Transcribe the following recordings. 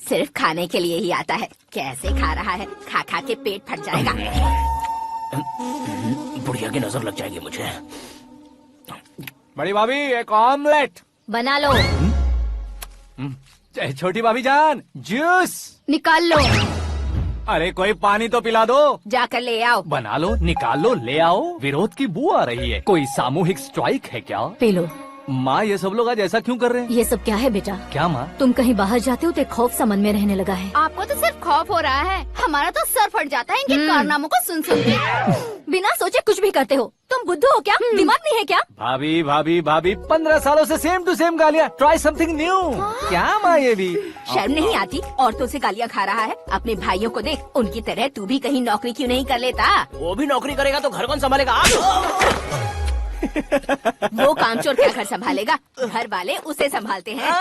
सिर्फ खाने के लिए ही आता है। कैसे खा रहा है, खा खा के पेट फट जाएगा। बुढ़िया की नजर लग जाएगी मुझे। बड़ी भाभी एक ऑमलेट बना लो। छोटी भाभी जान जूस निकाल लो। अरे कोई पानी तो पिला दो। जाकर ले आओ। बना लो, निकाल लो, ले आओ। विरोध की बू आ रही है। कोई सामूहिक स्ट्राइक है क्या? P low. माँ ये सब लोग आज ऐसा क्यों कर रहे हैं? ये सब क्या है बेटा? क्या माँ? तुम कहीं बाहर जाते हो तो एक खौफ सा मन में रहने लगा है। आपको तो सिर्फ खौफ हो रहा है, हमारा तो सर फट जाता है इनके कारनामों को सुन सुन के। बिना सोचे कुछ भी करते हो। तुम बुद्धू हो क्या? दिमाग नहीं है क्या? भाभी भाभी भाभी 15 सालों से सेम टू सेम गालियाँ। Try something new. क्या माँ ये भी? शर्म नहीं आती? औरतों से गालियाँ खा रहा है। अपने भाइयों को देख, उनकी तरह तू भी कहीं नौकरी क्यों नहीं कर लेता? वो भी नौकरी करेगा तो घर कौन संभालेगा? वो कामचोर क्या घर संभालेगा? घर वाले उसे संभालते हैं।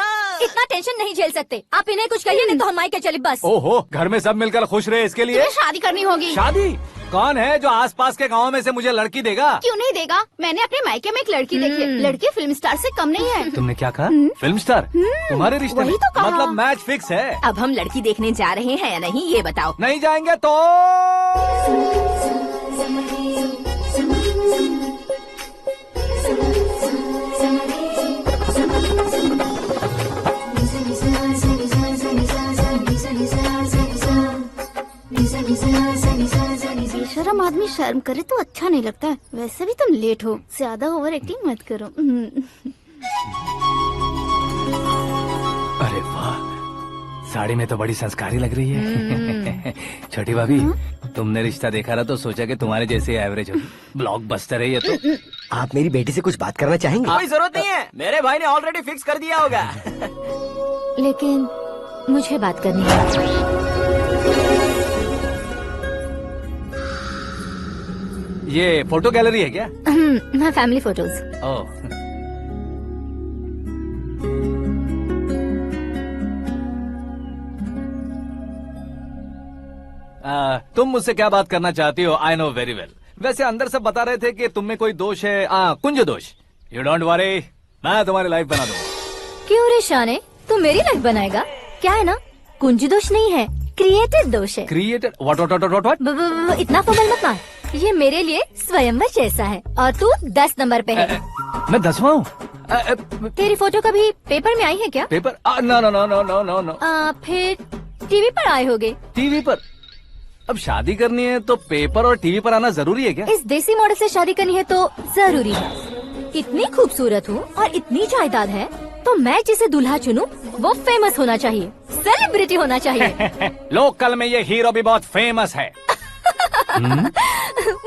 इतना टेंशन नहीं झेल सकते। आप इन्हें कुछ कहिए नहीं तो हम मायके चले बस। ओहो, घर में सब मिलकर खुश रहे इसके लिए। तुम्हें शादी करनी होगी। शादी? कौन है जो आसपास के गांव में से मुझे लड़की देगा? क्यों नहीं देगा? मैंने अपने मायके में एक लड़की देखी है। लड़की फिल्म स्टार से कम नहीं है। तुमने क्या कहा? Film star? तुम्हारे रिश्ते में? वही तो कहा। मतलब मैच फिक्स है। अब हम लड़की देखने जा रहे हैं या नहीं ये बताओ। नहीं जाएंगे तो? बेशरम आदमी शर्म करे तो अच्छा नहीं लगता है। वैसे भी तुम लेट हो, ज्यादा ओवर एक्टिंग मत करो। अरे वाह, साड़ी में तो बड़ी संस्कारी लग रही है। छोटी भाभी, तुमने रिश्ता देखा रहा तो सोचा कि तुम्हारे जैसे एवरेज होगी। ब्लॉकबस्टर है ये तो। आप मेरी बेटी से कुछ बात करना चाहेंगे? कोई जरूरत नहीं है, मेरे भाई ने ऑलरेडी फिक्स कर दिया होगा। लेकिन मुझे बात करनी है। ये फोटो गैलरी है क्या? मैं फैमिली फोटोज। ओह, तुम मुझसे क्या बात करना चाहती हो? I know very well. वैसे अंदर सब बता रहे थे कि तुम में कोई दोष है। कुंज दोष। यू डोंट वरी, मैं तुम्हारी लाइफ बना दूंगा। क्यों रे शाने, तू मेरी लाइफ बनाएगा? क्या है ना, कुंज दोष नहीं है, क्रिएटेड दोष है। क्रिएटेड? व्हाट? इतना फॉर्मल मत मार। ये मेरे लिए स्वयंवर जैसा है और तू 10 नंबर पे है। मैं 10वां हूँ? तेरी फोटो कभी पेपर में आई है क्या? Paper? No no no no no no no. फिर टीवी पर आए होगे। टीवी पर? अब शादी करनी है तो पेपर और टीवी पर आना जरूरी है क्या? इस देसी मॉडल से शादी करनी है तो जरूरी है। इतनी खूबसूरत हूँ और इतनी जायदाद है तो मैं जिसे दूल्हा चुनूं वो फेमस होना चाहिए, सेलिब्रिटी होना चाहिए। लोकल में ये हीरो भी बहुत फेमस है।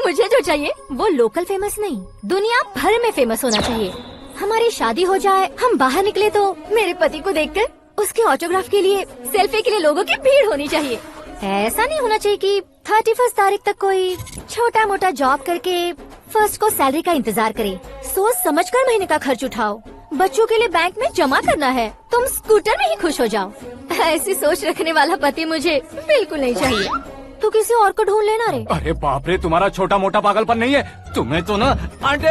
मुझे जो चाहिए वो लोकल फेमस नहीं, दुनिया भर में फेमस होना चाहिए। हमारी शादी हो जाए, हम बाहर निकले तो मेरे पति को देखकर उसके ऑटोग्राफ के लिए, सेल्फी के लिए लोगों की भीड़ होनी चाहिए। ऐसा नहीं होना चाहिए कि 31 तारीख तक कोई छोटा मोटा जॉब करके फर्स्ट को सैलरी का इंतजार करे। सोच समझकर महीने का खर्च उठाओ। बच्चों के लिए बैंक में जमा करना है, तुम स्कूटर में ही खुश हो जाओ। ऐसी सोच रखने वाला पति मुझे बिल्कुल नहीं चाहिए। तू किसी और को ढूंढ लेना रे। अरे बाप रे, तुम्हारा छोटा मोटा पागलपन नहीं है। तुम्हें तो ना आंटी,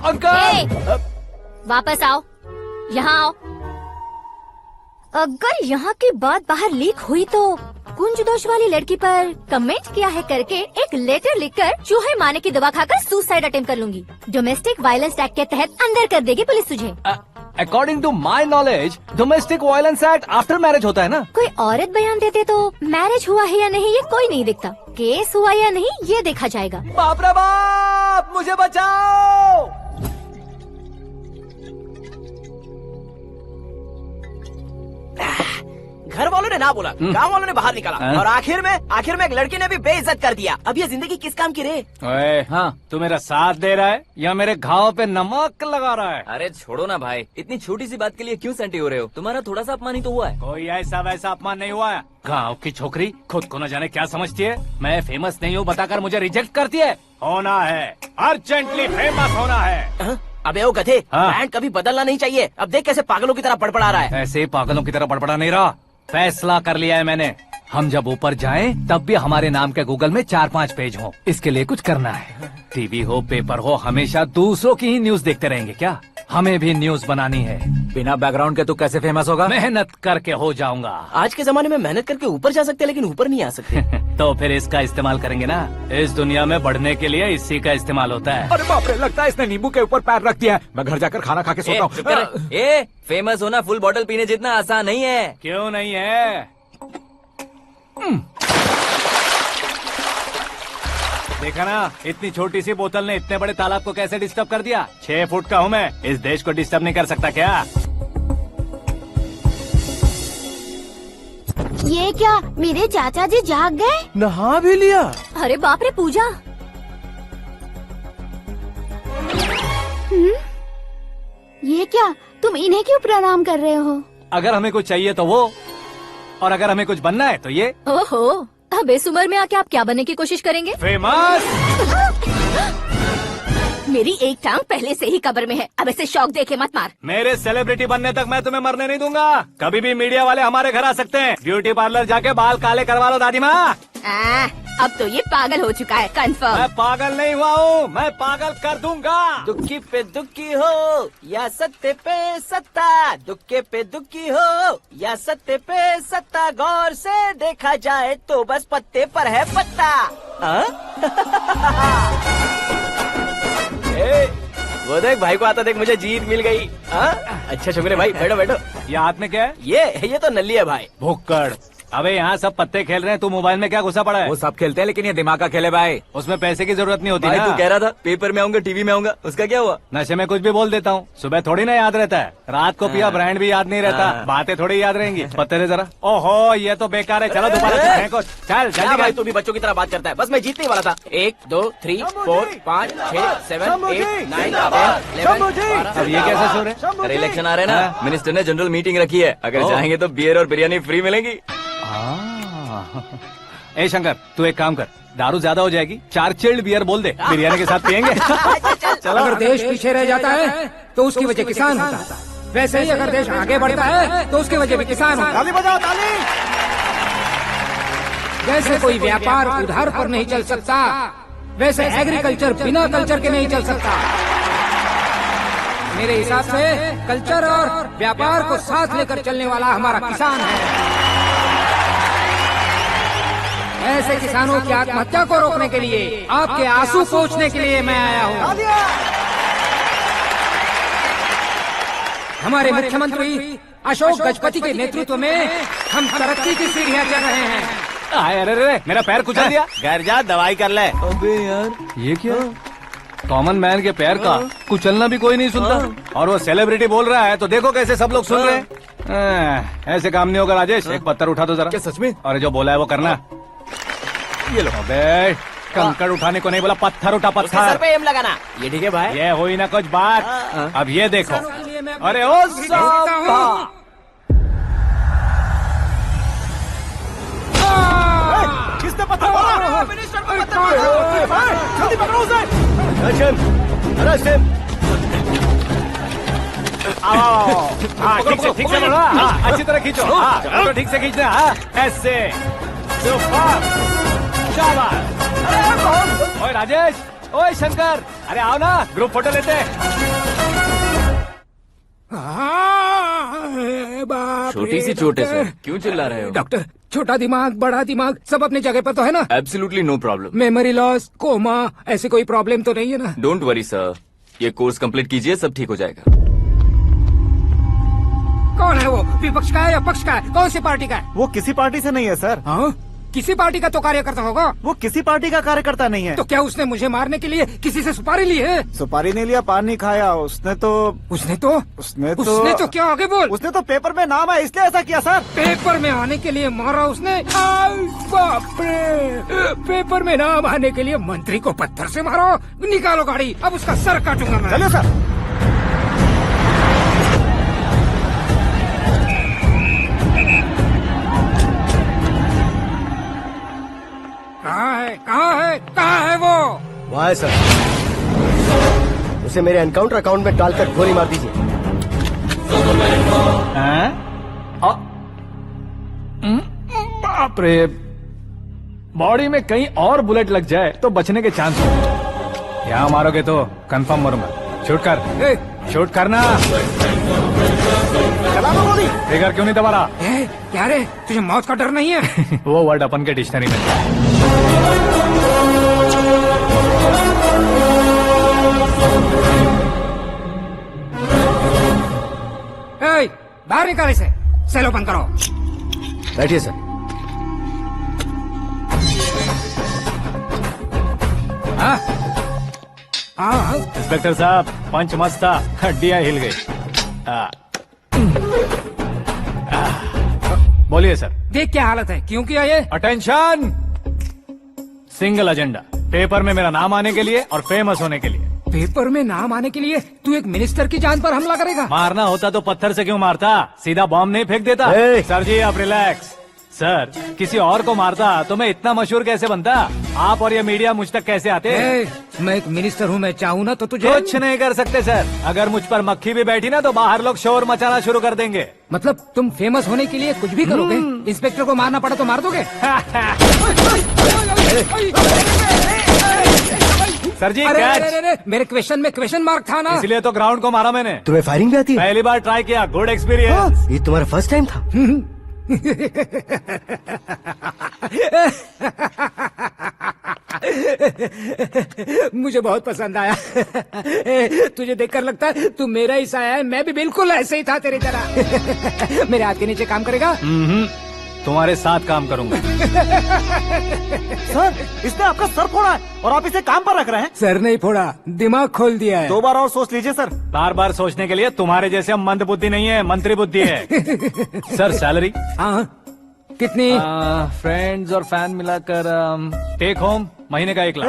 अंकल। वापस आओ, यहाँ आओ। अगर यहाँ की बात बाहर लीक हुई तो कुंज दोष वाली लड़की पर कमेंट किया है करके एक लेटर लिखकर चूहे मारने की दवा खाकर सुसाइड अटेम्प्ट कर लूंगी। डोमेस्टिक वायलेंस एक्ट के तहत अंदर कर देगी पुलिस तुझे। According to my knowledge domestic violence act after marriage होता है ना? कोई औरत बयान देते तो मैरिज हुआ है या नहीं ये कोई नहीं दिखता, केस हुआ या नहीं ये देखा जाएगा। बाप रे बाप, मुझे बचाओ। घर वालों ने ना बोला, गांव वालों ने बाहर निकाला और आखिर में एक लड़की ने भी बेइज्जत कर दिया। अब ये जिंदगी किस काम की रे? ओए, हाँ, तू मेरा साथ दे रहा है या मेरे घाव पे नमक लगा रहा है? अरे छोड़ो ना भाई, इतनी छोटी सी बात के लिए क्यों सैंटी हो रहे हो? तुम्हारा थोड़ा सा अपमान ही तो हुआ है। कोई ऐसा वैसा अपमान नहीं हुआ है। गाँव की छोकरी खुद को न जाने क्या समझती है। मैं फेमस नहीं हूँ बताकर मुझे रिजेक्ट करती है। होना है, अर्जेंटली फेमस होना है। अबे ओ गधे, हाँ। ब्रांड कभी बदलना नहीं चाहिए। अब देख कैसे पागलों की तरह बड़बड़ा रहा है। ऐसे पागलों की तरह बड़बड़ा नहीं रहा। फैसला कर लिया है मैंने। हम जब ऊपर जाएं तब भी हमारे नाम के गूगल में 4-5 पेज हो। इसके लिए कुछ करना है। टीवी हो, पेपर हो, हमेशा दूसरों की ही न्यूज देखते रहेंगे क्या? हमें भी न्यूज बनानी है। बिना बैकग्राउंड के तू कैसे फेमस होगा? मेहनत करके हो जाऊंगा। आज के जमाने में मेहनत करके ऊपर जा सकते हैं, लेकिन ऊपर नहीं आ सकते। तो फिर इसका इस्तेमाल करेंगे ना। इस दुनिया में बढ़ने के लिए इसी का इस्तेमाल होता है। अरे बाप रे, लगता है इसने नींबू के ऊपर पैर रख दिया है। मैं घर जाकर खाना खा के सोता चुप कर। हूँ। फेमस होना फुल बॉटल पीने जितना आसान नहीं है। क्यों नहीं है? देखा ना, इतनी छोटी सी बोतल ने इतने बड़े तालाब को कैसे डिस्टर्ब कर दिया। 6 फुट का हूँ मैं, इस देश को डिस्टर्ब नहीं कर सकता क्या? ये क्या, मेरे चाचा जी जाग गए? नहा भी लिया? अरे बाप रे पूजा। ये क्या, तुम इन्हें क्यों प्रणाम कर रहे हो? अगर हमें कुछ चाहिए तो वो, और अगर हमें कुछ बनना है तो ये। ओहो, अब इस उम्र में आके आप क्या बनने की कोशिश करेंगे? फेमस। मेरी एक टांग पहले से ही कब्र में है, अब ऐसे शौक देखे मत मार। मेरे सेलिब्रिटी बनने तक मैं तुम्हें मरने नहीं दूंगा। कभी भी मीडिया वाले हमारे घर आ सकते हैं। ब्यूटी पार्लर जाके बाल काले करवा लो दादी माँ। अब तो ये पागल हो चुका है, कंफर्म। मैं पागल नहीं हुआ हूँ, मैं पागल कर दूंगा। दुखी पे दुखी हो या सत्य पे सत्ता, दुखे पे दुखी हो या सत्य पे सत्ता, गौर से देखा जाए तो बस पत्ते पर है पत्ता। वो देख भाई को आता देख, मुझे जीत मिल गई। अच्छा शुक्र है भाई, बैठो बैठो। ये हाथ में क्या है? ये तो नल्ली है भाई। भुक्कड़। अबे यहाँ सब पत्ते खेल रहे हैं, तू मोबाइल में क्या घुसा पड़ा है? वो सब खेलते हैं, लेकिन ये दिमाग का खेल है भाई। उसमें पैसे की जरूरत नहीं होती भाई ना। तू कह रहा था पेपर में आऊंगा, टीवी में आऊंगा, उसका क्या हुआ? नशे में कुछ भी बोल देता हूँ, सुबह थोड़ी ना याद रहता है। रात को पिया ब्रांड भी याद नहीं रहता, बातें थोड़ी याद रहेंगी। पत्ते दे जरा। ओहो, ये तो बेकार है। चलो दोबारा से फेंको। चल क्या जल्दी भाई, कर। तू भी बच्चों की तरह बात करता है। बस मैं जीतने ही वाला था। 1 2 3 4 5 6 7 8 9 10 11 अब ये कैसा शोर है? अरे इलेक्शन आ रहे हैं ना, मिनिस्टर ने जनरल मीटिंग रखी है। अगर जाएंगे तो बियर और बिरयानी फ्री मिलेगी। ए शंकर, तू एक काम कर, दारू ज्यादा हो जाएगी, 4 चिल्ड बियर बोल दे, बिरयानी के साथ पियेंगे। चलो। अगर देश पीछे रह जाता है तो उसकी वजह किसान होता है, वैसे ही अगर देश आगे बढ़ता है तो उसकी वजह भी किसान होता है। ताली बजाओ, ताली। जैसे कोई व्यापार उधार पर नहीं चल सकता, वैसे एग्रीकल्चर बिना कल्चर के नहीं चल सकता। मेरे हिसाब से कल्चर और व्यापार को साथ लेकर चलने वाला हमारा किसान है। ऐसे किसानों की आत्महत्या को रोकने के लिए, आपके आंसू पोंछने के लिए मैं आया हूँ। हमारे मुख्यमंत्री अशोक गजपति के नेतृत्व में हम तरक्की की सीढ़ियाँ चढ़ रहे हैं। अरे मेरा पैर कुचल दिया। घर जा, दवाई कर ले। अबे यार, ये क्या? कॉमन मैन के पैर का कुचलना भी कोई नहीं सुनता, और वो सेलिब्रिटी बोल रहा है तो देखो कैसे सब लोग सुन रहे हैं। ऐसे काम नहीं होगा राजेश, एक पत्थर उठा दो जरा। क्या सच में? और जो बोला है वो करना। ये लो। अबे कंकड़ उठाने को नहीं बोला, पत्थर उठा, उसके सर पत्थर। पे एम लगाना। ये ठीक है भाई। ये हुई ना कुछ बात। अब ये देखो। अरे ओ साहब, किसने पत्थर मारा? मिनिस्टर को पत्थर मारो। जल्दी पकड़ो उसे। हाँ ठीक से बढ़ो। हाँ अच्छी तरह खींचो। हाँ तो ठीक से खींचना। हाँ ऐसे। सुपर, शाबाश। ओए राजेश, ओए शंकर, अरे आओ ना, ग्रुप फोटो लेते हैं। छोटी सी चोट है सर, क्यों चिल्ला रहे हो? डॉक्टर, छोटा दिमाग बड़ा दिमाग सब अपनी जगह पर तो है ना? Absolutely no problem. Memory loss, coma, ऐसी कोई प्रॉब्लम तो नहीं है ना? डोंट वरी सर, ये कोर्स कंप्लीट कीजिए, सब ठीक हो जाएगा। कौन है वो? विपक्ष का है या पक्ष का है? कौन सी पार्टी का है? वो किसी पार्टी से नहीं है सर। हाँ? किसी पार्टी का तो कार्यकर्ता होगा। वो किसी पार्टी का कार्यकर्ता नहीं है। तो क्या उसने मुझे मारने के लिए किसी से सुपारी ली है? सुपारी नहीं लिया, पान नहीं खाया। उसने तो क्या आगे बोल? उसने तो पेपर में नाम है इसलिए ऐसा किया सर। पेपर में आने के लिए मारा उसने? बाप रे! पेपर में नाम आने के लिए मंत्री को पत्थर से मारो? निकालो गाड़ी, अब उसका सर काटूंगा मैं। चलो सर। कहाँ है वो? वहाँ है सर। उसे मेरे एनकाउंटर अकाउंट में डालकर गोली मार दीजिए। बाप रे, बॉडी में कहीं और बुलेट लग जाए तो बचने के चांस हो। यहाँ मारोगे तो कंफर्म मरूंगा। शूट कर। शूट करना। फिगर क्यों नहीं दबा रहा? क्या रे, तुझे मौत का डर नहीं है? वो वर्ड अपन के डिक्शनरी में है। ए, बाहर निकाल इसे। सेल ओपन करो। बैठिए सर। हाँ हाँ, इंस्पेक्टर साहब, पंच मस्त था, हड्डियां हिल गई। बोलिए सर। देख क्या हालत है, क्यों किया ये? अटेंशन, सिंगल एजेंडा, पेपर में मेरा नाम आने के लिए और फेमस होने के लिए। पेपर में नाम आने के लिए तू एक मिनिस्टर की जान पर हमला करेगा? मारना होता तो पत्थर से क्यों मारता, सीधा बॉम्ब नहीं फेंक देता। ए! सर जी आप रिलैक्स। सर, किसी और को मारता तो मैं इतना मशहूर कैसे बनता? आप और ये मीडिया मुझ तक कैसे आते? मैं एक मिनिस्टर हूँ, मैं चाहूँ ना तो तुझे कुछ नहीं कर सकते सर। अगर मुझ पर मक्खी भी बैठी ना तो बाहर लोग शोर मचाना शुरू कर देंगे। मतलब तुम फेमस होने के लिए कुछ भी करोगे? इंस्पेक्टर को मारना पड़ा तो मार दोगे? सर जी अरे, कैच। अरे, अरे, मेरे क्वेश्चन में क्वेश्चन मार्क था ना। इसलिए तो ग्राउंड को मारा मैंने। तुम्हें फायरिंग भी आती है? पहली बार ट्राई किया, गुड एक्सपीरियंस। ये तुम्हारा फर्स्ट टाइम था? मुझे बहुत पसंद आया। तुझे देखकर लगता है तू मेरा ही साया है। मैं भी बिल्कुल ऐसे ही था तेरी तरह। मेरे हाथ के नीचे काम करेगा? तुम्हारे साथ काम करूंगा। सर, इसने आपका सर फोड़ा है और आप इसे काम पर रख रहे हैं। सर नहीं फोड़ा, दिमाग खोल दिया है। 2 बार और सोच लीजिए सर। बार बार सोचने के लिए तुम्हारे जैसे मंद बुद्धि नहीं है, मंत्री बुद्धि है। Sir salary? हाँ, कितनी? फ्रेंड्स और फैन मिलाकर टेक होम महीने का 1 लाख।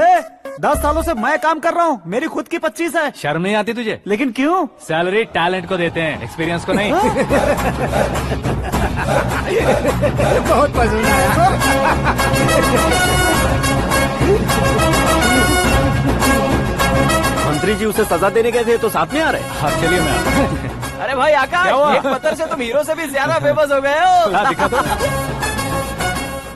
10 सालों से मैं काम कर रहा हूँ, मेरी खुद की 25 है। शर्म नहीं आती तुझे? लेकिन क्यों? सैलरी टैलेंट को देते हैं, एक्सपीरियंस को नहीं। बहुत पसंद आया। मंत्री जी उसे सजा देने गए थे तो साथ में आ रहे। हाँ चलिए मैं आता हूँ। अरे भाई आकाश, क्या हुआ? एक पत्थर से तुम हीरो से भी ज्यादा फेमस हो गए हो। ला, दिखा दो।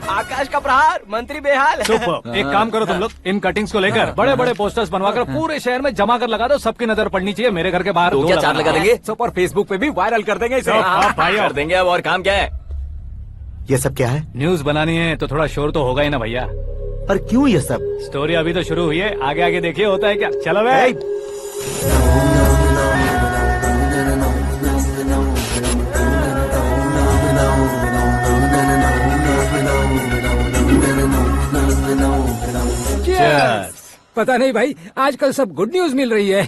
आकाश का प्रहार, मंत्री बेहाल। सुपर। एक काम करो तुम लोग, इन कटिंग्स को लेकर बड़े बड़े पोस्टर्स बनवाकर पूरे शहर में जमा कर लगा दो। सबकी नजर पड़नी चाहिए मेरे घर के बाहर। तो दो क्या लगाना। 4 लगा देंगे? सुपर फेसबुक पे भी वायरल कर देंगे इसे। हाँ, भाई कर देंगे अब। और काम क्या है? ये सब क्या है? न्यूज बनानी है तो थोड़ा शोर तो होगा ही ना भैया। पर क्यों ये सब? स्टोरी अभी तो शुरू हुई है, आगे आगे देखिए होता है क्या। चलो भाई। Cheers. पता नहीं भाई, आजकल सब गुड न्यूज मिल रही है।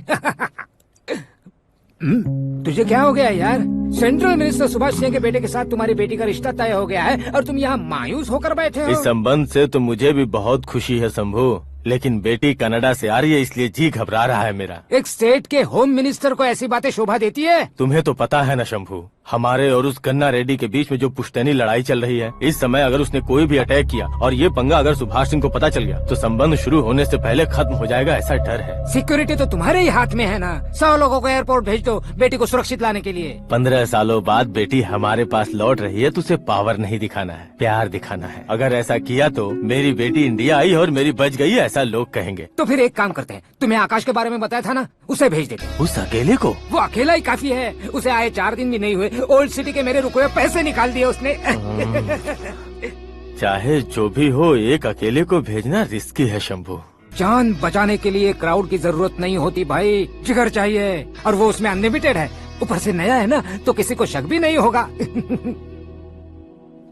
तुझे क्या हो गया यार? सेंट्रल मिनिस्टर सुभाष सिंह के बेटे के साथ तुम्हारी बेटी का रिश्ता तय हो गया है और तुम यहाँ मायूस होकर बैठे हो। इस संबंध से तो मुझे भी बहुत खुशी है शंभू, लेकिन बेटी कनाडा से आ रही है इसलिए जी घबरा रहा है मेरा। एक स्टेट के होम मिनिस्टर को ऐसी बातें शोभा देती है? तुम्हें तो पता है ना शंभू, हमारे और उस गन्ना रेड्डी के बीच में जो पुश्तैनी लड़ाई चल रही है, इस समय अगर उसने कोई भी अटैक किया और ये पंगा अगर सुभाष सिंह को पता चल गया तो संबंध शुरू होने से पहले खत्म हो जाएगा, ऐसा डर है। सिक्योरिटी तो तुम्हारे ही हाथ में है ना। 100 लोगों को एयरपोर्ट भेज दो बेटी को सुरक्षित लाने के लिए। 15 सालों बाद बेटी हमारे पास लौट रही है तो उसे पावर नहीं दिखाना है, प्यार दिखाना है। अगर ऐसा किया तो मेरी बेटी इंडिया आई और मेरी बच गई, ऐसा लोग कहेंगे। तो फिर एक काम करते हैं, तुम्हें आकाश के बारे में बताया था ना, उसे भेज देते हैं। उस अकेले को? वो अकेला ही काफी है। उसे आए 4 दिन भी नहीं हुए, ओल्ड सिटी के मेरे रुके हुए पैसे निकाल दिए उसने। चाहे जो भी हो, एक अकेले को भेजना रिस्की है शंभू। जान बचाने के लिए क्राउड की जरूरत नहीं होती भाई, जिगर चाहिए, और वो उसमें अनलिमिटेड है। ऊपर से नया है ना, तो किसी को शक भी नहीं होगा।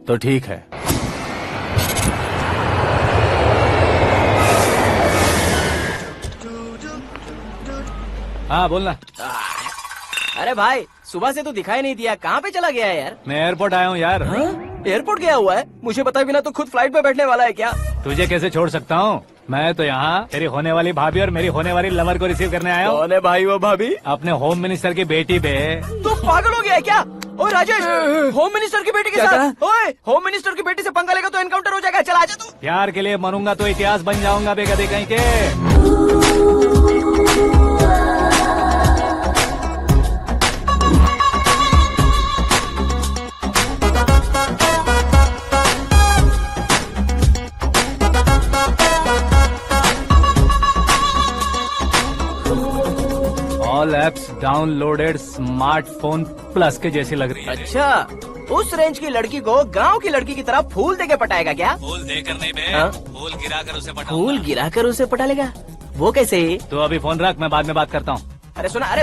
तो ठीक है। हाँ बोलना। अरे भाई, सुबह से तो दिखाई नहीं दिया, कहाँ पे चला गया है यार? मैं एयरपोर्ट आया हूँ यार। एयरपोर्ट गया हुआ है? मुझे बताए बिना तो खुद फ्लाइट पे बैठने वाला है क्या? तुझे कैसे छोड़ सकता हूँ? मैं तो यहाँ तेरी होने वाली भाभी और मेरी होने वाली लवर को रिसीव करने आया हूँ। कौन है भाई वो भाभी? अपने होम मिनिस्टर की बेटी पे। तो पागल हो गया है क्या? ओए राजेश, होम मिनिस्टर की बेटी के साथ? ओए, होम मिनिस्टर की बेटी से पंगा लेगा तो एनकाउंटर हो जाएगा। चल आजा तू। प्यार के लिए मरूंगा तो इतिहास बन जाऊंगा बेगदे कहीं के। All apps downloaded smartphone plus के जैसी लग रही है। अच्छा, उस रेंज की लड़की को गांव की लड़की की तरह फूल देके पटाएगा क्या? फूल देकर नहीं बे, हाँ? फूल गिराकर उसे पटा। फूल गिराकर उसे पटा लेगा? वो कैसे? तो अभी फोन रख, मैं बाद में बात करता हूँ। अरे सुना हे।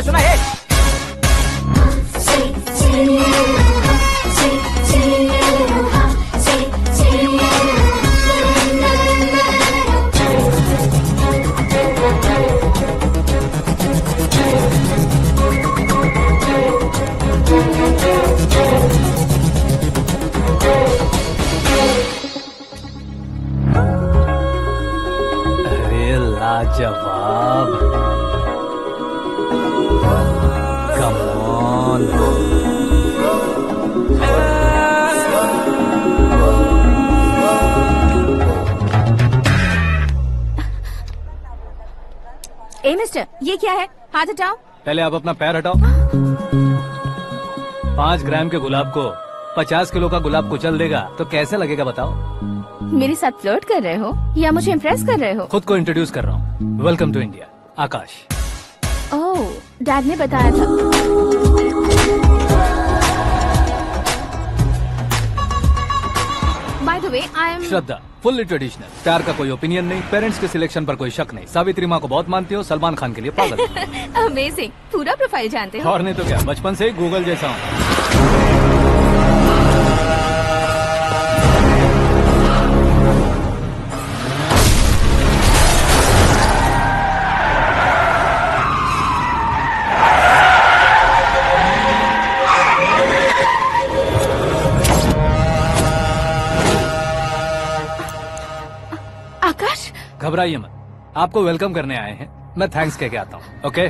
अरे लाजवाब, कम ऑन। ए मिस्टर, ये क्या है? हाथ हटाओ। पहले आप अपना पैर हटाओ। 5 ग्राम के गुलाब को 50 किलो का गुलाब कुचल देगा तो कैसे लगेगा बताओ? मेरे साथ फ्लर्ट कर रहे हो या मुझे इम्प्रेस कर रहे हो? खुद को इंट्रोड्यूस कर रहा हूँ। Welcome to India, Akash. Oh, dad ने बताया था। By the way, I am Shraddha, fully traditional. प्यार का कोई ओपिनियन नहीं, पेरेंट्स के सिलेक्शन पर कोई शक नहीं। सावित्री माँ को बहुत मानती हो, सलमान खान के लिए पागल। अमेजिंग, पूरा प्रोफाइल जानते हो। और नहीं तो क्या, बचपन से ही गूगल जैसा हूँ। आकाश, घबराइए मत, आपको वेलकम करने आए हैं। मैं थैंक्स कह के आता हूँ। ओके,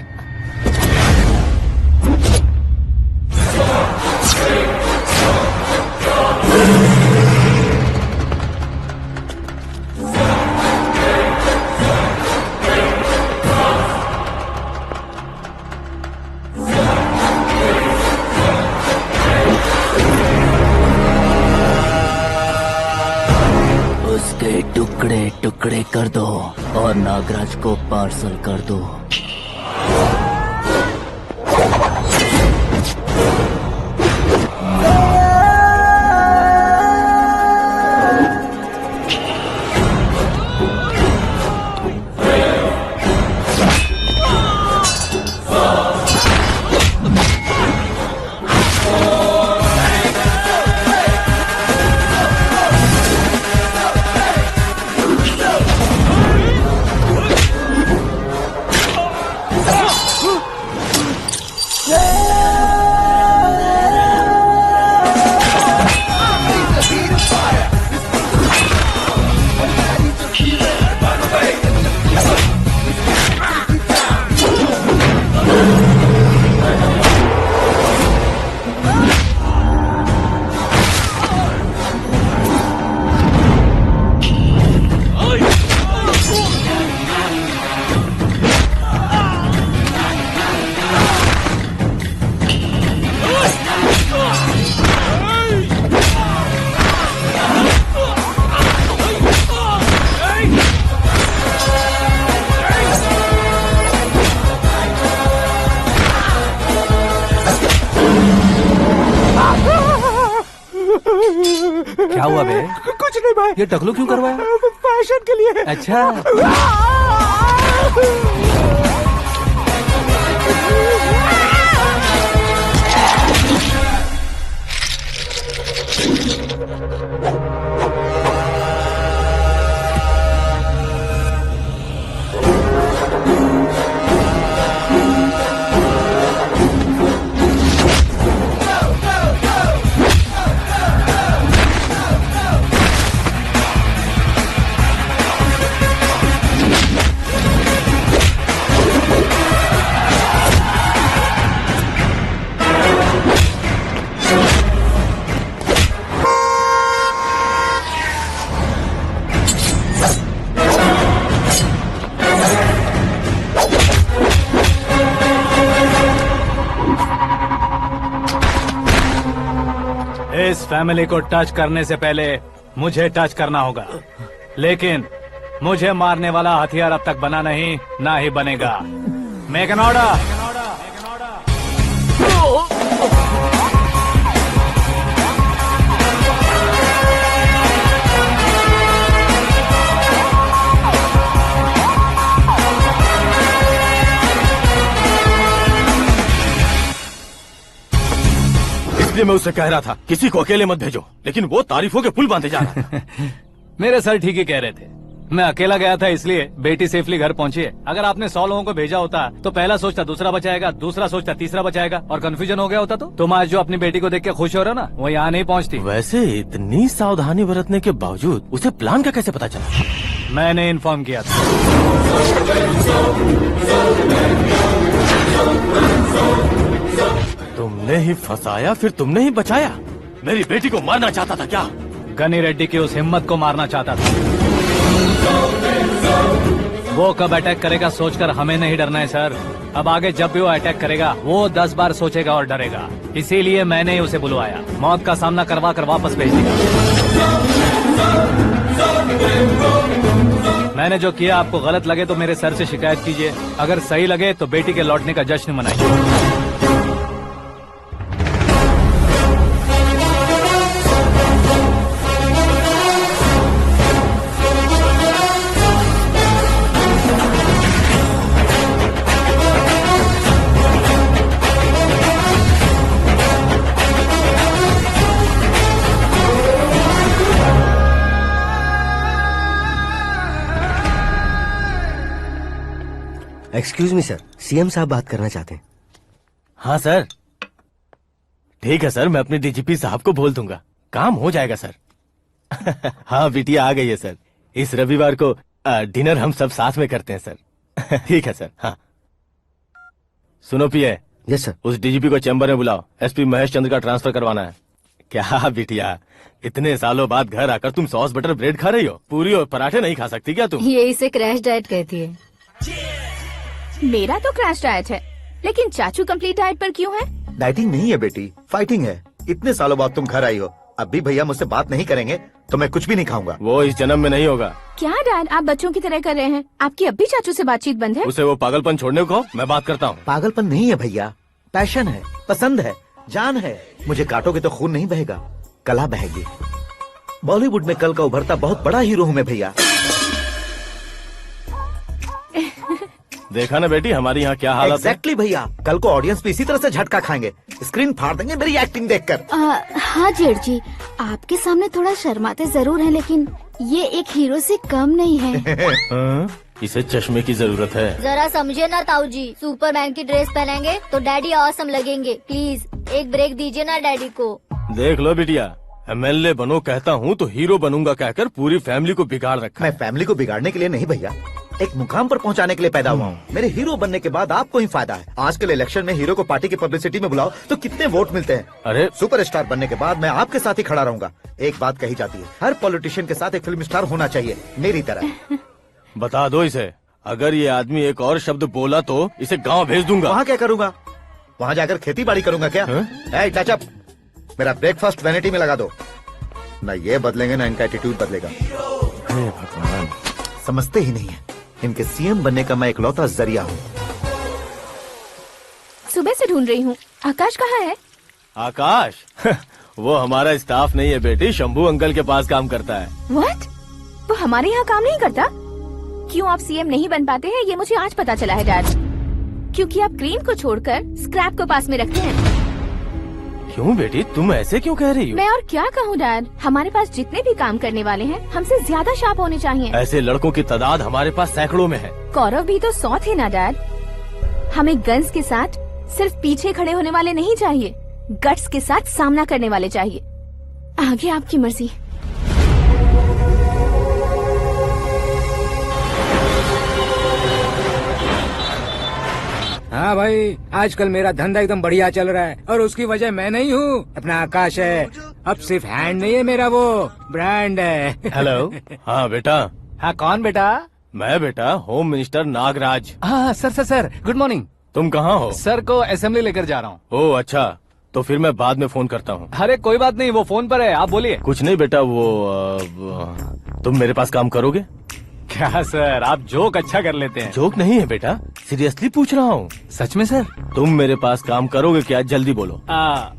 उसके टुकड़े टुकड़े कर दो और नागराज को पार्सल कर दो। क्या हुआ बे? कुछ नहीं भाई। ये टकलू क्यों करवाया? फैशन के लिए। अच्छा, इस फैमिली को टच करने से पहले मुझे टच करना होगा, लेकिन मुझे मारने वाला हथियार अब तक बना नहीं, ना ही बनेगा। Make an order. इसीलिए मैं उससे कह रहा था किसी को अकेले मत भेजो, लेकिन वो तारीफों के पुल बांधे जा रहा था। मेरे सर ठीक ही कह रहे थे। मैं अकेला गया था इसलिए बेटी सेफली घर पहुंची है। अगर आपने 100 लोगों को भेजा होता तो पहला सोचता दूसरा बचाएगा, दूसरा सोचता तीसरा बचाएगा और कंफ्यूजन हो गया होता तो तुम आज जो अपनी बेटी को देख के खुश हो रहे हो ना, वो यहाँ नहीं पहुँचती। वैसे इतनी सावधानी बरतने के बावजूद उसे प्लान का कैसे पता चला? मैंने इन्फॉर्म किया था। तुमने ही फंसाया, फिर तुमने ही बचाया। मेरी बेटी को मारना चाहता था क्या? गनी रेड्डी की उस हिम्मत को मारना चाहता था। वो कब अटैक करेगा सोचकर हमें नहीं डरना है सर। अब आगे जब भी वो अटैक करेगा वो 10 बार सोचेगा और डरेगा। इसीलिए मैंने ही उसे बुलवाया। मौत का सामना करवा कर वापस भेज दिया। मैंने जो किया आपको गलत लगे तो मेरे सर से शिकायत कीजिए, अगर सही लगे तो बेटी के लौटने का जश्न मनाइए। एक्सक्यूज मी सर, सीएम साहब बात करना चाहते हैं। हाँ सर, ठीक है सर, मैं अपने डीजीपी साहब को बोल दूंगा, काम हो जाएगा सर। हाँ बिटिया आ गई है सर। इस रविवार को डिनर हम सब साथ में करते हैं सर। ठीक है सर। हाँ सुनो पिए। Yes sir. उस डीजीपी को चैम्बर में बुलाओ, एसपी महेश चंद्र का ट्रांसफर करवाना है। क्या बिटिया, इतने सालों बाद घर आकर तुम सॉस बटर ब्रेड खा रही हो? पूरी और पराठे नहीं खा सकती क्या तुम? ये इसे क्रैश डाइट कहती है। मेरा तो क्रैश डाइट है, लेकिन चाचू कंप्लीट डाइट पर क्यों है? डाइटिंग नहीं है बेटी, फाइटिंग है। इतने सालों बाद तुम घर आई हो, अब भी भैया मुझसे बात नहीं करेंगे तो मैं कुछ भी नहीं खाऊंगा। वो इस जन्म में नहीं होगा। क्या डैड, आप बच्चों की तरह कर रहे हैं? आपकी अब भी चाचू से बातचीत बंद है? उसे वो पागलपन छोड़ने को मैं बात करता हूँ। पागलपन नहीं है भैया, पैशन है, पसंद है, जान है। मुझे काटोगे तो खून नहीं बहेगा, कला बहेगी। बॉलीवुड में कल का उभरता बहुत बड़ा हीरो हूँ मैं भैया। देखा ना बेटी हमारी यहाँ क्या हालत है। एग्जैक्टली भैया, कल को ऑडियंस भी इसी तरह से झटका खाएंगे, स्क्रीन फाड़ देंगे मेरी एक्टिंग देखकर। हाँ जेठ जी, आपके सामने थोड़ा शर्माते जरूर हैं, लेकिन ये एक हीरो से कम नहीं है। हाँ? इसे चश्मे की जरूरत है। जरा समझे ना ताऊ जी, सुपरमैन की ड्रेस पहनेंगे तो डैडी ऑसम लगेंगे। प्लीज एक ब्रेक दीजिए ना डैडी को। देख लो बिटिया, एमएलए बनो कहता हूँ तो हीरो बनूंगा कहकर पूरी फैमिली को बिगाड़ रखा। मैं फैमिली को बिगाड़ने के लिए नहीं भैया, एक मुकाम पर पहुंचाने के लिए पैदा हुआ हूँ। मेरे हीरो बनने के बाद आपको ही फायदा है। आजकल इलेक्शन में हीरो को पार्टी की पब्लिसिटी में बुलाओ तो कितने वोट मिलते हैं। अरे सुपरस्टार बनने के बाद मैं आपके साथ ही खड़ा रहूंगा। एक बात कही जाती है, हर पॉलिटिशियन के साथ एक फिल्म स्टार होना चाहिए, मेरी तरह। बता दो इसे, अगर ये आदमी एक और शब्द बोला तो इसे गाँव भेज दूंगा। वहाँ क्या करूँगा? वहाँ जाकर खेती बाड़ी करूँगा क्या? टच अप, मेरा ब्रेकफास्ट वैनिटी में लगा दो। न ये बदलेंगे ना इनका एटीट्यूड बदलेगा। भगवान, समझते ही नहीं है, इनके सीएम बनने का मैं इकलौता जरिया हूँ। सुबह से ढूंढ रही हूँ, आकाश कहाँ है? आकाश? वो हमारा स्टाफ नहीं है बेटी, शंभू अंकल के पास काम करता है। व्हाट? वो हमारे यहाँ काम नहीं करता? क्यों आप सीएम नहीं बन पाते हैं ये मुझे आज पता चला है डैड। क्योंकि आप क्रीम को छोड़कर स्क्रैप को पास में रखते हैं। क्यों बेटी, तुम ऐसे क्यों कह रही हो? मैं और क्या कहूँ डैड, हमारे पास जितने भी काम करने वाले हैं हमसे ज्यादा शार्प होने चाहिए। ऐसे लड़कों की तादाद हमारे पास सैकड़ों में है। कौरव भी तो 100 थे ना डैड। हमें गन्स के साथ सिर्फ पीछे खड़े होने वाले नहीं चाहिए, गट्स के साथ सामना करने वाले चाहिए। आगे आपकी मर्जी। हाँ भाई, आजकल मेरा धंधा एकदम बढ़िया चल रहा है और उसकी वजह मैं नहीं हूँ, अपना आकाश है। अब सिर्फ हैंड नहीं है मेरा, वो ब्रांड है। हेलो। हाँ बेटा। हाँ कौन बेटा? मैं बेटा होम मिनिस्टर नागराज। हाँ सर गुड मॉर्निंग। तुम कहाँ हो? सर को असेंबली लेकर जा रहा हूँ। ओह अच्छा, तो फिर मैं बाद में फोन करता हूँ। अरे कोई बात नहीं, वो फोन पर है, आप बोलिए। कुछ नहीं बेटा, तुम मेरे पास काम करोगे? क्या सर, आप जोक अच्छा कर लेते हैं। जोक नहीं है बेटा, सीरियसली पूछ रहा हूँ। सच में सर? तुम मेरे पास काम करोगे क्या? जल्दी बोलो।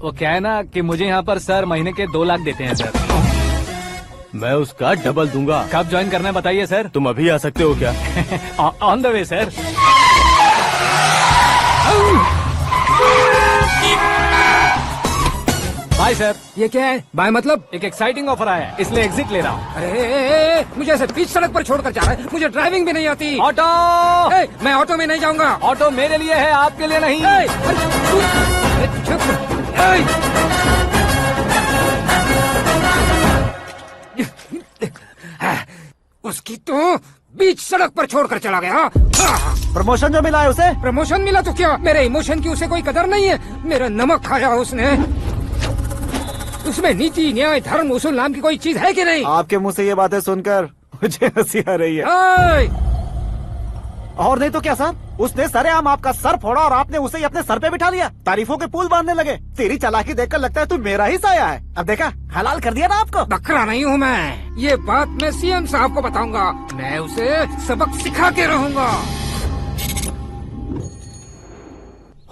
वो क्या है ना कि मुझे यहाँ पर सर महीने के 2 लाख देते हैं सर। मैं उसका डबल दूंगा। कब ज्वाइन करना है बताइए सर। तुम अभी आ सकते हो क्या? On the way sir. Bye sir. ये क्या है? बाय मतलब? एक एक्साइटिंग ऑफर आया है, इसलिए एग्जिट ले रहा हूँ। अरे मुझे ऐसे बीच सड़क पर छोड़कर जा रहा है, मुझे ड्राइविंग भी नहीं आती। ऑटो। मैं ऑटो में नहीं जाऊंगा। ऑटो मेरे लिए है, आपके लिए नहीं। उसकी तो बीच सड़क पर छोड़कर चला गया। प्रमोशन जो मिला है उसे। प्रमोशन मिला तो क्या, मेरे इमोशन की उसे कोई कदर नहीं है। मेरा नमक खाया उसने। उसमें नीति न्याय धर्म उसूल नाम की कोई चीज है कि नहीं? आपके मुंह से ये बातें सुनकर मुझे हंसी आ रही है। और नहीं तो क्या सर, उसने सरेआम आपका सर फोड़ा और आपने उसे ही अपने सर पे बिठा लिया। तारीफों के पुल बांधने लगे। तेरी चालाकी देखकर लगता है तू मेरा ही साया है। अब देखा, हलाल कर दिया ना आपको। बकरा नहीं हूँ मैं। ये बात मैं सीएम साहब को बताऊंगा। मैं उसे सबक सिखा के रहूंगा।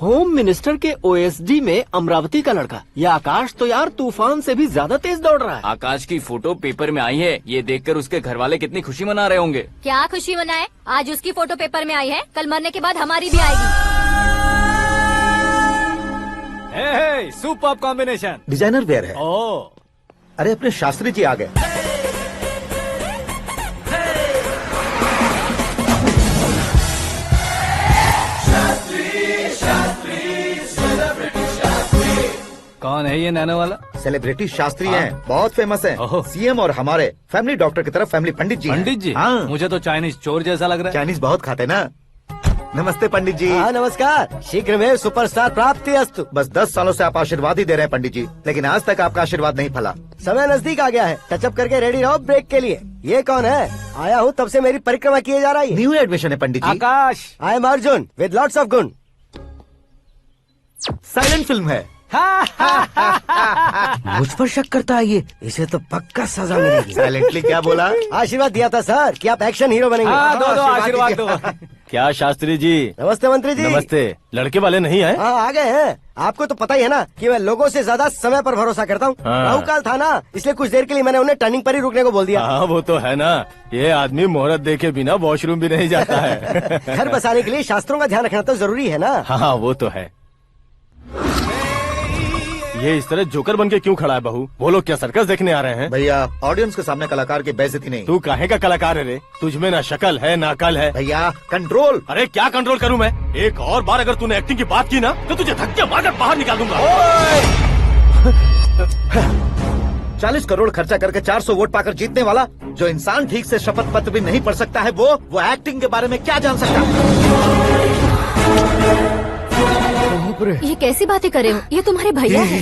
होम मिनिस्टर के ओएसडी में अमरावती का लड़का। ये आकाश तो यार तूफान से भी ज्यादा तेज दौड़ रहा है। आकाश की फोटो पेपर में आई है, ये देखकर उसके घर वाले कितनी खुशी मना रहे होंगे। क्या खुशी मनाए? आज उसकी फोटो पेपर में आई है, कल मरने के बाद हमारी भी आएगी। Super combination. डिजाइनर वेयर है। ओह, अरे अपने शास्त्री जी आ गए। कौन है ये नैनो वाला? सेलिब्रिटी शास्त्री हैं, बहुत फेमस हैं। ओहो। सीएम और हमारे फैमिली डॉक्टर की तरफ फैमिली पंडित जी हैं। पंडित जी? हाँ, मुझे तो चाइनीज चोर जैसा लग रहा है। चाइनीज बहुत खाते ना। नमस्ते पंडित जी। हाँ नमस्कार, शीघ्र में सुपरस्टार प्राप्ति अस्तु। बस 10 सालों से आप आशीर्वाद ही दे रहे हैं पंडित जी, लेकिन आज तक आपका आशीर्वाद नहीं फला। समय नजदीक आ गया है, टचअप करके रेडी रहो ब्रेक के लिए। ये कौन है? आया हूँ तब से मेरी परिक्रमा किए जा रही है। न्यू एडमिशन है Pandit ji. Aakash. I am Arjun with lots of गुण। साइलेंट फिल्म है। मुझ पर शक करता है ये, इसे तो पक्का सजा मिलेगी। साइलेंटली क्या बोला? आशीर्वाद दिया था सर कि आप एक्शन हीरो बनेंगे। हाँ, दो आशीर्वाद दो। क्या शास्त्री जी? नमस्ते मंत्री जी। नमस्ते। लड़के वाले नहीं आए? हाँ आ गए हैं। आपको तो पता ही है ना कि मैं लोगों से ज्यादा समय पर भरोसा करता हूँ। हाँ। राहु काल था ना, इसलिए कुछ देर के लिए मैंने उन्हें टर्निंग पर ही रुकने को बोल दिया। हाँ वो तो है ना, ये आदमी मुहूर्त देखे बिना वॉशरूम भी नहीं जाता है। घर बसाने के लिए शास्त्रों का ध्यान रखना तो जरूरी है ना। हाँ वो तो है। ये इस तरह जोकर बन के क्यों खड़ा है बहू? वो लोग क्या सर्कस देखने आ रहे हैं? भैया ऑडियंस के सामने कलाकार की बेइज्जती नहीं। तू काहे का कलाकार है रे? तुझमें ना शक्ल है ना अकल है। भैया कंट्रोल। अरे क्या कंट्रोल करूं मैं? एक और बार अगर तूने एक्टिंग की बात की ना तो तुझे धक्के मारकर बाहर निकाल दूंगा। 40 करोड़ खर्चा करके 400 वोट पाकर जीतने वाला, जो इंसान ठीक से शपथ पत्र भी नहीं पढ़ सकता है, वो एक्टिंग के बारे में क्या जान सकता है? ये कैसी बातें कर रहे हो? ये तुम्हारे भैया हैं।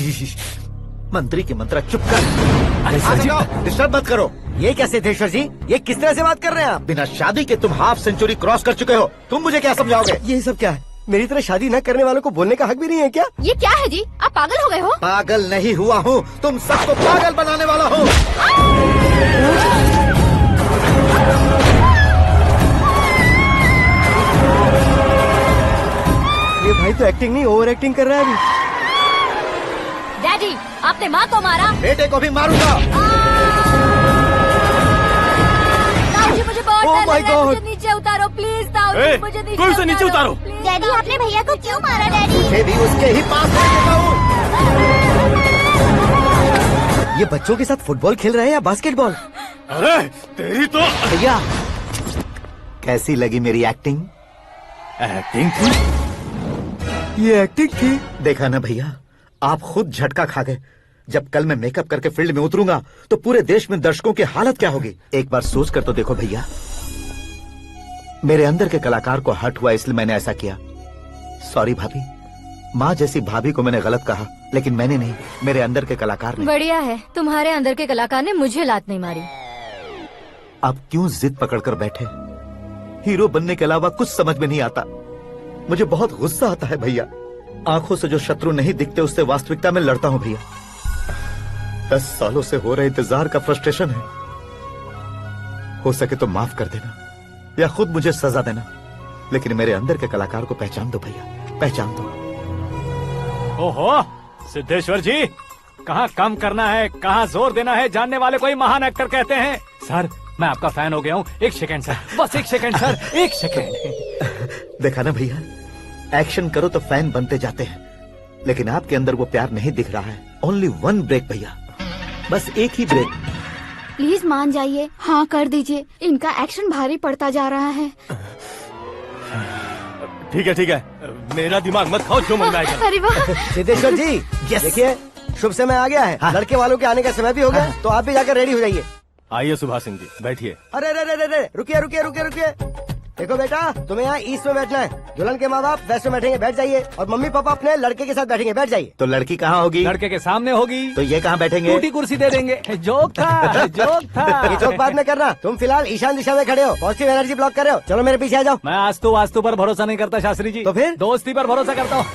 मंत्री की मंत्रा चुप कर। डिस्टर्ब मत करो। ये क्या सिद्धेश्वर जी, ये किस तरह से बात कर रहे हैं आप? बिना शादी के तुम हाफ सेंचुरी क्रॉस कर चुके हो, तुम मुझे क्या समझाओगे? ये सब क्या है? मेरी तरह शादी न करने वालों को बोलने का हक भी नहीं है क्या? ये क्या है जी? आप पागल हो गए हो? पागल नहीं हुआ हूँ, तुम सबको पागल बनाने वाला हूँ। ये भाई तो एक्टिंग नहीं ओवर एक्टिंग कर रहा है अभी। डैडी, आपने माँ को मारा। बेटे को भी मारूंगा। ताऊजी, मुझे बहुत Oh डर my लग रहा है। God. मुझे नीचे उतारो प्लीज। ताऊजी, ए, मुझे नीचे कोई उसे नीचे उतारो। प्लीज। डैडी, आपने भैया को क्यों मारा? डैडी, मुझे भी उसके ही पास भेजना हूँ। ये बच्चों के साथ फुटबॉल खेल रहे हैं या बास्केटबॉल? अरे तेरी तो भैया कैसी लगी मेरी एक्टिंग? एक्टिंग थी। ये एक्टिंग थी। देखा ना भैया, आप खुद झटका खा गए। जब कल मैं मेकअप करके फील्ड में उतरूंगा तो पूरे देश में दर्शकों की हालत क्या होगी? एक बार सोच कर तो देखो भैया। मेरे अंदर के कलाकार को हर्ट हुआ इसलिए मैंने ऐसा किया। सॉरी भाभी। माँ जैसी भाभी को मैंने गलत कहा, लेकिन मैंने नहीं, मेरे अंदर के कलाकार ने। बढ़िया है, तुम्हारे अंदर के कलाकार ने मुझे लात नहीं मारी। आप क्यों जिद पकड़कर बैठे? हीरो बनने के अलावा कुछ समझ में नहीं आता। मुझे बहुत गुस्सा आता है भैया। आंखों से जो शत्रु नहीं दिखते उससे वास्तविकता में लड़ता हूँ भैया। 10 सालों से हो रहे इंतजार का फ्रस्ट्रेशन है। हो सके तो माफ कर देना या खुद मुझे सजा देना, लेकिन मेरे अंदर के कलाकार को पहचान दो भैया, पहचान दो। ओहो सिद्धेश्वर जी, कहाँ कम करना है कहाँ जोर देना है, जानने वाले को ही महान एक्टर कहते हैं। सर मैं आपका फैन हो गया हूँ। एक सेकंड सर, बस एक सेकंड सर, एक सेकंड। देखा ना भैया, एक्शन करो तो फैन बनते जाते हैं, लेकिन आपके अंदर वो प्यार नहीं दिख रहा है। ओनली वन ब्रेक भैया, बस एक ही ब्रेक। प्लीज मान जाइए, हाँ कर दीजिए। इनका एक्शन भारी पड़ता जा रहा है। ठीक है, मेरा दिमाग मत खाओ, जो मन में आएगा। अरे वाह, सिद्धेश्वर जी देखिए, शुभ समय आ गया है। लड़के वालों के आने का समय भी हो गया, तो आप भी जाकर रेडी हो जाइए। आइए सुभाष सिंह जी, बैठिए। अरे रुकिए। देखो बेटा, तुम्हें यहाँ ईस्ट में बैठना है। दुल्हन के माँ बाप वेस्ट में बैठेंगे, बैठ जाइए। और मम्मी पापा अपने लड़के के साथ बैठेंगे, बैठ जाइए। तो लड़की कहाँ होगी? लड़के के सामने होगी। तो ये कहाँ बैठेंगे? टूटी कुर्सी दे देंगे। जोक था। ये जोक बाद में करना। तुम फिलहाल ईशान दिशा में खड़े हो, पॉजिटिव एनर्जी ब्लॉक कर रहे हो। चलो मेरे पीछे आ जाओ। मैं वास्तु पर भरोसा नहीं करता शास्त्री जी। तो फिर? दोस्ती पर भरोसा करता हूँ।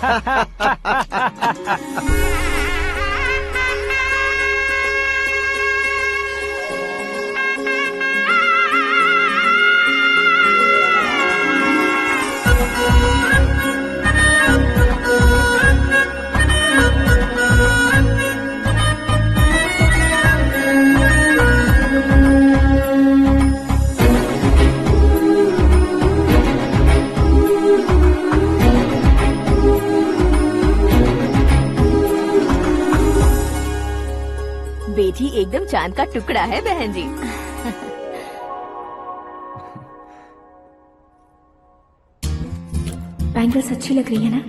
बेटी एकदम चांद का टुकड़ा है बहन जी। बैंगल्स अच्छी लग रही है ना?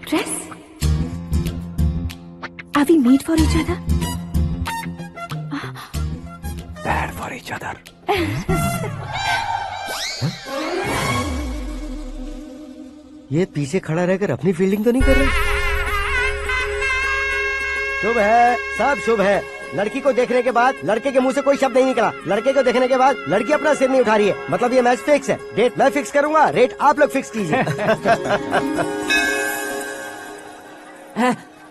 Dress? Are we made for each other? Bad for each other. ये पीछे खड़ा रहकर अपनी फील्डिंग तो नहीं कर रहा? शुभ है, सब शुभ है। लड़की को देखने के बाद लड़के के मुंह से कोई शब्द नहीं निकला। लड़के को देखने के बाद लड़की अपना सिर नहीं उठा रही है, मतलब ये मैच फिक्स है। डेट मैं फिक्स करूंगा, रेट आप लोग फिक्स कीजिए।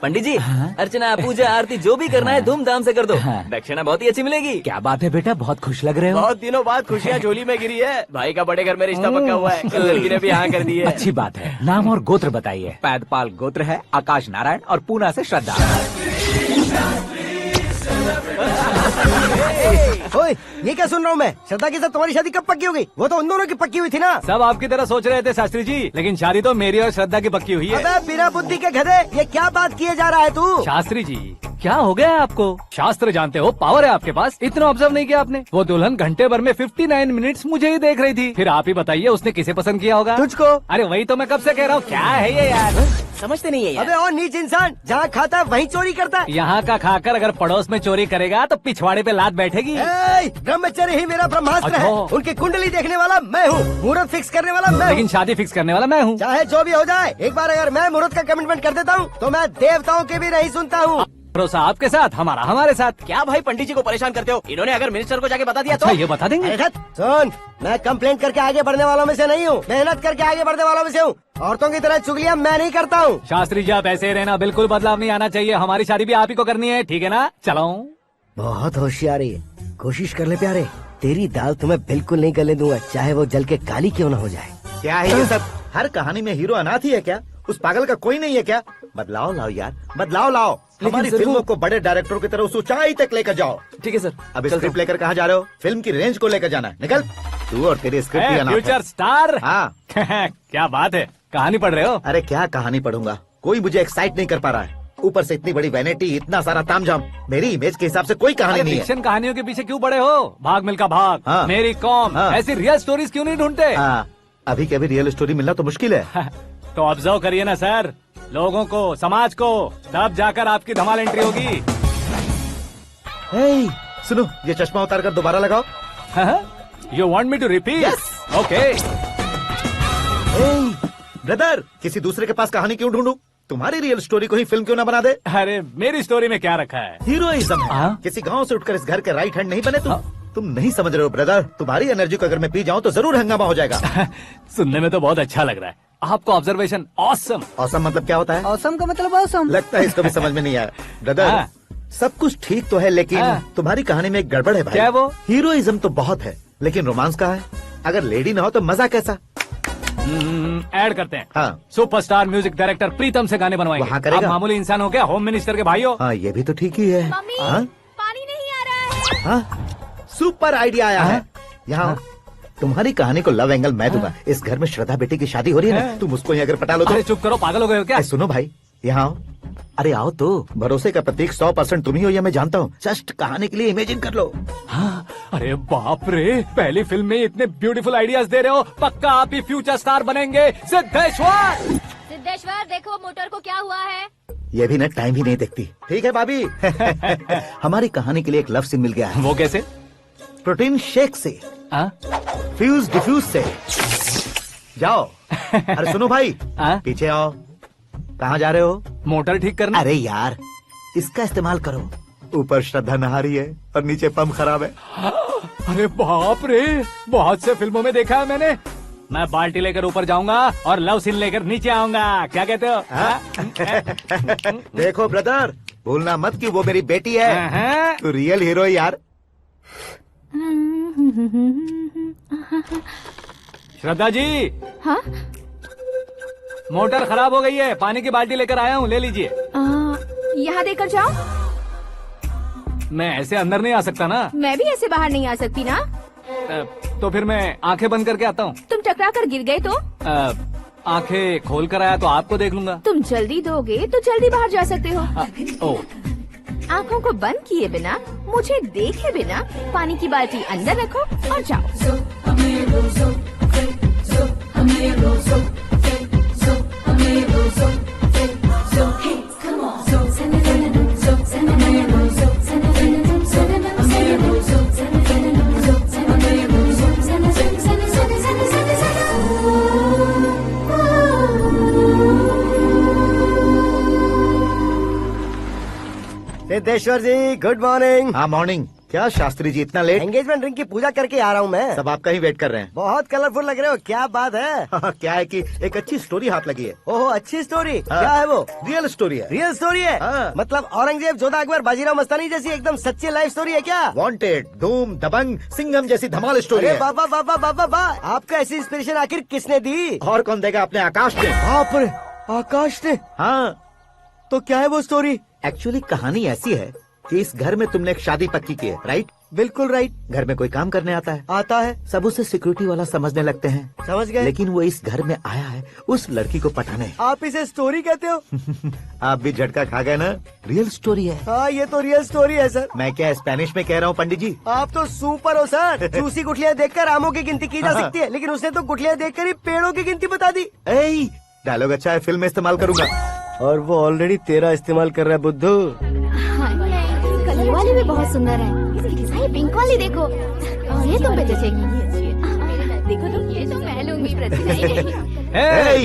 पंडित जी, अर्चना पूजा आरती जो भी करना है धूमधाम से कर दो। दक्षिणा बहुत ही अच्छी मिलेगी। क्या बात है बेटा, बहुत खुश लग रहे हो। बहुत दिनों बाद खुशियाँ झोली में गिरी है। भाई का बड़े घर में रिश्ता पक्का हुआ है। कल लड़की ने भी हाँ कर दी है। अच्छी बात है। नाम और गोत्र बताइए। पैदपाल गोत्र है, आकाश नारायण और पूना से श्रद्धा। ओए, ये क्या सुन रहा हूँ मैं? श्रद्धा के साथ तुम्हारी शादी कब पक्की हो गई? वो तो उन दोनों की पक्की हुई थी ना। सब आपकी तरह सोच रहे थे शास्त्री जी, लेकिन शादी तो मेरी और श्रद्धा की पक्की हुई है। अबे बिना बुद्धि के गधे, ये क्या बात किए जा रहा है तू? शास्त्री जी, क्या हो गया है आपको? शास्त्र जानते हो, पावर है आपके पास। इतना ऑब्जर्व नहीं किया आपने? वो दुल्हन घंटे भर में 59 मिनट्स मुझे ही देख रही थी। फिर आप ही बताइए उसने किसे पसंद किया होगा? तुझको। अरे वही तो मैं कब से कह रहा हूँ, क्या है ये यार? समझते नहीं है यार। अबे और नीच इंसान, जहाँ खाता है वहीं चोरी करता है। यहाँ का खाकर अगर पड़ोस में चोरी करेगा तो पिछवाड़े पे लात बैठेगी। ब्रह्मचर्य ही मेरा ब्रह्मास्त्र है। अच्छा। उनकी कुंडली देखने वाला मैं हूँ, मुहूर्त फिक्स करने वाला मैं लेकिन हूँ। शादी फिक्स करने वाला मैं हूँ। चाहे जो भी हो जाए, एक बार अगर मैं मुहूर्त का कमिटमेंट कर देता हूँ तो मैं देवताओं के भी नहीं सुनता हूँ। भरोसा आपके साथ, हमारा हमारे साथ। क्या भाई पंडित जी को परेशान करते हो? इन्होंने अगर मिनिस्टर को जाके बता दिया अच्छा, तो ये बता देंगे? अरे सुन, मैं कंप्लेंट करके आगे बढ़ने वालों में से नहीं हूँ, मेहनत करके आगे बढ़ने वालों में से हूँ। औरतों की तरह चुगलियाँ मैं नहीं करता हूँ। शास्त्री जी आप ऐसे ही रहना, बिल्कुल बदलाव नहीं आना चाहिए। हमारी शादी भी आप ही को करनी है, ठीक है ना? चलो। बहुत होशियारी है, कोशिश कर ले प्यारे। तेरी दाल तुम्हें बिल्कुल नहीं गलने दूंगा, चाहे वो जल के काली क्यों न हो जाए। क्या है ये सब? हर कहानी में हीरो अनाथ ही है क्या? उस पागल का कोई नहीं है क्या? बदलाव लाओ यार, बदलाव लाओ। हमारी सर फिल्मों वो- को बड़े डायरेक्टरों की तरह उस ऊंचाई तक लेकर जाओ। ठीक है सर। अब स्क्रिप्ट लेकर कहाँ जा रहे हो? फिल्म की रेंज को लेकर जाना है। निकल तू और तेरी स्क्रिप्ट ही अनाथ है। Future star. हाँ। क्या बात है, कहानी पढ़ रहे हो? अरे क्या कहानी पढ़ूंगा, कोई मुझे एक्साइट नहीं कर पा रहा है। ऊपर से इतनी बड़ी वैनिटी, इतना सारा तामझाम। मेरी इमेज के हिसाब से कोई कहानी नहीं है। फिक्शन कहानियों के पीछे क्यों पड़े हो? भाग मिल्खा भाग, हाँ। मेरी कॉम, हाँ। ऐसी रियल स्टोरीज क्यों नहीं ढूंढते? हाँ, अभी के अभी रियल स्टोरी मिलना तो मुश्किल है। तो ऑब्जर्व करिए ना सर, लोगों को, समाज को, तब जाकर आपकी धमाल एंट्री होगी। सुनो, ये चश्मा उतार कर दोबारा लगाओ। You want me to repeat? Okay. Brother, किसी दूसरे के पास कहानी क्यों ढूंढूं? तुम्हारी रियल स्टोरी को ही फिल्म क्यों ना बना दे? अरे मेरी स्टोरी में क्या रखा है? हीरोइज्म है। हाँ? किसी गांव से उठकर इस घर के राइट हैंड नहीं बने तुम। तुम नहीं समझ रहे हो ब्रदर, तुम्हारी एनर्जी को अगर मैं पी जाऊं तो जरूर हंगामा हो जाएगा। सुनने में तो बहुत अच्छा लग रहा है। आपका ऑब्जर्वेशन ऑसम। औसम मतलब क्या होता है? औसम का मतलब औसम। लगता है इसको भी समझ में नहीं आया। ब्रदर, हाँ। सब कुछ ठीक तो है, लेकिन हाँ। तुम्हारी कहानी में एक गड़बड़ है भाई। क्या है वो? हीरोइज्म तो बहुत है, लेकिन रोमांस कहाँ है? अगर लेडी ना हो तो मजा कैसा? ऐड करते हैं। हाँ। सुपरस्टार म्यूजिक डायरेक्टर प्रीतम से गाने बनवाएंगे। वहाँ करेगा? आप मामूली इंसान हो क्या? होम मिनिस्टर के भाई हो। हाँ, ये भी तो ठीक ही है। मम्मी, हाँ? पानी नहीं आ रहा है। हाँ? सुपर आइडिया आया है। यहाँ तुम्हारी कहानी को लव एंगल मैं दूंगा। इस घर में श्रद्धा बेटी की शादी हो रही है ना, तुम उसको ही अगर पटा लो तो। अरे चुप करो, पागल हो गए हो क्या? सुनो भाई, यहाँ आओ। अरे आओ तो, भरोसे का प्रतीक 100% तुम ही हो, ये मैं जानता हूँ। जस्ट कहानी के लिए इमेजिन कर लो। हाँ, अरे बाप रे, पहली फिल्म में इतने ब्यूटीफुल आइडियाज दे रहे हो, पक्का आप ही फ्यूचर स्टार बनेंगे। सिद्धेश्वर, सिद्धेश्वर देखो मोटर को क्या हुआ है। ये भी ना टाइम ही नहीं देखती। ठीक है भाभी। हमारी कहानी के लिए एक लव सीन मिल गया है। वो कैसे? प्रोटीन शेक से, फ्यूज डिफ्यूज से। जाओ। अरे सुनो भाई, पीछे आओ। कहाँ जा रहे हो? मोटर ठीक करना। अरे यार, इसका इस्तेमाल करो। ऊपर श्रद्धा नहा रही है और नीचे पंप खराब है। अरे बाप रे, बहुत से फिल्मों में देखा है मैंने। मैं बाल्टी लेकर ऊपर जाऊंगा और लव सीन लेकर नीचे आऊंगा, क्या कहते हो? देखो ब्रदर, भूलना मत कि वो मेरी बेटी है। तू रियल हीरो है यार। श्रद्धा जी। हाँ? मोटर खराब हो गई है, पानी की बाल्टी लेकर आया हूँ, ले लीजिए। यहाँ देकर जाओ। मैं ऐसे अंदर नहीं आ सकता ना। मैं भी ऐसे बाहर नहीं आ सकती ना। तो फिर मैं आंखें बंद करके आता हूँ। तुम टकरा कर गिर गए तो? आंखें खोल कर आया तो आपको देख लूंगा। तुम जल्दी दोगे तो जल्दी बाहर जा सकते हो। ओ, आँखों को बंद किए बिना, मुझे देखे बिना पानी की बाल्टी अंदर रखो और जाओ। सिद्धेश्वर जी गुड मॉर्निंग। हाँ मॉर्निंग। क्या शास्त्री जी इतना लेट? एंगेजमेंट रिंग की पूजा करके आ रहा हूँ मैं। सब आपका ही वेट कर रहे हैं। बहुत कलरफुल लग रहे हो, क्या बात है? क्या है कि एक अच्छी स्टोरी हाथ लगी है। ओहो अच्छी स्टोरी। क्या है वो? रियल स्टोरी है। रियल स्टोरी है? हाँ। मतलब औरंगजेब, जोधा अकबर, बाजीराव मस्तानी जैसी एकदम सच्ची लाइफ स्टोरी है क्या? वांटेड, धूम, दबंग, सिंघम जैसी धमाल स्टोरी है। बाबा बाबा बाबा बा, आपका ऐसी इंस्पिरेशन आखिर किसने दी? और कौन देगा? अपने आकाश ने। बाप रे, आकाश ने? हाँ। तो क्या है वो स्टोरी? एक्चुअली कहानी ऐसी है कि इस घर में तुमने एक शादी पक्की की है, राइट? बिल्कुल राइट। घर में कोई काम करने आता है। आता है। सब उसे सिक्योरिटी वाला समझने लगते हैं। समझ गए। लेकिन वो इस घर में आया है उस लड़की को पटाने। आप इसे स्टोरी कहते हो? आप भी झटका खा गए ना। रियल स्टोरी है। हाँ ये तो रियल स्टोरी है सर। मैं क्या स्पेनिश में कह रहा हूँ पंडित जी? आप तो सुपर हो सर। चूसी गुठलियाँ देखकर आमों की गिनती की जा सकती है, लेकिन उसने तो गुठलियाँ देखकर ही पेड़ों की गिनती बता दी। डायलॉग अच्छा है, फिल्म में इस्तेमाल करूंगा। और वो ऑलरेडी तेरा इस्तेमाल कर रहा है बुद्धू। कलर वाली भी बहुत सुंदर है। ये पिंक वाली देखो, और ये तुम पे जचेगी। देखो तुम, ये तो मैं लूंगी।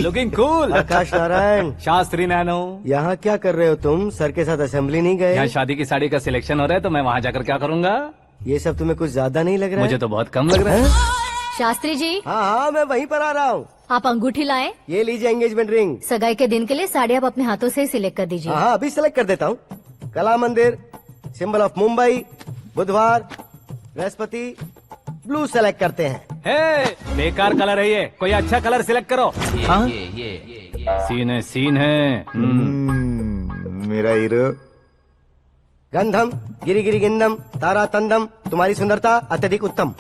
Looking cool. Aakash Narayan. Shastri nano. यहाँ क्या कर रहे हो तुम? सर के साथ असेंबली नहीं गए? यहाँ शादी की साड़ी का सिलेक्शन हो रहा है, तो मैं वहाँ जाकर क्या करूँगा? ये सब तुम्हें कुछ ज्यादा नहीं लग रहा है? मुझे तो बहुत कम लग रहा है। शास्त्री जी। हाँ हाँ मैं वहीं पर आ रहा हूँ। आप अंगूठी लाएं। ये लीजिए एंगेजमेंट रिंग। सगाई के दिन के लिए साड़ी आप अपने हाथों से सिलेक्ट कर दीजिए। हाँ अभी सेलेक्ट कर देता हूँ। कला मंदिर, सिंबल ऑफ मुंबई, बुधवार, बृहस्पति, ब्लू सेलेक्ट करते हैं। बेकार कलर है ये, कोई अच्छा कलर सिलेक्ट करो। सीन है। मेरा हीरो। गंधम, गिरी गिरी गिंदम, तारा तंदम, तुम्हारी सुंदरता अत्यधिक उत्तम।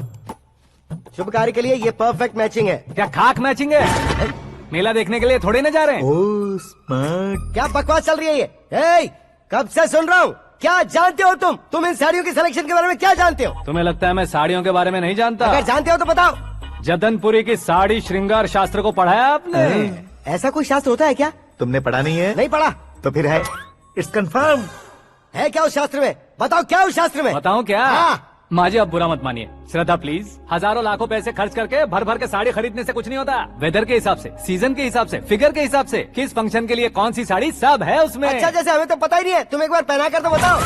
शुभ कार्य के लिए ये परफेक्ट मैचिंग है। क्या खाक मैचिंग है? मेला देखने के लिए थोड़ी ना जा रहे हैं। Oh smart. क्या बकवास चल रही है ये? ए, कब से सुन रहा हूँ। क्या जानते हो तुम इन साड़ियों की सिलेक्शन के बारे में क्या जानते हो? तुम्हें लगता है मैं साड़ियों के बारे में नहीं जानता? अगर जानते हो तो बताओ। जदनपुरी की साड़ी श्रृंगार शास्त्र को पढ़ा है आपने? ऐसा कोई शास्त्र होता है क्या? तुमने पढ़ा नहीं है? नहीं पढ़ा। तो फिर है, इट्स कंफर्म। है क्या उस शास्त्र में? बताओ क्या उस शास्त्र में? बताऊं क्या? हाँ। माँ जी आप बुरा मत मानिए। श्रद्धा प्लीज, हजारों लाखों पैसे खर्च करके भर भर के साड़ी खरीदने से कुछ नहीं होता। वेदर के हिसाब से, सीजन के हिसाब से, फिगर के हिसाब से, किस फंक्शन के लिए कौन सी साड़ी, सब है उसमें। अच्छा जैसे हमें तो पता ही नहीं है, तुम एक बार पहना कर तो बताओ।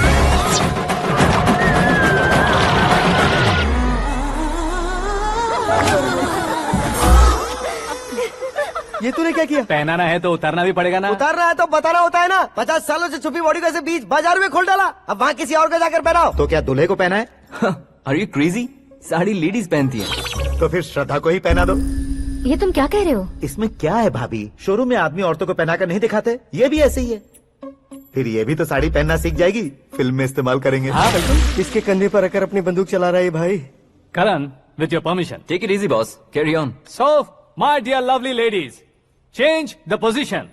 ये तूने क्या किया? पहनाना है तो उतारना भी पड़ेगा ना। उतारना है तो बताना होता है ना। 50 सालों से छुपी बॉडी को ऐसे बीच बाजार में खोल डाला, अब वहाँ किसी और को जाकर पहनाओ। तो क्या दूल्हे को पहना है? Are you crazy? Sari ladies पहनती है। तो फिर श्रद्धा को ही पहना दो। ये तुम क्या कह रहे हो? इसमें क्या है भाभी, शोरूम में आदमी औरतों को पहनाकर नहीं दिखाते, ये भी ऐसे ही है। फिर ये भी तो साड़ी पहनना सीख जाएगी, फिल्म में इस्तेमाल करेंगे। हाँ बिल्कुल। इसके कंधे पर रखकर अपनी बंदूक चला रहा है भाई। Karan, with your permission. Take it easy boss, carry on. So, my dear lovely ladies, change the position.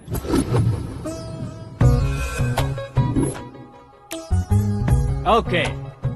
Okay,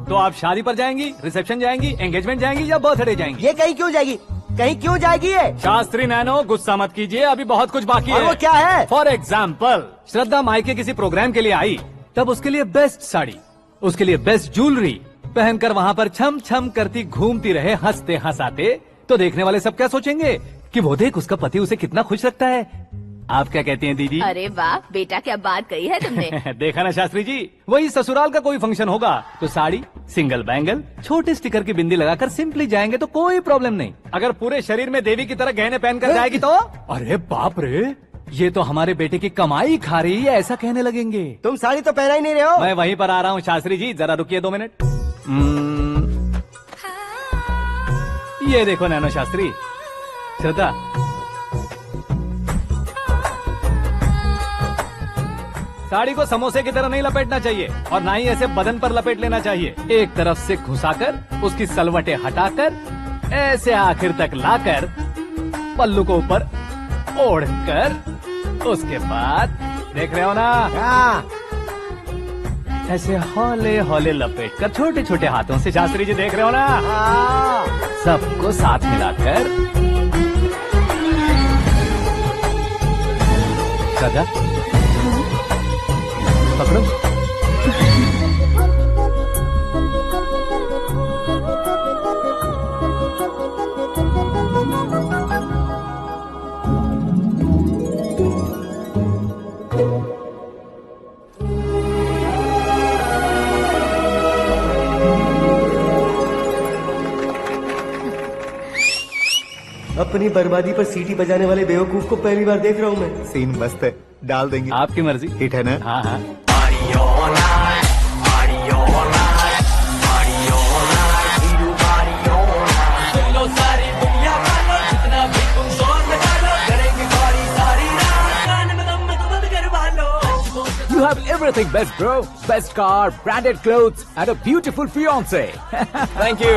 तो आप शादी पर जाएंगी, रिसेप्शन जाएंगी, एंगेजमेंट जाएंगी या बर्थडे जाएंगी? ये कहीं क्यों जाएगी? कहीं क्यों जाएगी ये? शास्त्री नैनो, गुस्सा मत कीजिए, अभी बहुत कुछ बाकी और है। वो क्या है? फॉर एग्जाम्पल, श्रद्धा मायके किसी प्रोग्राम के लिए आई, तब उसके लिए बेस्ट साड़ी, उसके लिए बेस्ट ज्वेलरी पहनकर वहाँ पर छम छम करती घूमती रहे हंसते हंसाते, तो देखने वाले सब क्या सोचेंगे कि वो देख उसका पति उसे कितना खुश रखता है। आप क्या कहती हैं दीदी? अरे वाह बेटा, क्या बात कही है तुमने। देखा ना शास्त्री जी, वही ससुराल का कोई फंक्शन होगा तो साड़ी, सिंगल बैंगल, छोटे स्टिकर की बिंदी लगाकर सिंपली जाएंगे तो कोई प्रॉब्लम नहीं। अगर पूरे शरीर में देवी की तरह गहने पहनकर जाएगी तो अरे बाप रे, ये तो हमारे बेटे की कमाई खा रही है, ऐसा कहने लगेंगे। तुम साड़ी तो पहना ही नहीं रहे हो। मैं वहीं पर आ रहा हूँ शास्त्री जी, जरा रुकिए 2 मिनट। ये देखो नैनो शास्त्री, श्रद्धा, साड़ी को समोसे की तरह नहीं लपेटना चाहिए और ना ही ऐसे बदन पर लपेट लेना चाहिए। एक तरफ से घुसाकर उसकी सलवटें हटाकर ऐसे आखिर तक लाकर पल्लू को ऊपर ओढ़कर, उसके बाद देख रहे हो ना, ऐसे हौले हौले लपेट कर छोटे छोटे हाथों से, शास्त्री जी देख रहे हो ना, सबको साथ मिलाकर सजा पकड़ो। अपनी बर्बादी पर सीटी बजाने वाले बेवकूफ को पहली बार देख रहा हूँ मैं। सीन मस्त है, डाल देंगे। आपकी मर्जी। हिट है ना? हाँ हाँ। You have everything best, bro. Best car, branded clothes, and a beautiful fiance. Thank you.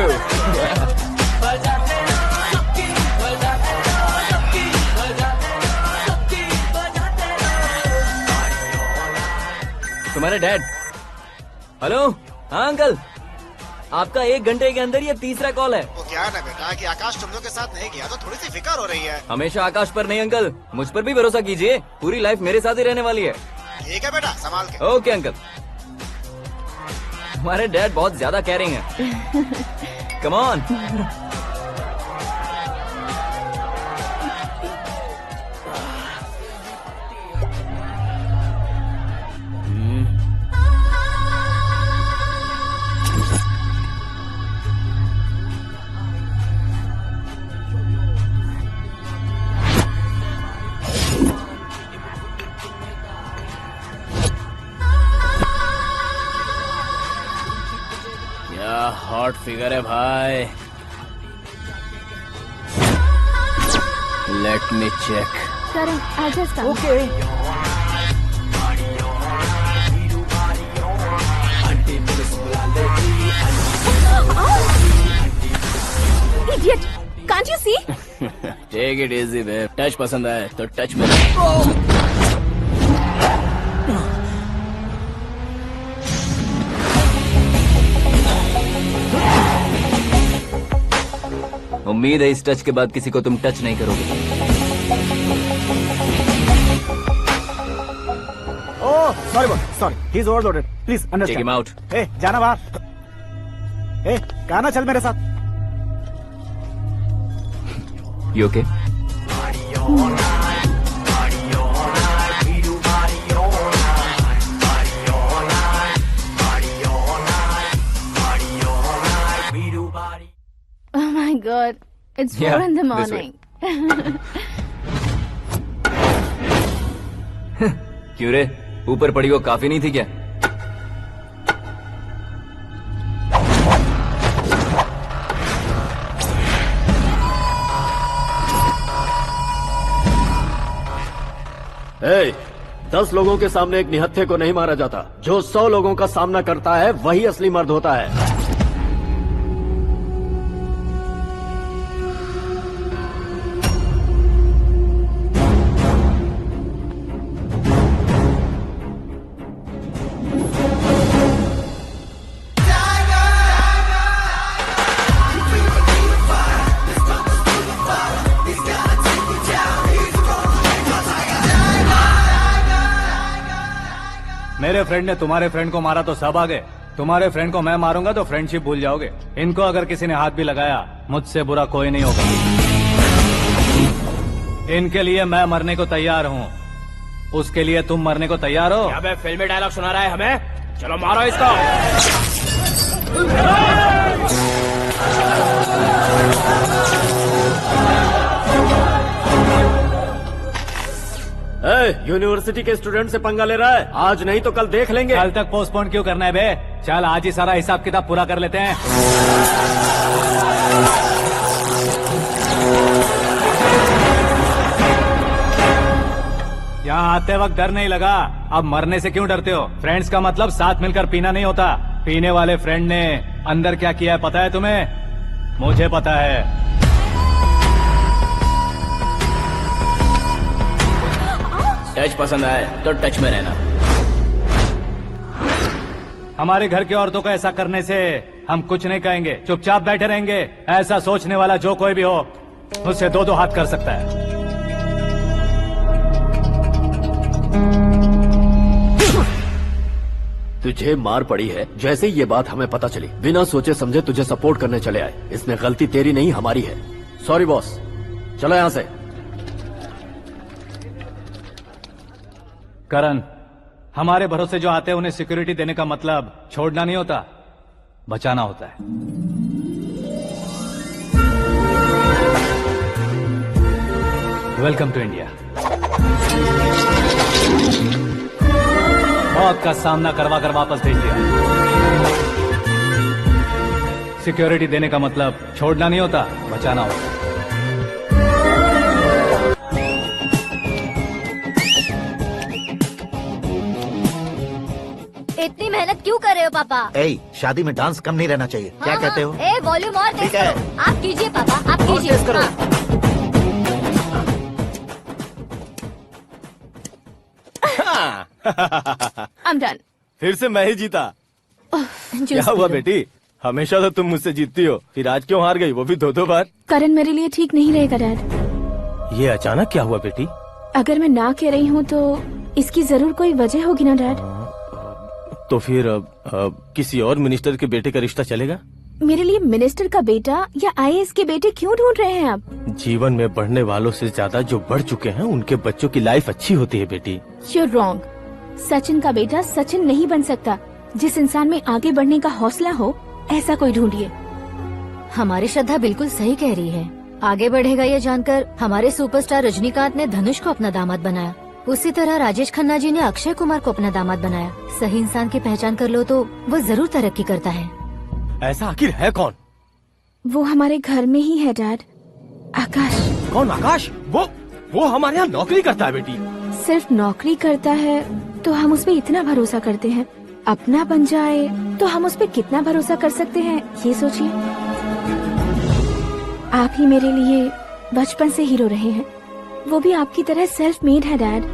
तुम्हारे डैड। हेलो, हाँ अंकल, आपका 1 घंटे के अंदर ये तीसरा कॉल है। वो क्या है ना बेटा कि आकाश तुम लोग के साथ नहीं गया तो थोड़ी सी फिक्र हो रही है। हमेशा आकाश पर नहीं अंकल, मुझ पर भी भरोसा कीजिए, पूरी लाइफ मेरे साथ ही रहने वाली है। ठीक है बेटा, संभाल के। Okay uncle. हमारे डैड बहुत ज्यादा केयरिंग है। Come on. क्या हॉट फिगर है भाई। Let me check. Karan, I just come. Okay. Idiot! Can't you see? Take it easy babe. Touch पसंद आए तो टच में। उम्मीद है इस टच के बाद किसी को तुम टच नहीं करोगे। Oh, sorry. He's overloaded. Please Take understand. him out. Hey, जाना बाहर। Hey, गाना चल मेरे साथ। You okay? Oh my God, it's 4 Yeah, in the this way. morning. क्यों रे, ऊपर पड़ी वो काफी नहीं थी क्या? ए, 10 लोगों के सामने एक निहत्थे को नहीं मारा जाता। जो 100 लोगों का सामना करता है वही असली मर्द होता है। मेरे फ्रेंड ने तुम्हारे फ्रेंड को मारा तो सब आ गए, तुम्हारे फ्रेंड को मैं मारूंगा तो फ्रेंडशिप भूल जाओगे। इनको अगर किसी ने हाथ भी लगाया, मुझसे बुरा कोई नहीं होगा। इनके लिए मैं मरने को तैयार हूँ, उसके लिए तुम मरने को तैयार हो? अबे फिल्मी डायलॉग सुना रहा है हमें, चलो मारो इसको। यूनिवर्सिटी के स्टूडेंट से पंगा ले रहा है, आज नहीं तो कल देख लेंगे। कल तक पोस्टपोन क्यों करना है बे? चल आज ही सारा हिसाब किताब पूरा कर लेते हैं। यहाँ आते वक्त डर नहीं लगा, अब मरने से क्यों डरते हो? फ्रेंड्स का मतलब साथ मिलकर पीना नहीं होता। पीने वाले फ्रेंड ने अंदर क्या किया है पता है तुम्हें? मुझे पता है। टच पसंद आए तो टच में रहना। हमारे घर की औरतों को ऐसा करने से हम कुछ नहीं कहेंगे, चुपचाप बैठे रहेंगे। ऐसा सोचने वाला जो कोई भी हो, उससे दो हाथ कर सकता है। तुझे मार पड़ी है, जैसे ये बात हमें पता चली, बिना सोचे समझे तुझे सपोर्ट करने चले आए। इसमें गलती तेरी नहीं हमारी है। सॉरी बॉस, चलो यहाँ से। करण, हमारे भरोसे जो आते हैं उन्हें सिक्योरिटी देने का मतलब छोड़ना नहीं होता, बचाना होता है। Welcome to India. मौत का सामना करवा कर वापस भेज दिया। सिक्योरिटी देने का मतलब छोड़ना नहीं होता, बचाना होता। इतनी मेहनत क्यों कर रहे हो पापा? ए, शादी में डांस कम नहीं रहना चाहिए। क्या कहते हो? ए वॉल्यूम और तेज ठीक है। करो। आप कीजिए पापा, आप कीजिए। करो। I'm done. फिर से मैं ही जीता। क्या हुआ बेटी? हमेशा तो तुम मुझसे जीतती हो, फिर आज क्यों हार गई, वो भी दो बार? करण मेरे लिए ठीक नहीं रहेगा डैड। ये अचानक क्या हुआ बेटी? अगर मैं ना कह रही हूँ तो इसकी जरूर कोई वजह होगी ना डैड। तो फिर किसी और मिनिस्टर के बेटे का रिश्ता चलेगा? मेरे लिए मिनिस्टर का बेटा या आईएएस के बेटे क्यों ढूंढ रहे हैं आप? जीवन में बढ़ने वालों से ज्यादा जो बढ़ चुके हैं उनके बच्चों की लाइफ अच्छी होती है बेटी। You're wrong. सचिन का बेटा सचिन नहीं बन सकता। जिस इंसान में आगे बढ़ने का हौसला हो, ऐसा कोई ढूंढिए। हमारी श्रद्धा बिल्कुल सही कह रही है। आगे बढ़ेगा ये जानकर हमारे सुपरस्टार रजनीकांत ने धनुष को अपना दामाद बनाया। उसी तरह राजेश खन्ना जी ने अक्षय कुमार को अपना दामाद बनाया। सही इंसान की पहचान कर लो तो वो जरूर तरक्की करता है। ऐसा आखिर है कौन? वो हमारे घर में ही है डैड, आकाश। कौन आकाश? वो हमारे यहाँ नौकरी करता है बेटी। सिर्फ नौकरी करता है तो हम उस पे इतना भरोसा करते हैं, अपना बन जाए तो हम उस पे कितना भरोसा कर सकते हैं, ये सोचिए। आप ही मेरे लिए बचपन से हीरो रहे हैं, वो भी आपकी तरह सेल्फ मेड है डैड।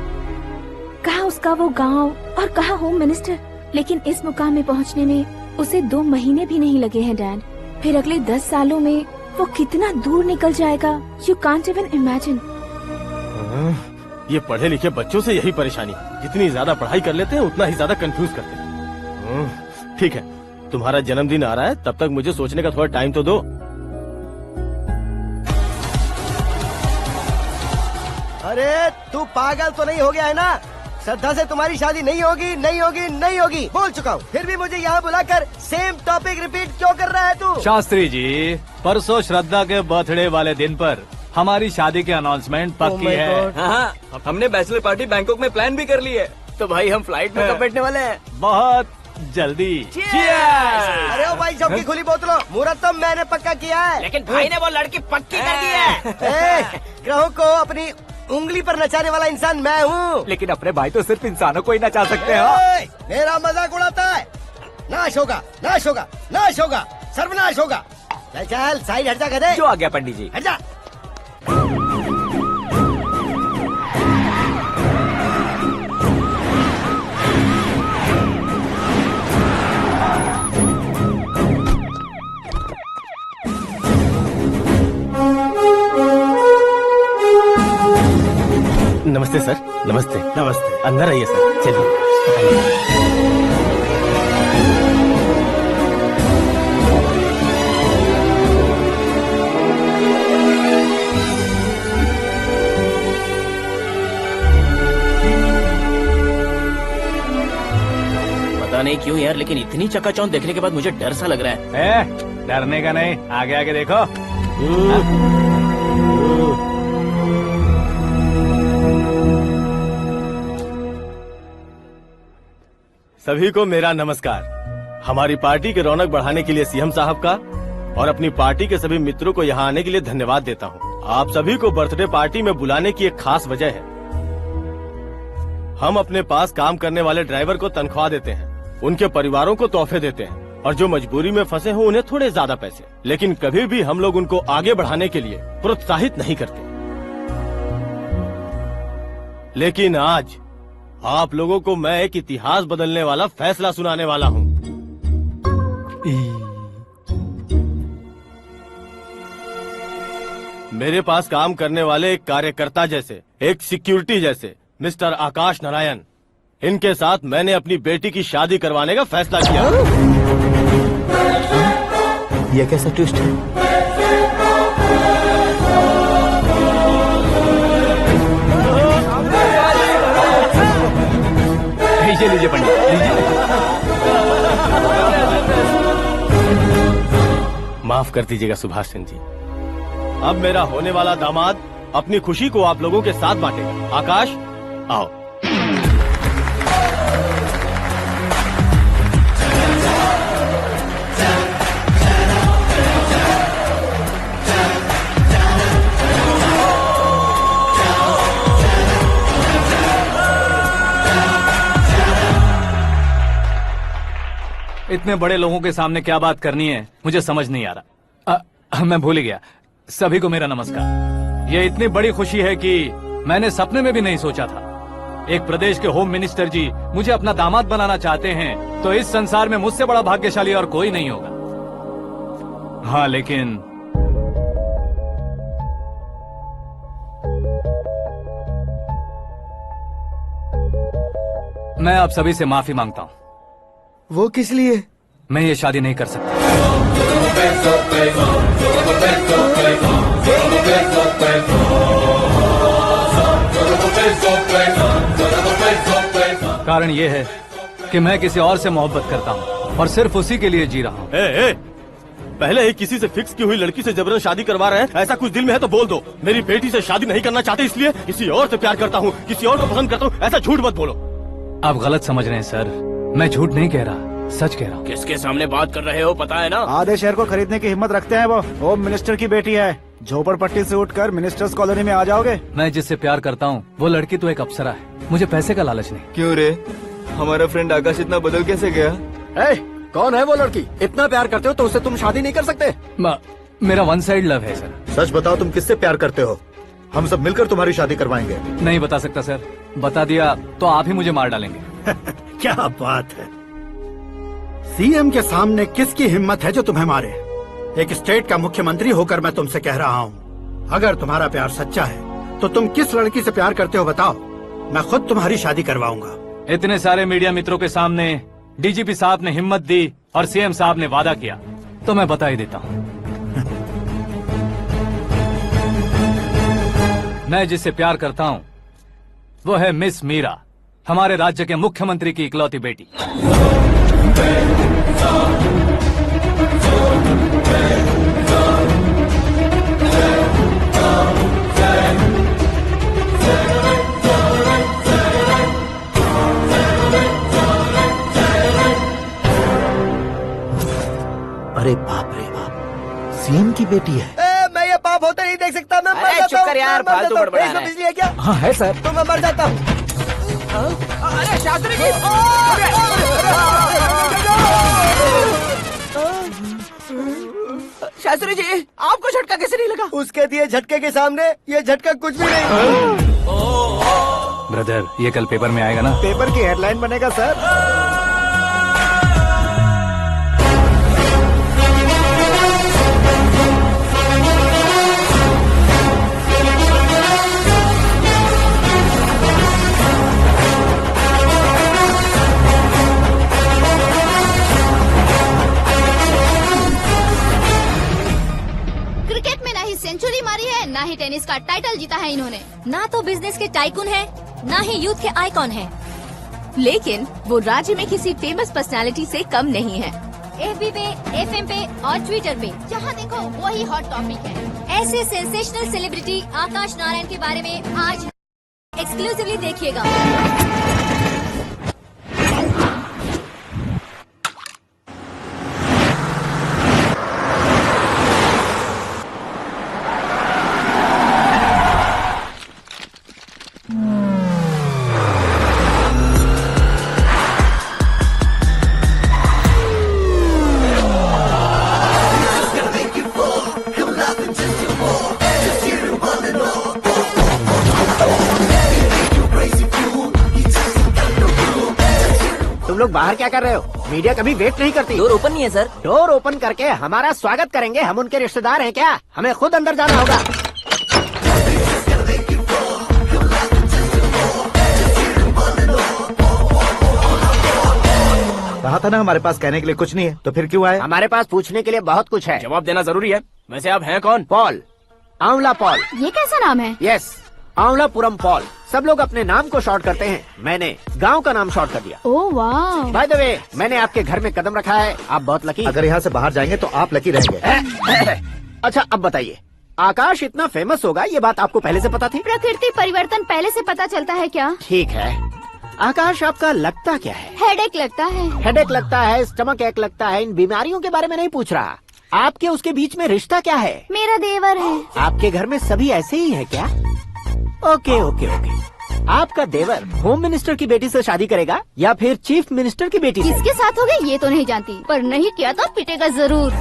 कहाँ उसका वो गांव और कहाँ होम मिनिस्टर, लेकिन इस मुकाम में पहुँचने में उसे 2 महीने भी नहीं लगे हैं डैड। फिर अगले 10 सालों में वो कितना दूर निकल जाएगा, यू कांट इवन इमेजिन। ये पढ़े लिखे बच्चों से यही परेशानी, जितनी ज्यादा पढ़ाई कर लेते हैं उतना ही ज्यादा कंफ्यूज करते हैं। ठीक है, तुम्हारा जन्मदिन आ रहा है, तब तक मुझे सोचने का थोड़ा टाइम तो दो। अरे तू पागल तो नहीं हो गया है ना? श्रद्धा से तुम्हारी शादी नहीं होगी, नहीं होगी, नहीं होगी, बोल चुका हूँ। फिर भी मुझे यहाँ बुलाकर सेम टॉपिक रिपीट क्यों कर रहा है तू? शास्त्री जी, परसों श्रद्धा के बर्थडे वाले दिन पर हमारी शादी की अनाउंसमेंट पक्की है। हाँ, हमने बैचलर पार्टी बैंकॉक में प्लान भी कर ली है। तो भाई हम फ्लाइट में कब बैठने वाले हैं? बहुत जल्दी। अरे ओ भाई, सबकी खुली बोतलों, मुहूर्त तो मैंने पक्का किया है। लेकिन भाई ने वो लड़की पक्की कर दी है। ग्रहों को अपनी उंगली पर नचाने वाला इंसान मैं हूँ। लेकिन अपने भाई तो सिर्फ इंसानों को ही नचा सकते हैं। मेरा मजाक उड़ाता है? नाश होगा, नाश होगा, नाश होगा, सर्वनाश होगा। चल चल साइड हट जा गधे। जो आ गया पंडित जी। हट जा। नमस्ते सर। नमस्ते। नमस्ते। अंदर आइए सर, चलिए। पता नहीं क्यों यार, लेकिन इतनी चकाचौंध देखने के बाद मुझे डर सा लग रहा है। डरने का नहीं, आगे आगे देखो। सभी को मेरा नमस्कार। हमारी पार्टी की रौनक बढ़ाने के लिए सीएम साहब का और अपनी पार्टी के सभी मित्रों को यहाँ आने के लिए धन्यवाद देता हूँ। आप सभी को बर्थडे पार्टी में बुलाने की एक खास वजह है। हम अपने पास काम करने वाले ड्राइवर को तनख्वाह देते हैं, उनके परिवारों को तोहफे देते हैं और जो मजबूरी में फंसे हो उन्हें थोड़े ज्यादा पैसे। लेकिन कभी भी हम लोग उनको आगे बढ़ाने के लिए प्रोत्साहित नहीं करते। लेकिन आज आप लोगों को मैं एक इतिहास बदलने वाला फैसला सुनाने वाला हूँ। मेरे पास काम करने वाले एक कार्यकर्ता जैसे, एक सिक्योरिटी जैसे मिस्टर आकाश नारायण, इनके साथ मैंने अपनी बेटी की शादी करवाने का फैसला किया। यह कैसा ट्विस्ट है? लीजिए पंडित, लीजिए। माफ कर दीजिएगा सुभाष सिंह जी। अब मेरा होने वाला दामाद अपनी खुशी को आप लोगों के साथ बांटेगा। आकाश, आओ। इतने बड़े लोगों के सामने क्या बात करनी है मुझे समझ नहीं आ रहा। मैं भूल ही गया। सभी को मेरा नमस्कार। ये इतनी बड़ी खुशी है कि मैंने सपने में भी नहीं सोचा था। एक प्रदेश के होम मिनिस्टर जी मुझे अपना दामाद बनाना चाहते हैं तो इस संसार में मुझसे बड़ा भाग्यशाली और कोई नहीं होगा। हाँ, लेकिन मैं आप सभी से माफी मांगता हूँ। वो किस लिए? मैं ये शादी नहीं कर सकता। कारण ये है कि मैं किसी और से मोहब्बत करता हूँ और सिर्फ उसी के लिए जी रहा हूँ। पहले ही किसी से फिक्स की हुई लड़की से जबरन शादी करवा रहे हैं। ऐसा कुछ दिल में है तो बोल दो। मेरी बेटी से शादी नहीं करना चाहते इसलिए किसी और से प्यार करता हूँ, किसी और को पसंद करता हूँ, ऐसा झूठ मत बोलो। आप गलत समझ रहे हैं सर। मैं झूठ नहीं कह रहा, सच कह रहा हूँ। किसके सामने बात कर रहे हो पता है ना? आधे शहर को खरीदने की हिम्मत रखते हैं वो। होम मिनिस्टर की बेटी है। झोपड़पट्टी से उठकर मिनिस्टर्स कॉलोनी में आ जाओगे। मैं जिससे प्यार करता हूँ वो लड़की तो एक अप्सरा है। मुझे पैसे का लालच नहीं। क्यों रे? हमारा फ्रेंड आकाश इतना बदल कैसे गया? कौन है वो लड़की? इतना प्यार करते हो तो उससे तुम शादी नहीं कर सकते? मेरा वन साइड लव है सर। सच बताओ, तुम किससे प्यार करते हो? हम सब मिलकर तुम्हारी शादी करवाएंगे। नहीं बता सकता सर। बता दिया तो आप ही मुझे मार डालेंगे। क्या बात है। सीएम के सामने किसकी हिम्मत है जो तुम्हें मारे? एक स्टेट का मुख्यमंत्री होकर मैं तुमसे कह रहा हूँ, अगर तुम्हारा प्यार सच्चा है तो तुम किस लड़की से प्यार करते हो बताओ। मैं खुद तुम्हारी शादी करवाऊंगा। इतने सारे मीडिया मित्रों के सामने डीजीपी साहब ने हिम्मत दी और सीएम साहब ने वादा किया तो मैं बता ही देता हूँ। मैं जिससे प्यार करता हूँ वो है मिस मीरा, हमारे राज्य के मुख्यमंत्री की इकलौती बेटी। अरे बाप रे बाप, सीएम की बेटी है। मैं ये पाप होते नहीं देख सकता। मैं मर जाता हूँ। चुप कर यार, फालतू बड़बड़ा रहा है। बिजली है क्या? हाँ है सर। तो मैं मर जाता हूँ। अरे शास्त्री जी! शास्त्री जी, आपको झटका कैसे नहीं लगा? उसके दिए झटके के सामने ये झटका कुछ भी नहीं। ब्रदर, ये कल पेपर में आएगा ना? पेपर की हेडलाइन बनेगा सर। है, ना ही टेनिस का टाइटल जीता है इन्होंने। ना तो बिजनेस के टाइकून है, ना ही यूथ के आइकॉन है। लेकिन वो राज्य में किसी फेमस पर्सनालिटी से कम नहीं है। FB पे, FM पे और ट्विटर पे जहाँ देखो वही हॉट टॉपिक है। ऐसे सेंसेशनल सेलिब्रिटी आकाश नारायण के बारे में आज एक्सक्लूसिवली देखिएगा। तुम लोग बाहर क्या कर रहे हो? मीडिया कभी वेट नहीं करती। डोर ओपन नहीं है सर। डोर ओपन करके हमारा स्वागत करेंगे? हम उनके रिश्तेदार हैं क्या? हमें खुद अंदर जाना होगा। कहा था ना हमारे पास कहने के लिए कुछ नहीं है, तो फिर क्यों आए? हमारे पास पूछने के लिए बहुत कुछ है। जवाब देना जरूरी है। वैसे आप हैं कौन? पॉल, आंवला पॉल। ये कैसा नाम है? Yes, Avalapuram Paul. सब लोग अपने नाम को शॉर्ट करते हैं, मैंने गांव का नाम शॉर्ट कर दिया। ओह वाह। बाय द वे, मैंने आपके घर में कदम रखा है, आप बहुत लकी। अगर यहाँ से बाहर जाएंगे तो आप लकी रहेंगे। अच्छा अब बताइए, आकाश इतना फेमस होगा ये बात आपको पहले से पता थी? प्रकृति परिवर्तन पहले से पता चलता है क्या? ठीक है, आकाश आपका लगता क्या है? हेडेक लगता है। हेडेक लगता है, स्टमक एक लगता है, इन बीमारियों के बारे में नहीं पूछ रहा। आपके उसके बीच में रिश्ता क्या है? मेरा देवर है। आपके घर में सभी ऐसे ही है क्या? Okay okay okay. आपका देवर होम मिनिस्टर की बेटी से शादी करेगा या फिर चीफ मिनिस्टर की बेटी से? किसके साथ हो गई ये तो नहीं जानती, पर नहीं किया तो पिटेगा जरूर।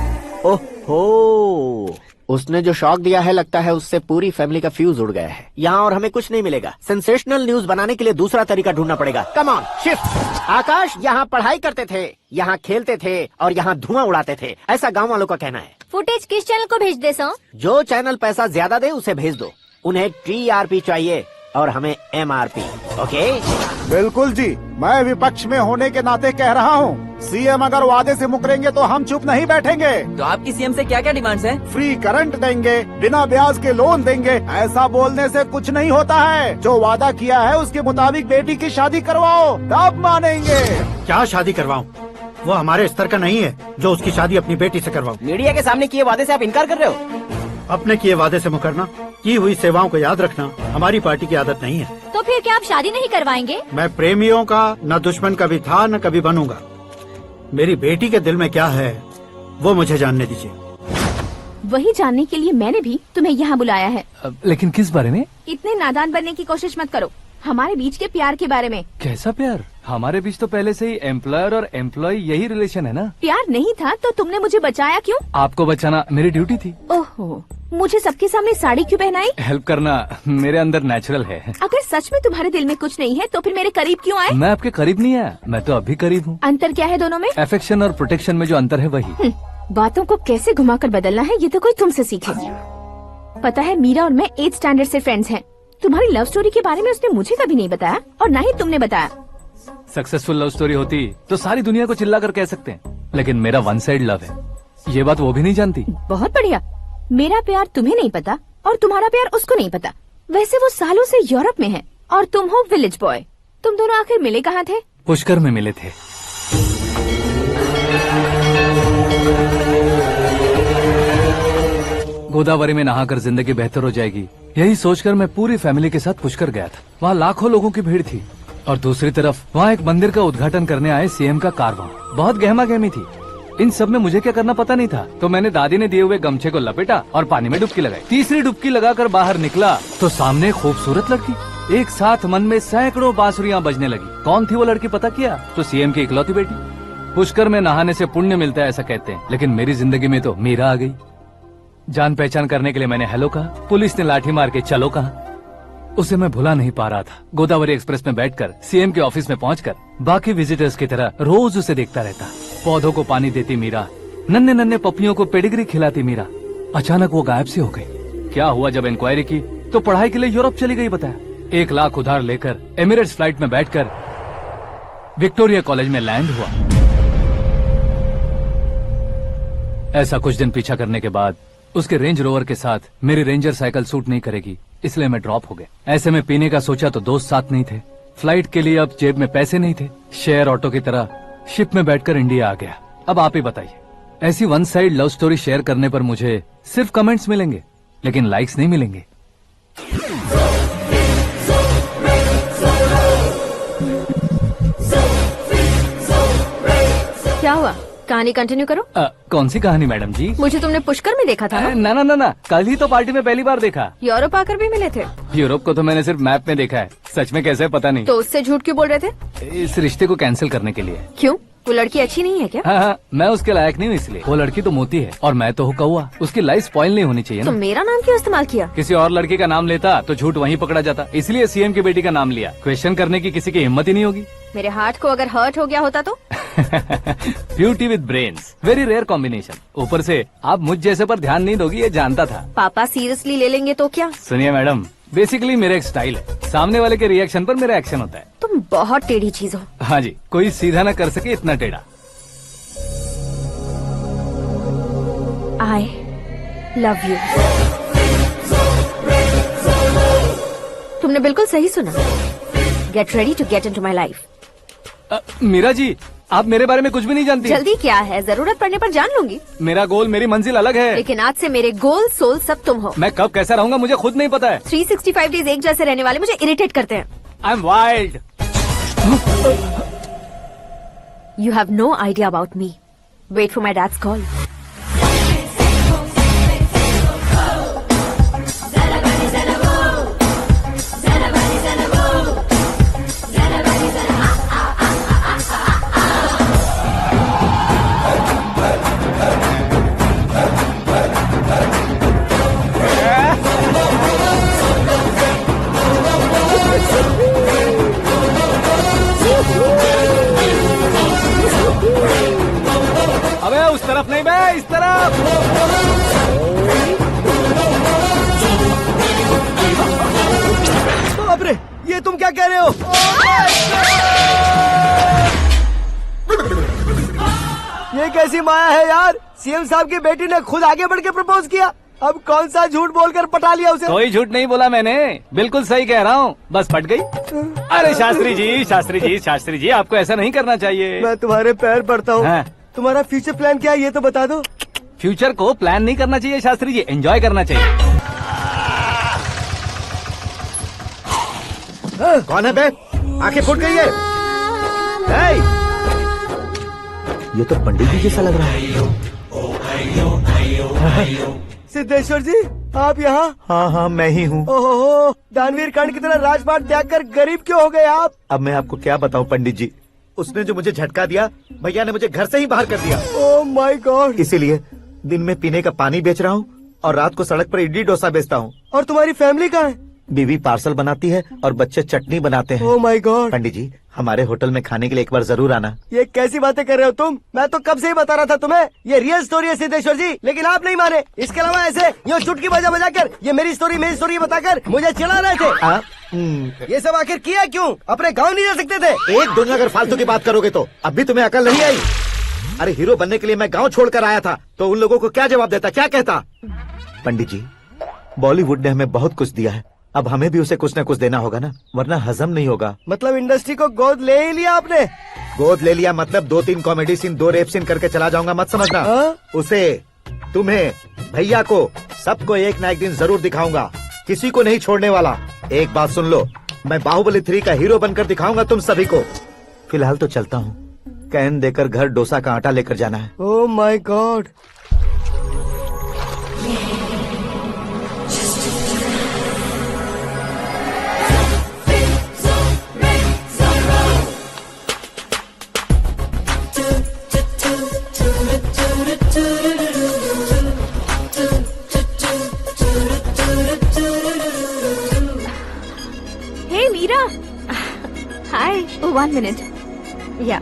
ओहो, उसने जो शॉक दिया है लगता है उससे पूरी फैमिली का फ्यूज उड़ गया है। यहाँ और हमें कुछ नहीं मिलेगा। सेंसेशनल न्यूज बनाने के लिए दूसरा तरीका ढूंढना पड़ेगा। Come on shift. आकाश यहाँ पढ़ाई करते थे, यहाँ खेलते थे और यहाँ धुआं उड़ाते थे, ऐसा गाँव वालों का कहना है। फुटेज किस चैनल को भेज दे सो? जो चैनल पैसा ज्यादा दे उसे भेज दो। उन्हें TRP चाहिए और हमें MRP। ओके? बिल्कुल जी, मैं विपक्ष में होने के नाते कह रहा हूँ, सीएम अगर वादे से मुकरेंगे तो हम चुप नहीं बैठेंगे। तो आपकी सीएम से क्या क्या डिमांड्स हैं? फ्री करंट देंगे, बिना ब्याज के लोन देंगे। ऐसा बोलने से कुछ नहीं होता है। जो वादा किया है उसके मुताबिक बेटी की शादी करवाओ, तब मानेंगे। क्या शादी करवाऊं? वो हमारे स्तर का नहीं है जो उसकी शादी अपनी बेटी से करवाऊं। मीडिया के सामने किए वादे से आप इनकार कर रहे हो? अपने किए वादे से मुकरना, की हुई सेवाओं को याद रखना हमारी पार्टी की आदत नहीं है। तो फिर क्या आप शादी नहीं करवाएंगे? मैं प्रेमियों का न दुश्मन कभी था न कभी बनूंगा। मेरी बेटी के दिल में क्या है वो मुझे जानने दीजिए। वही जानने के लिए मैंने भी तुम्हें यहाँ बुलाया है। लेकिन किस बारे में? इतने नादान बनने की कोशिश मत करो। हमारे बीच के प्यार के बारे में। कैसा प्यार? हमारे बीच तो पहले से ही एम्प्लॉयर और एम्प्लॉय यही रिलेशन है ना। प्यार नहीं था तो तुमने मुझे बचाया क्यों? आपको बचाना मेरी ड्यूटी थी। ओहो, मुझे सबके सामने साड़ी क्यों पहनाई? हेल्प करना मेरे अंदर नेचुरल है। अगर सच में तुम्हारे दिल में कुछ नहीं है तो फिर मेरे करीब क्यों आए? मैं आपके करीब नहीं आया, मैं तो अभी करीब हूँ। अंतर क्या है दोनों में? अफेक्शन और प्रोटेक्शन में जो अंतर है वही। बातों को कैसे घुमाकर बदलना है ये तो कोई तुमसे सीखे। पता है, मीरा और मैं 8th स्टैंडर्ड से फ्रेंड्स हैं। तुम्हारी लव स्टोरी के बारे में उसने मुझे कभी नहीं बताया और न ही तुमने बताया। सक्सेसफुल लव स्टोरी होती तो सारी दुनिया को चिल्ला कर कह सकते हैं, लेकिन मेरा वन साइड लव है, ये बात वो भी नहीं जानती। बहुत बढ़िया। मेरा प्यार तुम्हें नहीं पता और तुम्हारा प्यार उसको नहीं पता। वैसे वो सालों से यूरोप में है और तुम हो विलेज बॉय। तुम दोनों आखिर मिले कहाँ थे? पुष्कर में मिले थे। गोदावरी में नहाकर जिंदगी बेहतर हो जाएगी, यही सोचकर मैं पूरी फैमिली के साथ पुष्कर गया था। वहाँ लाखों लोगों की भीड़ थी और दूसरी तरफ वहाँ एक मंदिर का उद्घाटन करने आए सीएम का कारवां। बहुत गहमा गहमी थी। इन सब में मुझे क्या करना पता नहीं था, तो मैंने दादी ने दिए हुए गमछे को लपेटा और पानी में डुबकी लगाई। तीसरी डुबकी लगाकर बाहर निकला तो सामने एक खूबसूरत लड़की। एक साथ मन में सैकड़ों बांसुरियां बजने लगी। कौन थी वो लड़की पता किया? तो सीएम की इकलौती बेटी। पुष्कर में नहाने से पुण्य मिलता है ऐसा कहते हैं, लेकिन मेरी जिंदगी में तो मीरा आ गई। जान पहचान करने के लिए मैंने हेलो कहा, पुलिस ने लाठी मार के चलो कहा। उसे मैं भुला नहीं पा रहा था। गोदावरी एक्सप्रेस में बैठकर सीएम के ऑफिस में पहुंचकर बाकी विजिटर्स की तरह रोज उसे देखता रहता। पौधों को पानी देती मीरा, नन्हे नन्हे पपियों को पेडिग्री खिलाती मीरा। अचानक वो गायब सी हो गई। क्या हुआ? जब इंक्वायरी की तो पढ़ाई के लिए यूरोप चली गई बताया। 1 लाख उधार लेकर एमिरेट्स फ्लाइट में बैठकर विक्टोरिया कॉलेज में लैंड हुआ। ऐसा कुछ दिन पीछा करने के बाद उसके रेंज रोवर के साथ मेरी रेंजर साइकिल सूट नहीं करेगी, इसलिए मैं ड्रॉप हो गया। ऐसे में पीने का सोचा तो दोस्त साथ नहीं थे, फ्लाइट के लिए अब जेब में पैसे नहीं थे, शेयर ऑटो की तरह शिप में बैठकर इंडिया आ गया। अब आप ही बताइए, ऐसी one side love story share करने पर मुझे सिर्फ कमेंट्स मिलेंगे लेकिन लाइक्स नहीं मिलेंगे। क्या हुआ, कहानी कंटिन्यू करो। कौन सी कहानी मैडम जी? मुझे तुमने पुष्कर में देखा था ना? ना, कल ही तो पार्टी में पहली बार देखा। यूरोप आकर भी मिले थे? यूरोप को तो मैंने सिर्फ मैप में देखा है, सच में कैसे है पता नहीं। तो उससे झूठ क्यों बोल रहे थे? इस रिश्ते को कैंसिल करने के लिए। क्यों, वो लड़की अच्छी नहीं है क्या? हाँ, मैं उसके लायक नहीं हूँ इसलिए। वो लड़की तो मोती है और मैं तो हूँ कौवा, उसकी लाइफ स्पॉइल नहीं होनी चाहिए तो ना। मेरा नाम क्यों इस्तेमाल किया? किसी और लड़की का नाम लेता तो झूठ वहीं पकड़ा जाता, इसलिए सीएम की बेटी का नाम लिया। क्वेश्चन करने की किसी की हिम्मत ही नहीं होगी। मेरे हार्ट को अगर हर्ट हो गया होता तो? Beauty with brains, very rare combination. ऊपर से आप मुझ जैसे पर ध्यान नहीं दोगी ये जानता था। पापा सीरियसली ले लेंगे तो क्या? सुनिए मैडम, बेसिकली मेरा एक स्टाइल है, सामने वाले के रिएक्शन पर मेरा एक्शन होता है। तुम बहुत टेढ़ी चीज हो। हाँ जी, कोई सीधा न कर सके इतना टेढ़ा। I love you। तुमने बिल्कुल सही सुना। Get ready to get into my life। Meera ji, आप मेरे बारे में कुछ भी नहीं जानती। जल्दी क्या है, जरूरत पड़ने पर जान लूंगी। मेरा गोल, मेरी मंजिल अलग है। लेकिन आज से मेरे गोल सोल सब तुम हो। मैं कब कैसा रहूंगा मुझे खुद नहीं पता है। 365 डेज एक जैसे रहने वाले मुझे इरिटेट करते हैं। I am wild. You have no idea about me। Wait for my dad's call। अबे उस तरफ नहीं बे, इस तरफ। बाप रे, ये तुम क्या कह रहे हो? ये कैसी माया है यार? सीएम साहब की बेटी ने खुद आगे बढ़ के प्रपोज किया, अब कौन सा झूठ बोलकर पटा लिया उसे? कोई झूठ नहीं बोला मैंने, बिल्कुल सही कह रहा हूँ, बस पट गई। अरे शास्त्री जी, शास्त्री जी, शास्त्री जी, आपको ऐसा नहीं करना चाहिए। मैं तुम्हारे पैर पड़ता हूँ। हाँ। तुम्हारा फ्यूचर प्लान क्या है ये तो बता दो। फ्यूचर को प्लान नहीं करना चाहिए शास्त्री जी, एंजॉय करना चाहिए। कौन है बे? आंखें फूट गई है। हे! ये तो पंडित जी जैसा लग रहा है। सिद्धेश्वर जी, आप यहाँ? हाँ, मैं ही हूँ। ओहो, दानवीर कर्ण की तरह राजपाट त्याग कर गरीब क्यों हो गए आप? अब मैं आपको क्या बताऊँ पंडित जी, उसने जो मुझे झटका दिया, भैया ने मुझे घर से ही बाहर कर दिया। Oh my God. इसीलिए दिन में पीने का पानी बेच रहा हूँ और रात को सड़क पर इडली डोसा बेचता हूँ। और तुम्हारी फैमिली कहाँ है? बीवी पार्सल बनाती है और बच्चे चटनी बनाते हैं। Oh my God. पंडित जी, हमारे होटल में खाने के लिए एक बार जरूर आना। ये कैसी बातें कर रहे हो तुम? मैं तो कब से ही बता रहा था तुम्हें, ये रियल स्टोरी है सिद्धेश्वर जी, लेकिन आप नहीं माने। इसके अलावा ऐसे यूँ चुटकी बजा कर ये मेरी स्टोरी बताकर मुझे चिढ़ा रहे थे। ये सब आखिर किया क्यों? अपने गाँव नहीं जा सकते थे? एक दिन अगर फालतू की बात करोगे तो अब भी तुम्हें अकल नहीं आई। अरे हीरो बनने के लिए मैं गाँव छोड़कर आया था तो उन लोगों को क्या जवाब देता, क्या कहता? पंडित जी, बॉलीवुड ने हमें बहुत कुछ दिया है, अब हमें भी उसे कुछ न कुछ देना होगा ना, वरना हजम नहीं होगा। मतलब इंडस्ट्री को गोद ले ही लिया आपने? गोद ले लिया मतलब 2-3 कॉमेडी सीन, 2 रेप सीन करके चला जाऊंगा मत समझना। उसे, तुम्हें, भैया को, सबको एक न एक दिन जरूर दिखाऊंगा, किसी को नहीं छोड़ने वाला। एक बात सुन लो, मैं बाहुबली 3 का हीरो बनकर दिखाऊंगा तुम सभी को। फिलहाल तो चलता हूँ, कैन देकर घर डोसा का आटा लेकर जाना है। Oh my God. Hey Meera. Hi. Oh, 1 minute. Yeah।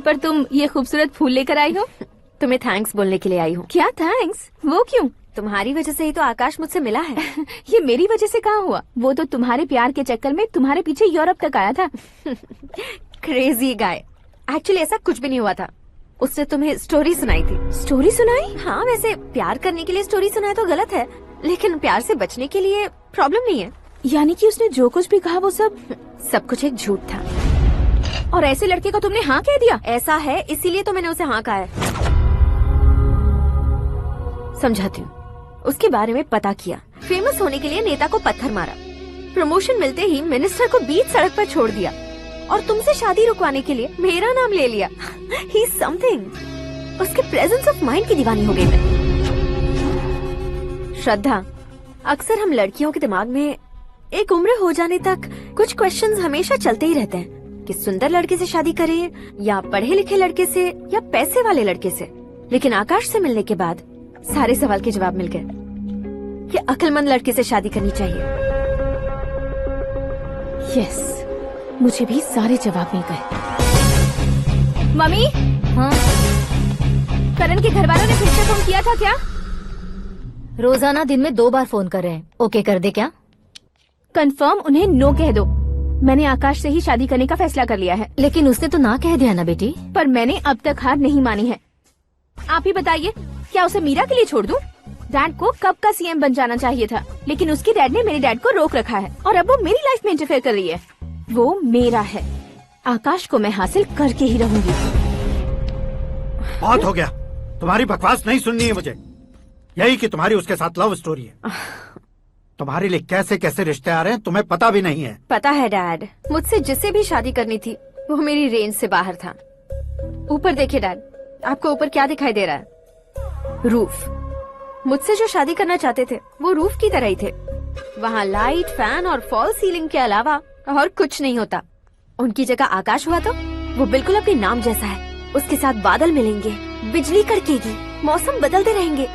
पर तुम ये खूबसूरत फूल लेकर आई हो? तुम्हें थैंक्स बोलने के लिए आई हूँ। क्या थैंक्स? वो क्यों? तुम्हारी वजह से ही तो आकाश मुझसे मिला है। ये मेरी वजह से कहाँ हुआ? वो तो तुम्हारे प्यार के चक्कर में तुम्हारे पीछे यूरोप तक आया था। Crazy guy. एक्चुअली ऐसा कुछ भी नहीं हुआ था। उसने तुम्हें स्टोरी सुनाई थी। स्टोरी सुनाई? हाँ, वैसे प्यार करने के लिए स्टोरी सुनाए तो गलत है, लेकिन प्यार से बचने के लिए प्रॉब्लम नहीं है। यानी कि उसने जो कुछ भी कहा वो सब कुछ एक झूठ था। और ऐसे लड़के को तुमने हाँ कह दिया? ऐसा है, इसीलिए तो मैंने उसे हाँ कहा है। समझाती हूँ। उसके बारे में पता किया, फेमस होने के लिए नेता को पत्थर मारा, प्रमोशन मिलते ही मिनिस्टर को बीच सड़क पर छोड़ दिया, और तुमसे शादी रुकवाने के लिए मेरा नाम ले लिया। ही समथिंग। उसके प्रेजेंस ऑफ माइंड की दीवानी हो गई मैं। श्रद्धा, अक्सर हम लड़कियों के दिमाग में एक उम्र हो जाने तक कुछ क्वेश्चंस हमेशा चलते ही रहते हैं कि सुंदर लड़के से शादी करें या पढ़े लिखे लड़के से या पैसे वाले लड़के से। लेकिन आकाश से मिलने के बाद सारे सवाल के जवाब मिल गए कि अक्लमंद लड़के से शादी करनी चाहिए। यस, मुझे भी सारे जवाब मिल गए। मम्मी? हाँ? करण के घर वालों ने फिर से फोन किया था क्या? रोजाना दिन में 2 बार फोन कर रहे हैं। ओके कर दे क्या? कंफर्म उन्हें नो कह दो। मैंने आकाश से ही शादी करने का फैसला कर लिया है। लेकिन उसने तो ना कह दिया ना बेटी। पर मैंने अब तक हार नहीं मानी है। आप ही बताइए, क्या उसे मीरा के लिए छोड़ दूं? डैड को कब का सीएम बन जाना चाहिए था, लेकिन उसके डैड ने मेरे डैड को रोक रखा है और अब वो मेरी लाइफ में इंटरफेयर कर रही है। वो मेरा है। आकाश को मैं हासिल करके ही रहूंगी। बहुत हो गया, तुम्हारी बकवास नहीं सुननी है मुझे। यही कि तुम्हारी उसके साथ लव स्टोरी है। तुम्हारे लिए कैसे कैसे रिश्ते आ रहे हैं तुम्हें पता भी नहीं है। पता है डैड, मुझसे जिसे भी शादी करनी थी वो मेरी रेंज से बाहर था। ऊपर देखिए डैड, आपको ऊपर क्या दिखाई दे रहा है? रूफ। मुझसे जो शादी करना चाहते थे वो रूफ की तरह ही थे। वहाँ लाइट, फैन और फॉल सीलिंग के अलावा और कुछ नहीं होता। उनकी जगह आकाश हुआ तो वो बिल्कुल अपने नाम जैसा है। उसके साथ बादल मिलेंगे, बिजली कड़केगी, मौसम बदलते रहेंगे।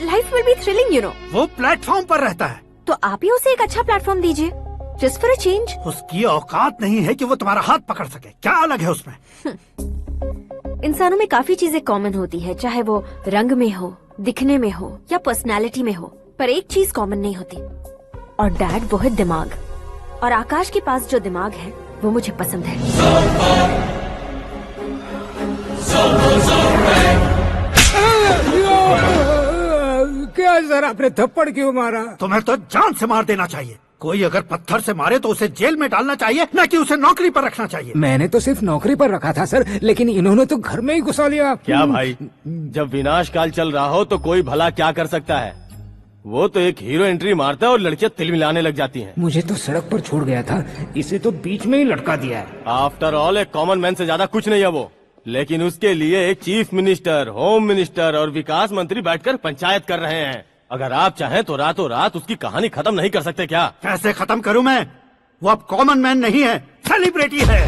Life will be thrilling, you know. वो प्लेटफॉर्म पर रहता है तो आप ही उसे एक अच्छा प्लेटफॉर्म दीजिए, जस्ट फॉर अ चेंज। उसकी औकात नहीं है कि वो तुम्हारा हाथ पकड़ सके। क्या अलग है उसमें? इंसानों में काफी चीजें कॉमन होती है, चाहे वो रंग में हो, दिखने में हो या पर्सनालिटी में हो, पर एक चीज कॉमन नहीं होती, और डैड वो है दिमाग। और आकाश के पास जो दिमाग है वो मुझे पसंद है। क्या सर, आपने थप्पड़ क्यों मारा? तुम्हें तो जान से मार देना चाहिए। कोई अगर पत्थर से मारे तो उसे जेल में डालना चाहिए, न कि उसे नौकरी पर रखना चाहिए। मैंने तो सिर्फ नौकरी पर रखा था सर, लेकिन इन्होंने तो घर में ही घुसा लिया। क्या भाई, जब विनाश काल चल रहा हो तो कोई भला क्या कर सकता है? वो तो एक हीरो एंट्री मारता है और लड़कियां तिलमिलाने लग जाती हैं। मुझे तो सड़क पर छोड़ गया था, इसे तो बीच में ही लटका दिया है। आफ्टर ऑल एक कॉमन मैन से ज्यादा कुछ नहीं है वो, लेकिन उसके लिए एक चीफ मिनिस्टर, होम मिनिस्टर और विकास मंत्री बैठकर पंचायत कर रहे हैं। अगर आप चाहें तो रातों रात उसकी कहानी खत्म नहीं कर सकते क्या? कैसे खत्म करूं मैं? वो अब कॉमन मैन नहीं है, सेलिब्रिटी है।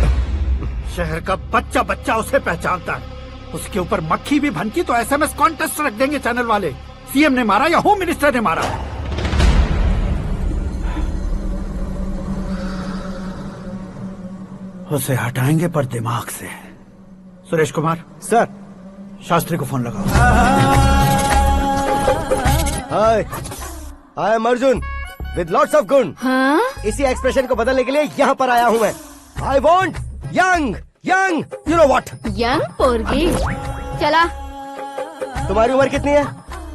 शहर का बच्चा बच्चा उसे पहचानता है। उसके ऊपर मक्खी भी भनकी तो एसएमएस कॉन्टेस्ट रख देंगे चैनल वाले। सीएम ने मारा या होम मिनिस्टर ने मारा। उसे हटाएंगे पर दिमाग से। सुरेश कुमार सर, शास्त्री को फोन लगाओ। Hi, I am Arjun with lots of गुण। हाँ? इसी एक्सप्रेशन को बदलने के लिए यहाँ पर आया हूँ मैं। I want young young, you know what? Young पोरगी। चला। तुम्हारी उम्र कितनी है?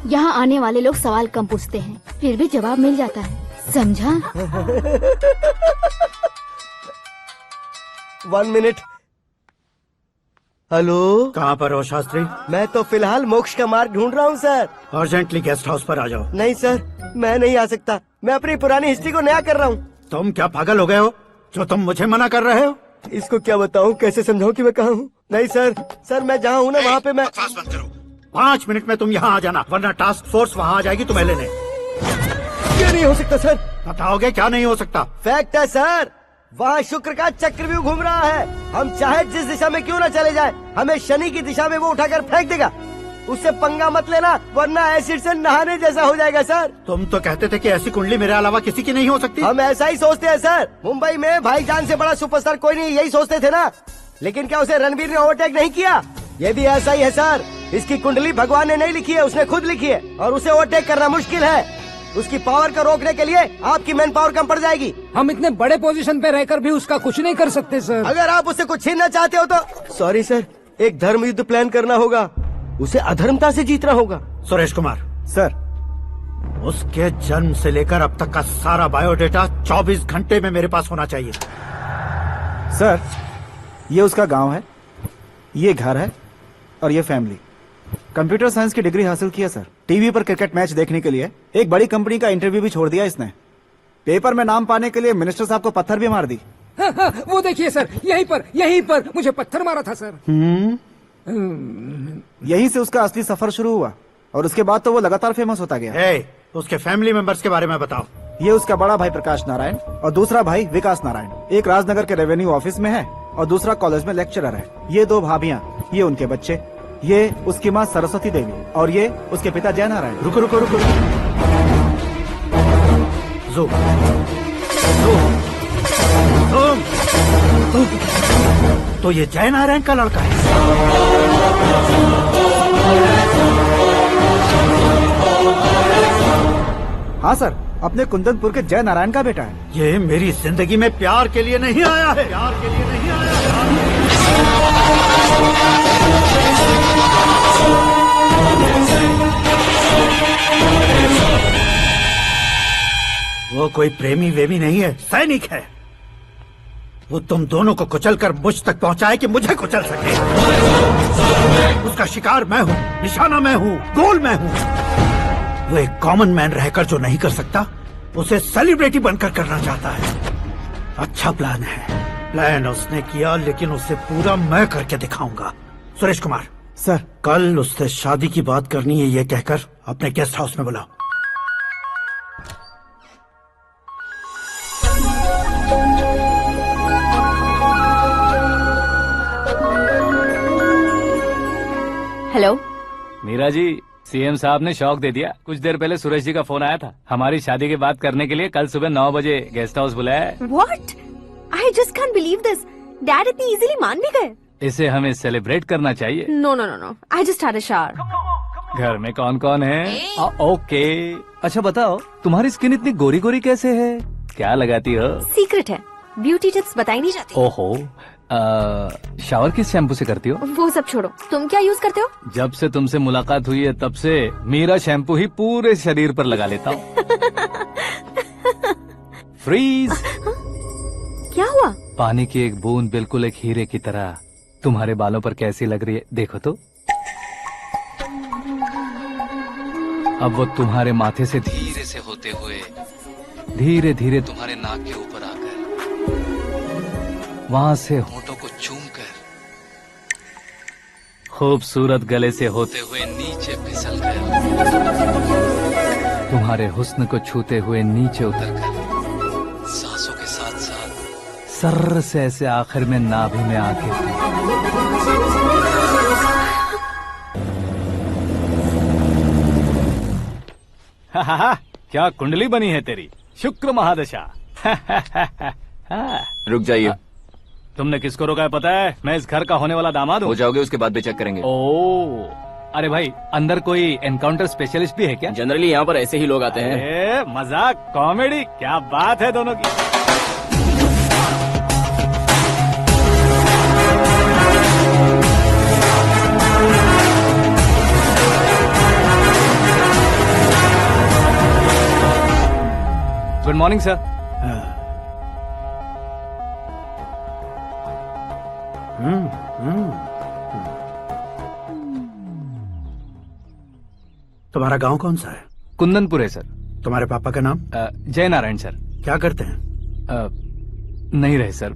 यहाँ आने वाले लोग सवाल कम पूछते हैं, फिर भी जवाब मिल जाता है, समझा? 1 मिनट। हेलो, कहाँ पर हो शास्त्री? मैं तो फिलहाल मोक्ष का मार्ग ढूंढ रहा हूँ सर। अर्जेंटली गेस्ट हाउस पर आ जाओ। नहीं सर, मैं नहीं आ सकता। मैं अपनी पुरानी हिस्ट्री को नया कर रहा हूँ। तुम क्या पागल हो गए हो जो तुम मुझे मना कर रहे हो? इसको क्या बताऊँ, कैसे समझाऊँ कि मैं कहाँ हूँ? नहीं सर, मैं जहाँ हूँ ना वहाँ पे मैं। 5 मिनट में तुम यहाँ आ जाना, वरना टास्क फोर्स वहाँ आ जाएगी तुम्हें लेने। क्या नहीं हो सकता सर? बताओगे क्या नहीं हो सकता? फैक्ट है सर, वहाँ शुक्र का चक्रव्यूह घूम रहा है। हम चाहे जिस दिशा में क्यों न चले जाए, हमें शनि की दिशा में वो उठाकर फेंक देगा। उससे पंगा मत लेना, वरना एसिड से नहाने जैसा हो जाएगा सर। तुम तो कहते थे कि ऐसी कुंडली मेरे अलावा किसी की नहीं हो सकती। हम ऐसा ही सोचते हैं सर। मुंबई में भाईजान से बड़ा सुपरस्टार कोई नहीं, यही सोचते थे ना। लेकिन क्या उसे रणवीर ने ओवरटेक नहीं किया? ये भी ऐसा ही है सर। इसकी कुंडली भगवान ने नहीं लिखी है, उसने खुद लिखी है, और उसे ओवरटेक करना मुश्किल है। उसकी पावर को रोकने के लिए आपकी मैन पावर कम पड़ जाएगी। हम इतने बड़े पोजीशन पे रहकर भी उसका कुछ नहीं कर सकते सर। अगर आप उससे कुछ छीनना चाहते हो तो सॉरी सर, एक धर्म युद्ध प्लान करना होगा। उसे अधर्मता से जीतना होगा। सुरेश कुमार सर, उसके जन्म से लेकर अब तक का सारा बायोडेटा 24 घंटे में मेरे पास होना चाहिए। सर, ये उसका गांव है, ये घर है और ये फैमिली। कंप्यूटर साइंस की डिग्री हासिल किया सर। टीवी पर क्रिकेट मैच देखने के लिए एक बड़ी कंपनी का इंटरव्यू भी छोड़ दिया इसने। पेपर में नाम पाने के लिए मिनिस्टर साहब को पत्थर भी मार दी। हाँ, वो देखिए सर, यहीं पर मुझे पत्थर मारा था सर। यहीं से उसका असली सफर शुरू हुआ और उसके बाद तो वो लगातार फेमस होता गया। उसके फैमिली मेंबर्स के बारे में बताओ। ये उसका बड़ा भाई प्रकाश नारायण और दूसरा भाई विकास नारायण। एक राजनगर के रेवेन्यू ऑफिस में है और दूसरा कॉलेज में लेक्चरर है। ये 2 भाभियां, ये उनके बच्चे, ये उसकी माँ सरस्वती देवी और ये उसके पिता जय नारायण। रुको रुको रुको, ज़ूम। तो ये जय नारायण का लड़का है। हाँ सर, अपने कुंदनपुर के जय नारायण का बेटा है। ये मेरी जिंदगी में प्यार के लिए नहीं आया है, प्यार के लिए नहीं आया है। वो कोई प्रेमी वेमी नहीं है, सैनिक है। वो तुम दोनों को कुचलकर मुझ तक पहुंचाए कि मुझे कुचल सके। उसका शिकार मैं हूँ, निशाना मैं हूँ, गोल मैं हूँ। वो एक कॉमन मैन रहकर जो नहीं कर सकता, उसे सेलिब्रिटी बनकर करना चाहता है। अच्छा प्लान है। प्लान उसने किया, लेकिन उसे पूरा मैं करके दिखाऊंगा। सुरेश कुमार सर, कल उससे शादी की बात करनी है, ये कहकर अपने गेस्ट हाउस में बुलाओ। हेलो मीरा जी, सीएम साहब ने शौक दे दिया। कुछ देर पहले सुरेश जी का फोन आया था, हमारी शादी की बात करने के लिए कल सुबह 9 बजे गेस्ट हाउस बुलाया है। What? I just can't believe this. Dad इतनी इजीली मान भी गए। इसे हमें सेलिब्रेट करना चाहिए। No no no no, I just had a shower. घर में कौन कौन है? ओके, अच्छा बताओ, तुम्हारी स्किन इतनी गोरी गोरी कैसे है? क्या लगाती हो? सीक्रेट है, ब्यूटी टिप्स बताई नहीं जाती। ओहो, शावर किस शैम्पू से करती हो? वो सब छोड़ो, तुम क्या यूज करते हो? जब से तुमसे मुलाकात हुई है तब से मीरा शैम्पू ही पूरे शरीर पर लगा लेता हूँ। फ्रीज। क्या हुआ? पानी की एक बूंद बिल्कुल एक हीरे की तरह तुम्हारे बालों पर कैसी लग रही है, देखो तो। अब वो तुम्हारे माथे से धीरे से होते हुए धीरे धीरे तुम्हारे नाक के ऊपर आकर वहां से होठों को चूमकर खूबसूरत गले से होते हुए नीचे फिसल कर तुम्हारे हुस्न को छूते हुए नीचे उतरकर सांसों के साथ साथ सर्र से ऐसे आखिर में नाभि में आके क्या कुंडली बनी है तेरी, शुक्र महादशा। रुक जाइए। तुमने किसको रोका है पता है? मैं इस घर का होने वाला दामाद हूँ। हो जाओगे उसके बाद भी चेक करेंगे। ओ, अरे भाई, अंदर कोई एनकाउंटर स्पेशलिस्ट भी है क्या? जनरली यहाँ पर ऐसे ही लोग आते हैं। मजाक, कॉमेडी, क्या बात है दोनों की। Good morning sir. तुम्हारा गांव कौन सा है? कुंदनपुर है सर। तुम्हारे पापा का नाम? जय नारायण सर। क्या करते हैं? नहीं रहे सर,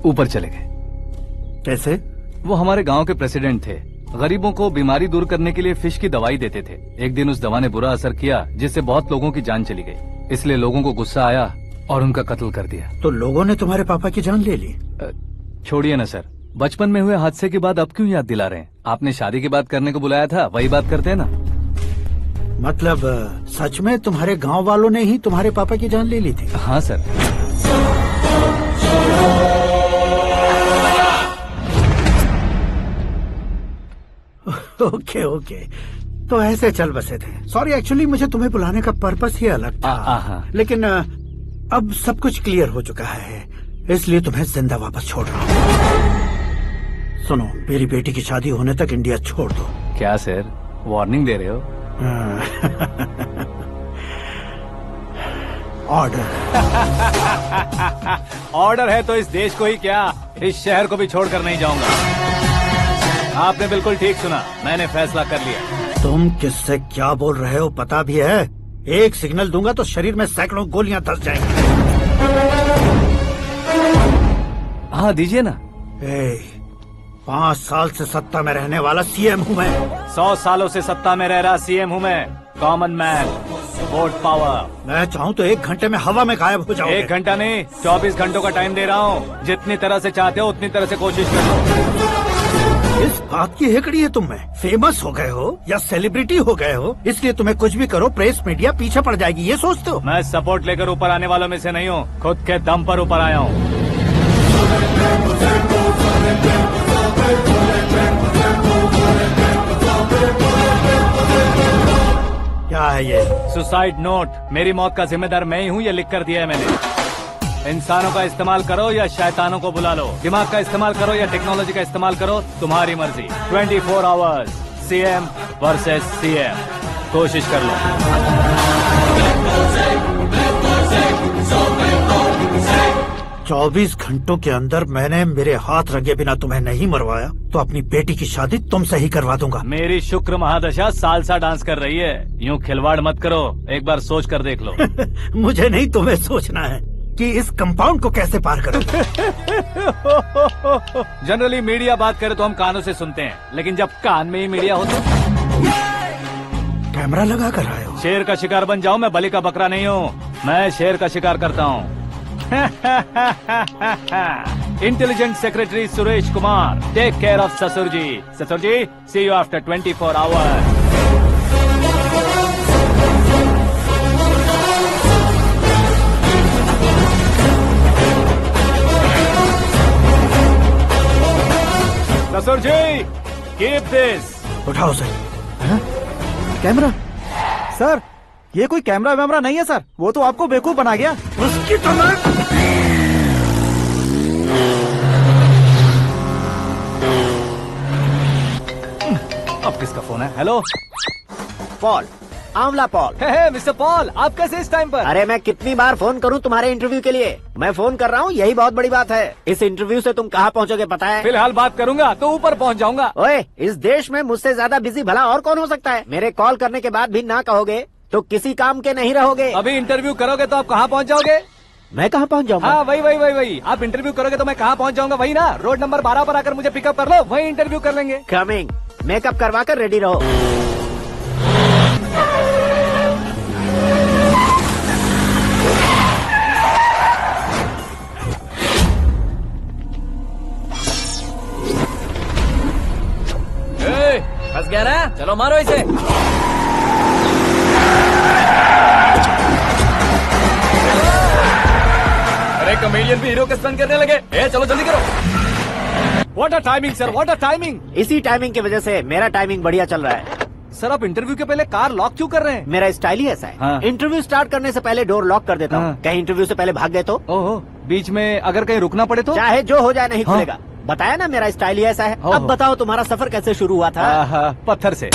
ऊपर चले गए। कैसे? वो हमारे गांव के प्रेसिडेंट थे। गरीबों को बीमारी दूर करने के लिए फिश की दवाई देते थे। एक दिन उस दवा ने बुरा असर किया, जिससे बहुत लोगों की जान चली गई। इसलिए लोगों को गुस्सा आया और उनका कत्ल कर दिया। तो लोगों ने तुम्हारे पापा की जान ले ली? छोड़िए ना सर, बचपन में हुए हादसे के बाद अब क्यों याद दिला रहे हैं? आपने शादी की बात करने को बुलाया था, वही बात करते हैं ना। मतलब सच में तुम्हारे गांव वालों ने ही तुम्हारे पापा की जान ले ली थी? हाँ सर। ओके ओके, तो ऐसे चल बसे थे। सॉरी, एक्चुअली मुझे तुम्हें बुलाने का पर्पस ही अलग था, लेकिन अब सब कुछ क्लियर हो चुका है, इसलिए तुम्हें जिंदा वापस छोड़ रहा हूँ। सुनो, मेरी बेटी की शादी होने तक इंडिया छोड़ दो। क्या सर, वार्निंग दे रहे हो? ऑर्डर। ऑर्डर है तो इस देश को ही क्या, इस शहर को भी छोड़कर नहीं जाऊंगा। आपने बिल्कुल ठीक सुना, मैंने फैसला कर लिया। तुम किससे क्या बोल रहे हो पता भी है? एक सिग्नल दूंगा तो शरीर में सैकड़ों गोलियां धस जाएंगी। हाँ दीजिए ना। 5 साल से सत्ता में रहने वाला सीएम हूँ मैं। 100 सालों से सत्ता में रह रहा सीएम हूँ मैं। Common man, vote power. मैं चाहूँ तो 1 घंटे में हवा में गायब हो जाऊँ। 1 घंटा नहीं, 24 घंटों का टाइम दे रहा हूँ। जितनी तरह से चाहते हो उतनी तरह से कोशिश कर लो। इस बात की हेकड़ी है तुम में। फेमस हो गए हो या सेलिब्रिटी हो गए हो, इसलिए तुम्हें कुछ भी करो प्रेस मीडिया पीछे पड़ जाएगी, ये सोचते हो? मैं सपोर्ट लेकर ऊपर आने वालों में से नहीं हूँ, खुद के दम पर ऊपर आया हूँ। क्या है ये? Suicide note. मेरी मौत का जिम्मेदार मैं ही हूँ, ये लिख कर दिया है मैंने। इंसानों का इस्तेमाल करो या शैतानों को बुला लो, दिमाग का इस्तेमाल करो या टेक्नोलॉजी का इस्तेमाल करो, तुम्हारी मर्जी। 24 आवर्स, सीएम वर्सेस सीएम, कोशिश कर लो। 24 घंटों के अंदर मैंने मेरे हाथ रंगे बिना तुम्हें नहीं मरवाया तो अपनी बेटी की शादी तुमसे ही करवा दूंगा। मेरी शुक्र महादशा सालसा डांस कर रही है, यूँ खिलवाड़ मत करो, एक बार सोच कर देख लो। मुझे नहीं, तुम्हें सोचना है कि इस कंपाउंड को कैसे पार करूं। जनरली मीडिया बात करे तो हम कानों से सुनते हैं, लेकिन जब कान में ही मीडिया हो तो कैमरा लगा कर आए हो। शेर का शिकार बन जाऊं, मैं बलि का बकरा नहीं हूँ, मैं शेर का शिकार करता हूँ। Intelligent secretary Suresh Kumar, take care of ससुर जी। ससुर जी, सी यू आफ्टर 24 आवर्स। ससुर जी, कीप दिस। उठाओ सर। कैमरा? सर, ये कोई कैमरा वैमरा नहीं है सर, वो तो आपको बेवकूफ बना गया। उसकी तो मैं... अब किसका फोन है? हेलो पॉल, आंवला पॉल। मिस्टर पॉल, आप कैसे इस टाइम पर? अरे मैं कितनी बार फोन करूं तुम्हारे इंटरव्यू के लिए? मैं फोन कर रहा हूं, यही बहुत बड़ी बात है। इस इंटरव्यू से तुम कहां पहुंचोगे पता है? फिलहाल बात करूंगा तो ऊपर पहुंच जाऊंगा। ओए, इस देश में मुझसे ज्यादा बिजी भला और कौन हो सकता है? मेरे कॉल करने के बाद भी ना कहोगे तो किसी काम के नहीं रहोगे। अभी इंटरव्यू करोगे तो आप कहाँ पहुँच जाओगे? मैं कहाँ पहुँच जाऊंगा? हाँ वही। आप इंटरव्यू करोगे तो मैं कहाँ पहुँच जाऊंगा? वही ना, रोड नंबर 12 पर आकर मुझे पिकअप कर लो, वही इंटरव्यू कर लेंगे। कमिंग। मेकअप करवा कर रेडी रहो। फंस गया ना, चलो मारो इसे। अरे कॉमेडियन भी हीरो के स्टंट करने लगे। चलो जल्दी करो। What a timing sir, what a timing. इसी टाइमिंग की वजह से मेरा टाइमिंग बढ़िया चल रहा है। सर आप इंटरव्यू के पहले कार लॉक क्यों कर रहे हैं? मेरा स्टाइल ही ऐसा है। हाँ। इंटरव्यू स्टार्ट करने से पहले डोर लॉक कर देता हूँ। कहीं इंटरव्यू से पहले भाग गए तो? ओहो, बीच में अगर कहीं रुकना पड़े तो? चाहे जो हो जाए नहीं खुलेगा। बताया ना मेरा स्टाइल ही ऐसा है। अब बताओ तुम्हारा सफर कैसे शुरू हुआ था? पत्थर से।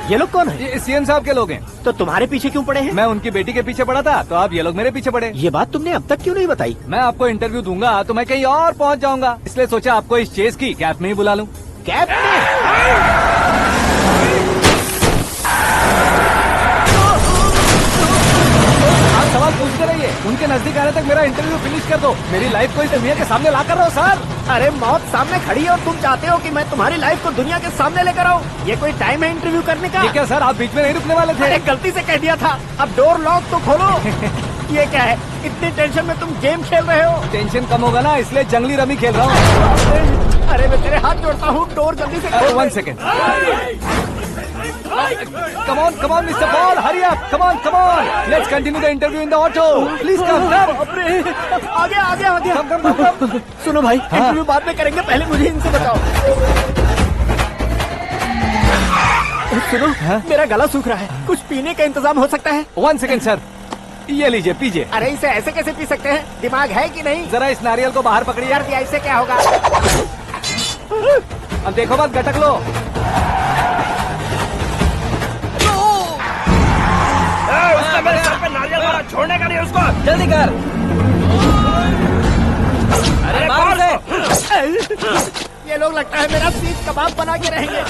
ये लोग कौन है? ये सीएम साहब के लोग हैं। तो तुम्हारे पीछे क्यों पड़े हैं? मैं उनकी बेटी के पीछे पड़ा था, तो आप ये लोग मेरे पीछे पड़े। ये बात तुमने अब तक क्यों नहीं बताई? मैं आपको इंटरव्यू दूंगा तो मैं कहीं और पहुंच जाऊंगा, इसलिए सोचा आपको इस चेस की कैब में ही बुला लूं। कैब में? आप सवाल पूछते रहिए, उनके नजदीक आने तक मेरा इंटरव्यू फिनिश कर दो। मेरी लाइफ को इस दुनिया के सामने ला कर रहो सर। अरे मौत सामने खड़ी है और तुम चाहते हो कि मैं तुम्हारी लाइफ को दुनिया के सामने लेकर आऊं? ये कोई टाइम है इंटरव्यू करने का? ये क्या सर, आप बीच में नहीं रुकने वाले थे? अरे गलती से कह दिया था। अब डोर लॉक तो खोलो। ये क्या है, इतनी टेंशन में तुम गेम खेल रहे हो? टेंशन कम होगा ना, इसलिए जंगली रमी खेल रहा हूँ। अरे मैं तेरे हाथ जोड़ता हूँ, डोर जल्दी से खोल। 1 second. Come on, Mr. Paul, hurry up! Come on! Let's continue the interview in the auto. Please come. आगे। सुनो भाई, इंटरव्यू बाद में करेंगे, पहले मुझे इनसे बताओ। सुनो, मेरा गला सूख रहा है, कुछ पीने का इंतजाम हो सकता है? 1 सेकेंड सर, ये लीजिए पीजिए। अरे इसे ऐसे कैसे पी सकते हैं? दिमाग है कि नहीं? जरा इस नारियल को बाहर पकड़िए। कर दिया, इससे क्या होगा? अब देखो मत, गटक लो। उसने मेरे सर पे नारियल मारा, छोड़ने का नहीं उसको। जल्दी कर। अरे मार दे। ये लोग लगता है मेरा सीख कबाब बना के रहेंगे।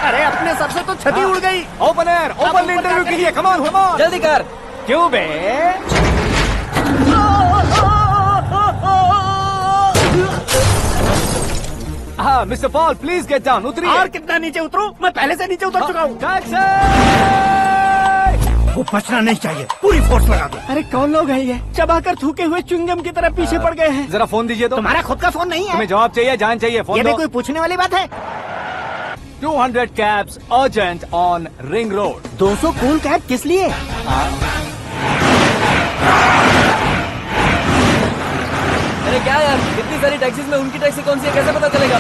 अरे अपने सर से तो छती उड़ गई। ओपनर, ओपन इंटरव्यू के लिए, कम ऑन कम ऑन, जल्दी कर। क्यों बे? हाँ mister Paul, please get down, उतरिए। और कितना नीचे उतरूं? मैं पहले से नीचे उतर चुका हूँ। वो बचना नहीं चाहिए, पूरी फोर्स लगा दो। अरे कौन लोग हैं ये? चबाकर थूके हुए च्युइंगम की तरह पीछे पड़ गए हैं। जरा फोन दीजिए तो। तुम्हारा खुद का फोन नहीं है? तुम्हें जवाब चाहिए, जान चाहिए, फोन ये दो। भी कोई पूछने वाली बात है? 200 cabs urgent on Ring Road. 200 cool cab किस लिए? अरे क्या यार, इतनी सारी टैक्सीज में उनकी टैक्सी कौन सी है, कैसे पता चलेगा?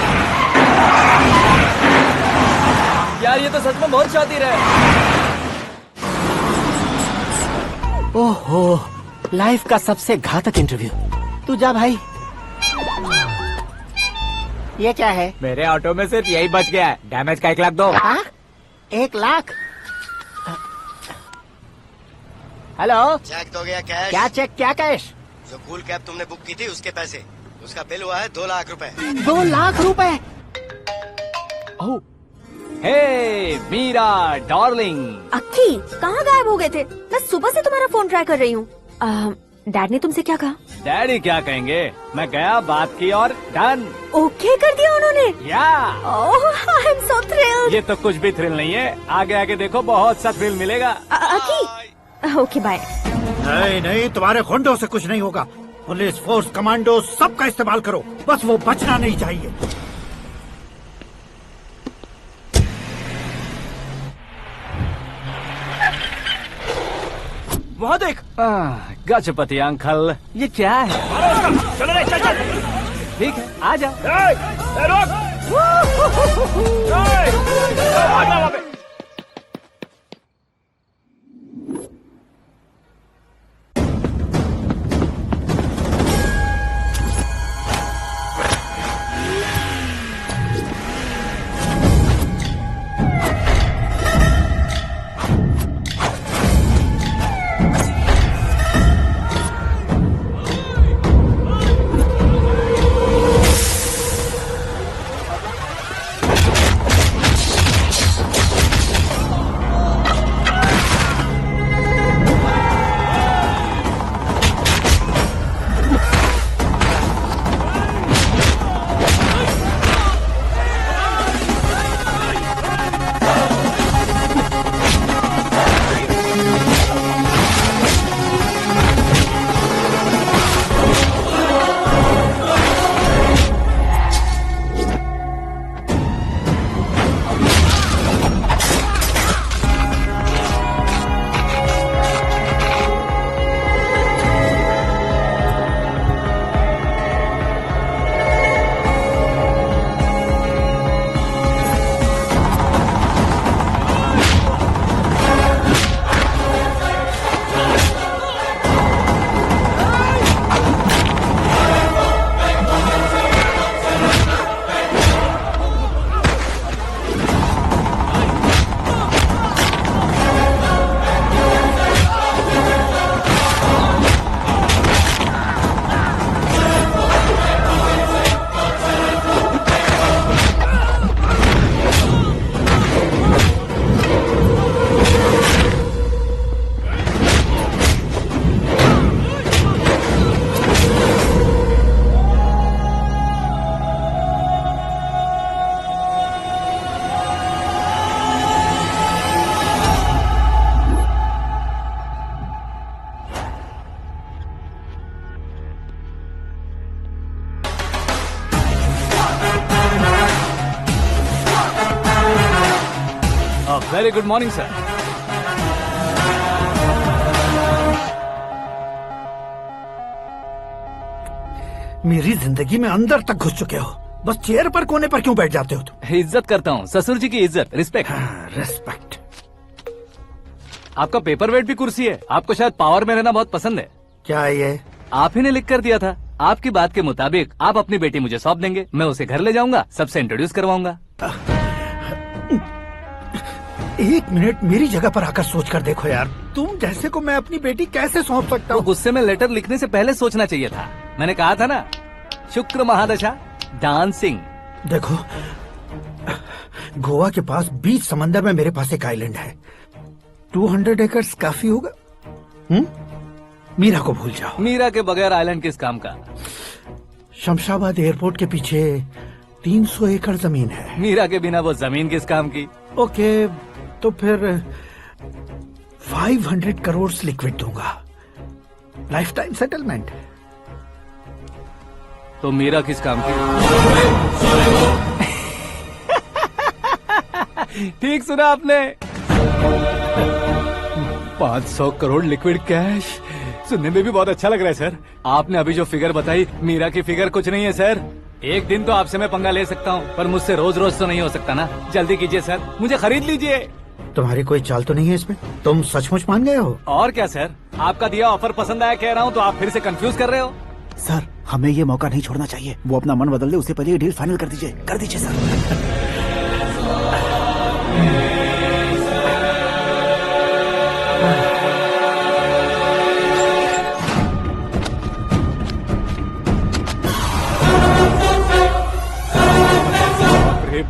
यार ये तो सच में बहुत शातिर है। ओहो, लाइफ का सबसे घातक इंटरव्यू। तू जा भाई। ये क्या है? मेरे ऑटो में सिर्फ यही बच गया है, डैमेज का 1 लाख दो। 1 लाख? हेलो, चेक तो गया कैश। क्या चेक, क्या कैश? जो कूल कैब तुमने बुक की थी उसके पैसे, उसका बिल हुआ है 2 लाख रुपए। 2 लाख रुपए? हे मीरा डार्लिंग। अक्की, कहाँ गायब हो गए थे? मैं सुबह से तुम्हारा फोन ट्राई कर रही हूँ। डैड ने तुमसे क्या कहा? डैडी क्या कहेंगे, मैं गया, बात की और डन। ओके कर दिया उन्होंने? या आई एम सो थ्रिल्ड। ये तो कुछ भी थ्रिल नहीं है, आगे आगे देखो बहुत सा थ्रिल मिलेगा। अक्की, ओके बाय। नहीं नहीं, तुम्हारे गुंडों से कुछ नहीं होगा। पुलिस फोर्स, कमांडो, सबका इस्तेमाल करो, बस वो बचना नहीं चाहिए। वहाँ देख। गजपति अंकल, ये क्या है? चलो रे, चल चल। ठीक है, आ जा। रोक। वहाँ पे। Very good morning sir. मेरी जिंदगी में अंदर तक घुस चुके हो। बस चेयर पर कोने पर क्यों बैठ जाते हो तुम? इज्जत करता हूँ, ससुर जी की इज्जत, रिस्पेक्ट। रिस्पेक्ट। आपका पेपर वेट भी कुर्सी है। आपको शायद पावर में रहना बहुत पसंद है। क्या ये? आप ही ने लिख कर दिया था। आपकी बात के मुताबिक आप अपनी बेटी मुझे सौंप देंगे, मैं उसे घर ले जाऊंगा, सबसे इंट्रोड्यूस करवाऊंगा। 1 मिनट मेरी जगह पर आकर सोच कर देखो यार, तुम जैसे को मैं अपनी बेटी कैसे सौंप सकता हूँ? गुस्से में लेटर लिखने से पहले सोचना चाहिए था। मैंने कहा था ना, शुक्र महादशा डांसिंग। देखो, गोवा के पास बीच समंदर में मेरे पास एक आइलैंड है। 200 एकर्स काफी होगा। मीरा को भूल जाओ। मीरा के बगैर आइलैंड किस काम का? शमशाबाद एयरपोर्ट के पीछे 300 एकड़ जमीन है। मीरा के बिना वो जमीन किस काम की? ओके, तो फिर 500 करोड़ लिक्विड दूंगा, लाइफ टाइम सेटलमेंट। तो मीरा किस काम की? ठीक सुना आपने। 500 करोड़ लिक्विड कैश सुनने में भी बहुत अच्छा लग रहा है सर। आपने अभी जो फिगर बताई, मीरा की फिगर कुछ नहीं है सर। एक दिन तो आपसे मैं पंगा ले सकता हूँ, पर मुझसे रोज रोज तो नहीं हो सकता ना। जल्दी कीजिए सर, मुझे खरीद लीजिए। तुम्हारी कोई चाल तो नहीं है इसमें? तुम सचमुच मान गए हो? और क्या सर, आपका दिया ऑफर पसंद आया कह रहा हूँ, तो आप फिर से कंफ्यूज कर रहे हो। सर, हमें ये मौका नहीं छोड़ना चाहिए। वो अपना मन बदल दे, उससे पहले ये डील फाइनल कर दीजिए। कर दीजिए सर।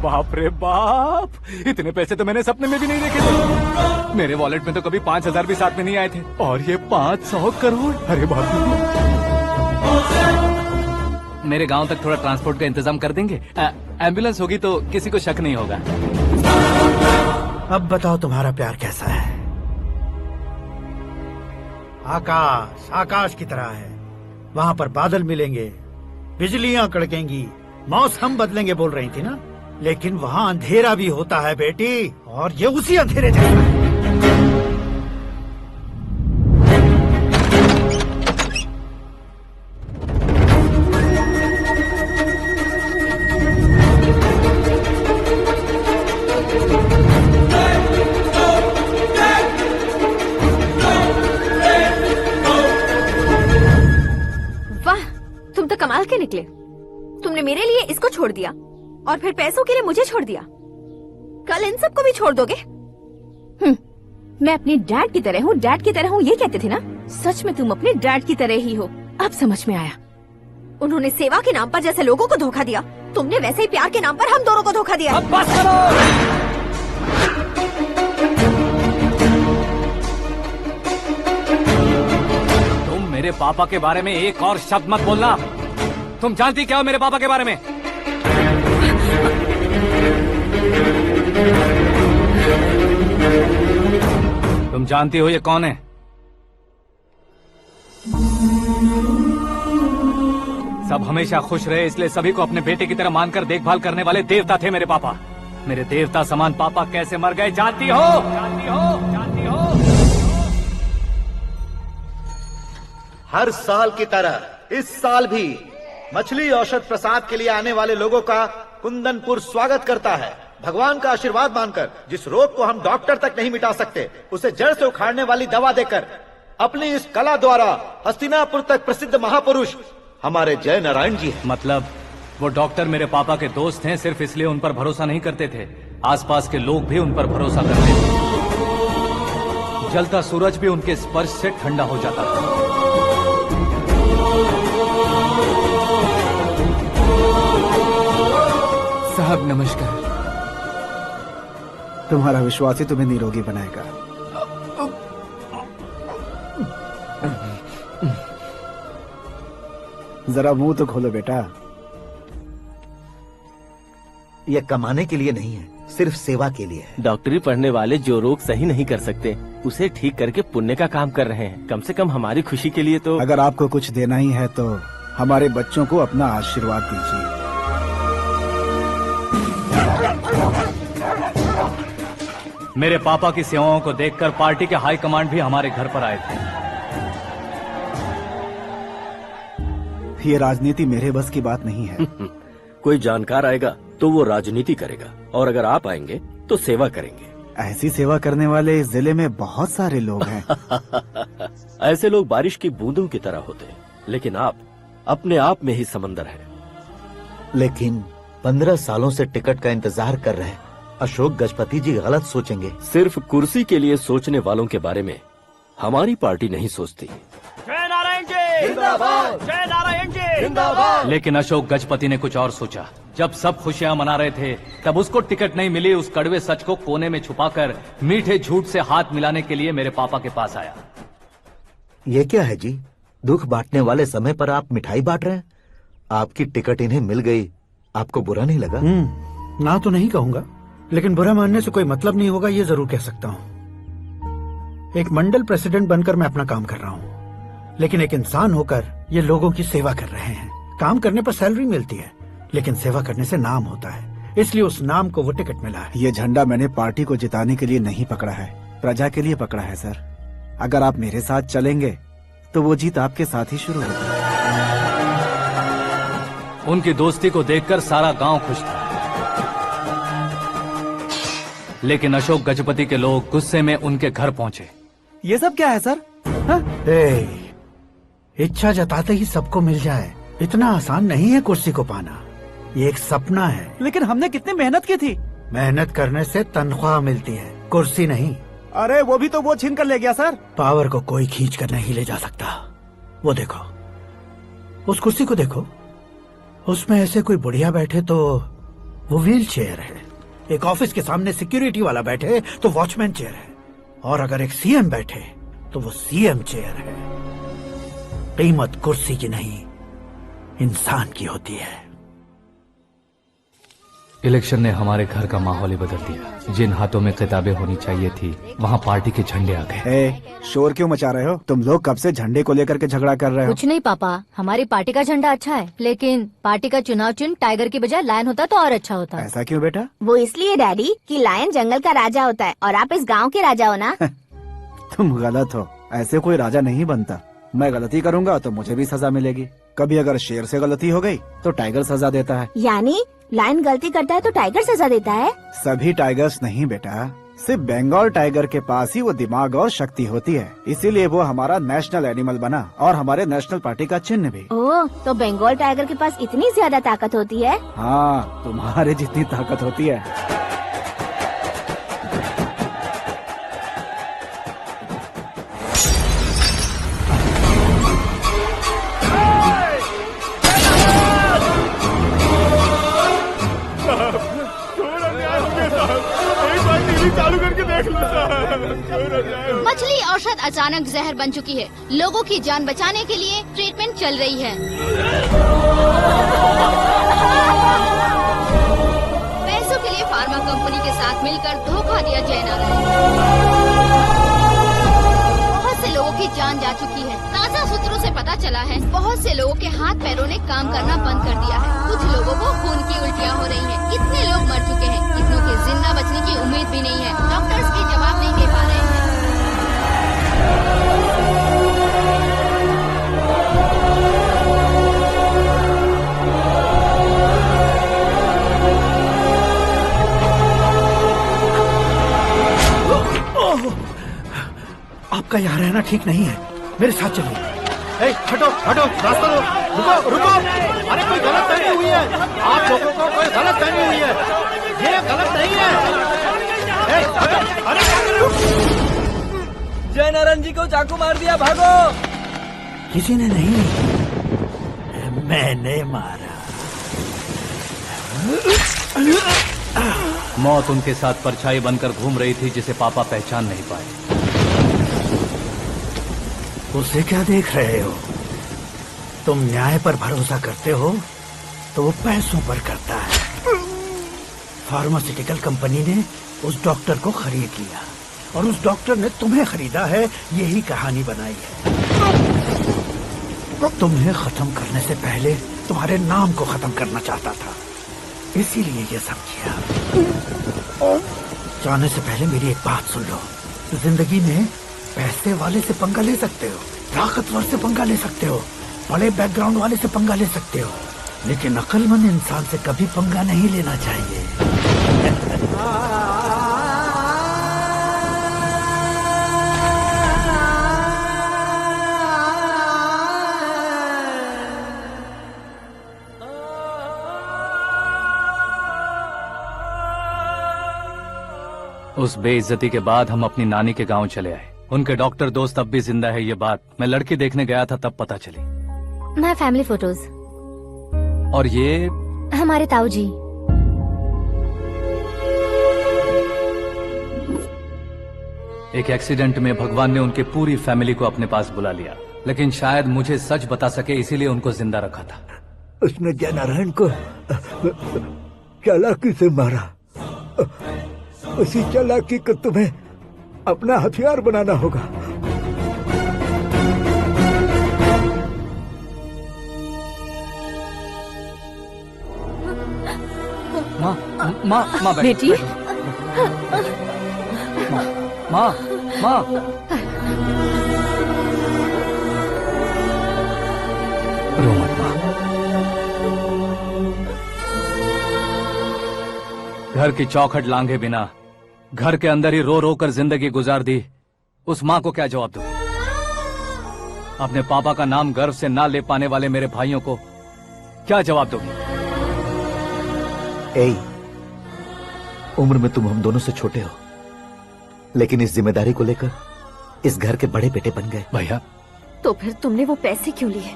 बाप रे बाप, इतने पैसे तो मैंने सपने में भी नहीं देखे थे। मेरे वॉलेट में तो कभी 5000 भी साथ में नहीं आए थे, और ये 500 करोड़। अरे बाप रे। मेरे गांव तक थोड़ा ट्रांसपोर्ट का इंतजाम कर देंगे? एम्बुलेंस होगी तो किसी को शक नहीं होगा। अब बताओ तुम्हारा प्यार कैसा है? आकाश आकाश की तरह है। वहाँ पर बादल मिलेंगे, बिजलियां कड़केंगी, मौसम बदलेंगे बोल रही थी ना। लेकिन वहाँ अंधेरा भी होता है बेटी, और ये उसी अंधेरे जैसा है। वाह, तुम तो कमाल के निकले। तुमने मेरे लिए इसको छोड़ दिया और फिर पैसों के लिए मुझे छोड़ दिया। कल इन सबको भी छोड़ दोगे? मैं अपने डैड की तरह हूँ, डैड की तरह हूँ, ये कहते थे ना। सच में तुम अपने डैड की तरह ही हो। अब समझ में आया। उन्होंने सेवा के नाम पर जैसे लोगों को धोखा दिया, तुमने वैसे ही प्यार के नाम पर हम दोनों को धोखा दिया। अब बस करो। तुम मेरे पापा के बारे में एक और शब्द मत बोलना। तुम जानती क्या हो मेरे पापा के बारे में? तुम जानती हो ये कौन है? सब हमेशा खुश रहे, इसलिए सभी को अपने बेटे की तरह मानकर देखभाल करने वाले देवता थे मेरे पापा। मेरे देवता समान पापा कैसे मर गए जानती हो? जानती हो? जानती हो? हर साल की तरह इस साल भी मछली औषध प्रसाद के लिए आने वाले लोगों का कुंदनपुर स्वागत करता है। भगवान का आशीर्वाद मानकर जिस रोग को हम डॉक्टर तक नहीं मिटा सकते, उसे जड़ से उखाड़ने वाली दवा देकर अपनी इस कला द्वारा हस्तिनापुर तक प्रसिद्ध महापुरुष हमारे जय नारायण जी हैं। मतलब वो डॉक्टर मेरे पापा के दोस्त हैं, सिर्फ इसलिए उन पर भरोसा नहीं करते थे, आसपास के लोग भी उन पर भरोसा करते थे। जलता सूरज भी उनके स्पर्श से ठंडा हो जाता था। साहब नमस्कार। तुम्हारा विश्वास ही तुम्हें निरोगी बनाएगा। जरा मुंह तो खोलो बेटा। यह कमाने के लिए नहीं है, सिर्फ सेवा के लिए है। डॉक्टरी पढ़ने वाले जो रोग सही नहीं कर सकते, उसे ठीक करके पुण्य का काम कर रहे हैं। कम से कम हमारी खुशी के लिए तो। अगर आपको कुछ देना ही है तो हमारे बच्चों को अपना आशीर्वाद दीजिए। मेरे पापा की सेवाओं को देखकर पार्टी के हाई कमांड भी हमारे घर पर आए थे। ये राजनीति मेरे बस की बात नहीं है। कोई जानकार आएगा तो वो राजनीति करेगा, और अगर आप आएंगे तो सेवा करेंगे। ऐसी सेवा करने वाले इस जिले में बहुत सारे लोग हैं। ऐसे लोग बारिश की बूंदों की तरह होते हैं, लेकिन आप अपने आप में ही समंदर हैं। लेकिन 15 सालों से टिकट का इंतजार कर रहे अशोक गजपति जी गलत सोचेंगे। सिर्फ कुर्सी के लिए सोचने वालों के बारे में हमारी पार्टी नहीं सोचती। जय नारायण जी जिंदाबाद, जय नारायण जी जिंदाबाद। लेकिन अशोक गजपति ने कुछ और सोचा। जब सब खुशियां मना रहे थे तब उसको टिकट नहीं मिली। उस कड़वे सच को कोने में छुपाकर मीठे झूठ से हाथ मिलाने के लिए मेरे पापा के पास आया। ये क्या है जी? दुख बांटने वाले समय पर आप मिठाई बांट रहे हैं। आपकी टिकट इन्हें मिल गई, आपको बुरा नहीं लगा? ना तो नहीं कहूंगा, लेकिन बुरा मानने से कोई मतलब नहीं होगा, ये जरूर कह सकता हूँ। एक मंडल प्रेसिडेंट बनकर मैं अपना काम कर रहा हूँ, लेकिन एक इंसान होकर ये लोगों की सेवा कर रहे हैं। काम करने पर सैलरी मिलती है, लेकिन सेवा करने से नाम होता है, इसलिए उस नाम को वो टिकट मिला है। ये झंडा मैंने पार्टी को जिताने के लिए नहीं पकड़ा है, प्रजा के लिए पकड़ा है सर। अगर आप मेरे साथ चलेंगे तो वो जीत आपके साथ ही शुरू होगी। उनकी दोस्ती को देखकर सारा गांव खुश था, लेकिन अशोक गजपति के लोग गुस्से में उनके घर पहुंचे। ये सब क्या है सर? इच्छा जताते ही सबको मिल जाए, इतना आसान नहीं है कुर्सी को पाना। ये एक सपना है। लेकिन हमने कितनी मेहनत की थी। मेहनत करने से तनख्वाह मिलती है, कुर्सी नहीं। अरे वो भी तो वो छीन कर ले गया सर। पावर को कोई खींच कर नहीं ले जा सकता। वो देखो, उस कुर्सी को देखो, उसमें ऐसे कोई बुढ़िया बैठे तो वो व्हील चेयर है। एक ऑफिस के सामने सिक्योरिटी वाला बैठे तो वॉचमैन चेयर है, और अगर एक सीएम बैठे तो वो सीएम चेयर है। कीमत कुर्सी की नहीं, इंसान की होती है। इलेक्शन ने हमारे घर का माहौल ही बदल दिया। जिन हाथों में किताबें होनी चाहिए थी, वहाँ पार्टी के झंडे आ गए। शोर क्यों मचा रहे हो? तुम लोग कब से झंडे को लेकर के झगड़ा कर रहे हो? कुछ नहीं पापा, हमारी पार्टी का झंडा अच्छा है, लेकिन पार्टी का चुनाव चिन्ह टाइगर की बजाय लायन होता तो और अच्छा होता। ऐसा क्यों बेटा? वो इसलिए डैडी कि लायन जंगल का राजा होता है और आप इस गांव के राजा हो ना। तुम गलत हो, ऐसे कोई राजा नहीं बनता। मैं गलती करूंगा तो मुझे भी सजा मिलेगी। कभी अगर शेर से गलती हो गई तो टाइगर सजा देता है। यानी लायन गलती करता है तो टाइगर सजा देता है? सभी टाइगर्स नहीं बेटा, सिर्फ बंगाल टाइगर के पास ही वो दिमाग और शक्ति होती है, इसीलिए वो हमारा नेशनल एनिमल बना और हमारे नेशनल पार्टी का चिन्ह भी। ओह, तो बंगाल टाइगर के पास इतनी ज्यादा ताकत होती है? हाँ, तुम्हारे जितनी ताकत होती है। चालू करके देख लो। मछली औषध अचानक जहर बन चुकी है। लोगों की जान बचाने के लिए ट्रीटमेंट चल रही है। पैसों के लिए फार्मा कंपनी के साथ मिलकर धोखा दिया जय नारायण। बहुत से लोगों की जान जा चुकी है। ताजा सूत्रों से पता चला है बहुत से लोगों के हाथ पैरों ने काम करना बंद कर दिया है। कुछ लोगों को खून की उल्टियाँ हो रही हैं। कितने लोग मर चुके हैं, कितनों के जिंदा बचने की उम्मीद भी नहीं है। डॉक्टर्स भी जवाब नहीं दे पा रहे हैं। आपका यहाँ रहना ठीक नहीं है, मेरे साथ चलिए। हटो हटो, रास्ता दो। रुको रुको, अरे कोई गलत फहमी हुई है। आप लोगों को कोई गलत फहमी हुई है, ये गलत नहीं है। अरे जय नारायण जी को चाकू मार दिया, भागो। किसी ने नहीं, मैंने मारा। मौत उनके साथ परछाई बनकर घूम रही थी, जिसे पापा पहचान नहीं पाए। उसे क्या देख रहे हो? तुम न्याय पर भरोसा करते हो तो वो पैसों पर करता है। फार्मास्यूटिकल कंपनी ने उस डॉक्टर को खरीद लिया और उस डॉक्टर ने तुम्हें खरीदा है, यही कहानी बनाई है। तुम्हें खत्म करने से पहले तुम्हारे नाम को खत्म करना चाहता था, इसीलिए ये सब किया। जाने से पहले मेरी एक बात सुन लो। जिंदगी में पैसे वाले से पंगा ले सकते हो, ताकतवर से पंगा ले सकते हो, बड़े बैकग्राउंड वाले से पंगा ले सकते हो, लेकिन अक्लमंद इंसान से कभी पंगा नहीं लेना चाहिए। उस बेइज्जती के बाद हम अपनी नानी के गांव चले आए। उनके डॉक्टर दोस्त अब भी जिंदा है, ये बात मैं लड़की देखने गया था तब पता चली। My family photos. और ये हमारे ताऊ जी। एक एक्सीडेंट में भगवान ने उनकी पूरी फैमिली को अपने पास बुला लिया, लेकिन शायद मुझे सच बता सके इसीलिए उनको जिंदा रखा था। उसने जयनारायण को चालाकी से मारा। उसी चालाकी को तुम्हें अपना हथियार बनाना होगा। माँ, माँ, माँ बेटी। माँ, माँ, रो मत माँ। घर की चौखट लांघे बिना घर के अंदर ही रो रो कर जिंदगी गुजार दी उस माँ को क्या जवाब दूं? अपने पापा का नाम गर्व से ना ले पाने वाले मेरे भाइयों को क्या जवाब दोगी? ए, उम्र में तुम हम दोनों से छोटे हो, लेकिन इस जिम्मेदारी को लेकर इस घर के बड़े बेटे बन गए। भैया, तो फिर तुमने वो पैसे क्यों लिए?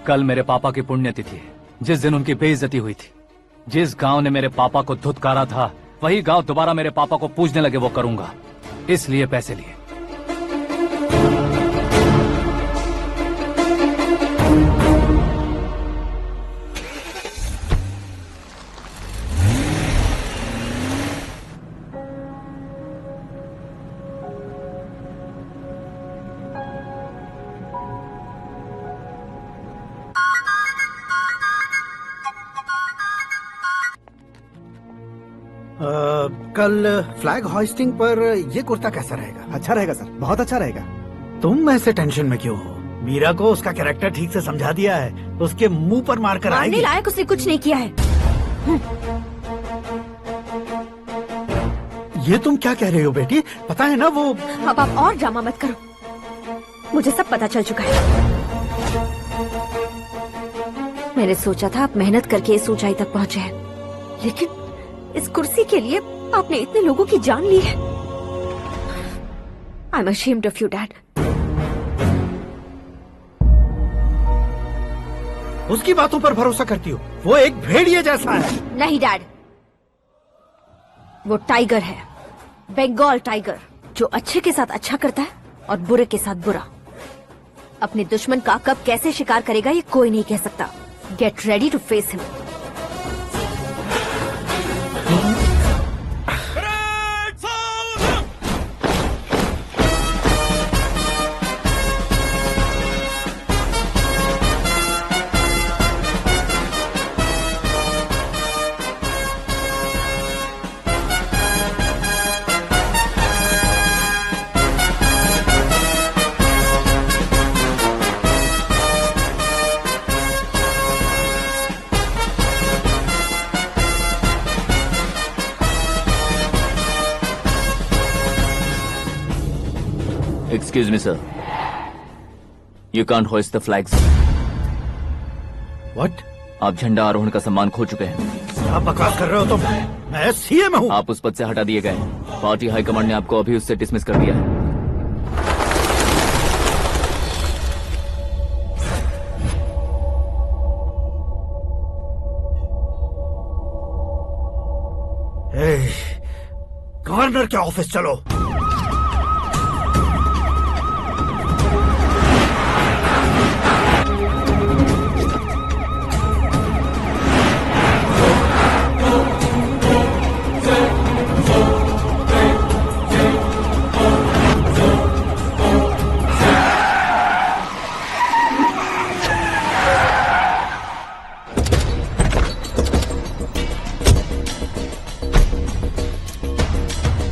कल मेरे पापा की पुण्यतिथि है, जिस दिन उनकी बेइज्जती हुई थी। जिस गांव ने मेरे पापा को धुतकारा था, वही गांव दोबारा मेरे पापा को पूजने लगे वो करूंगा, इसलिए पैसे लिए। कल फ्लैग होइस्टिंग पर ये कुर्ता कैसा रहेगा? अच्छा रहेगा सर, बहुत अच्छा रहेगा। तुम ऐसे टेंशन में क्यों हो? मीरा को उसका कैरेक्टर ठीक से समझा दिया है, उसके मुंह पर मारकर आएगी। मारने लायक उसने कुछ नहीं किया है। ये तुम क्या कह रहे हो बेटी? पता है ना वो। अब आप और ड्रामा मत करो, मुझे सब पता चल चुका है। मैंने सोचा था आप मेहनत करके इस ऊंचाई तक पहुंचे हैं, लेकिन इस कुर्सी के लिए आपने इतने लोगों की जान ली है। I am ashamed of you, Dad. उसकी बातों पर भरोसा करती हो? वो एक भेड़िए जैसा है। नहीं डैड, वो टाइगर है, बंगाल टाइगर, जो अच्छे के साथ अच्छा करता है और बुरे के साथ बुरा। अपने दुश्मन का कब कैसे शिकार करेगा ये कोई नहीं कह सकता। Get ready to face him. Excuse me, sir. You can't hoist the flags. What? आप झंडा आरोहण का सम्मान खो चुके हैं। क्या बकवास कर रहे हो तुम? मैं सीएम हूँ। आप उस पद से हटा दिए गए। पार्टी हाईकमांड ने आपको अभी उससे डिसमिस कर दिया है। गवर्नर के ऑफिस चलो।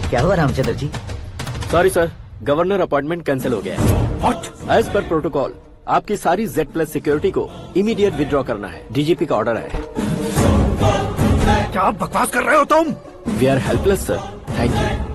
क्या हुआ Ramchandra ji? Sorry sir, governor appointment cancel हो गया है। What? एज पर प्रोटोकॉल आपकी सारी Z+ सिक्योरिटी को इमीडिएट विड्रॉ करना है। डीजीपी का ऑर्डर है। क्या बकवास कर रहे हो तुम? We are helpless sir. Thank you.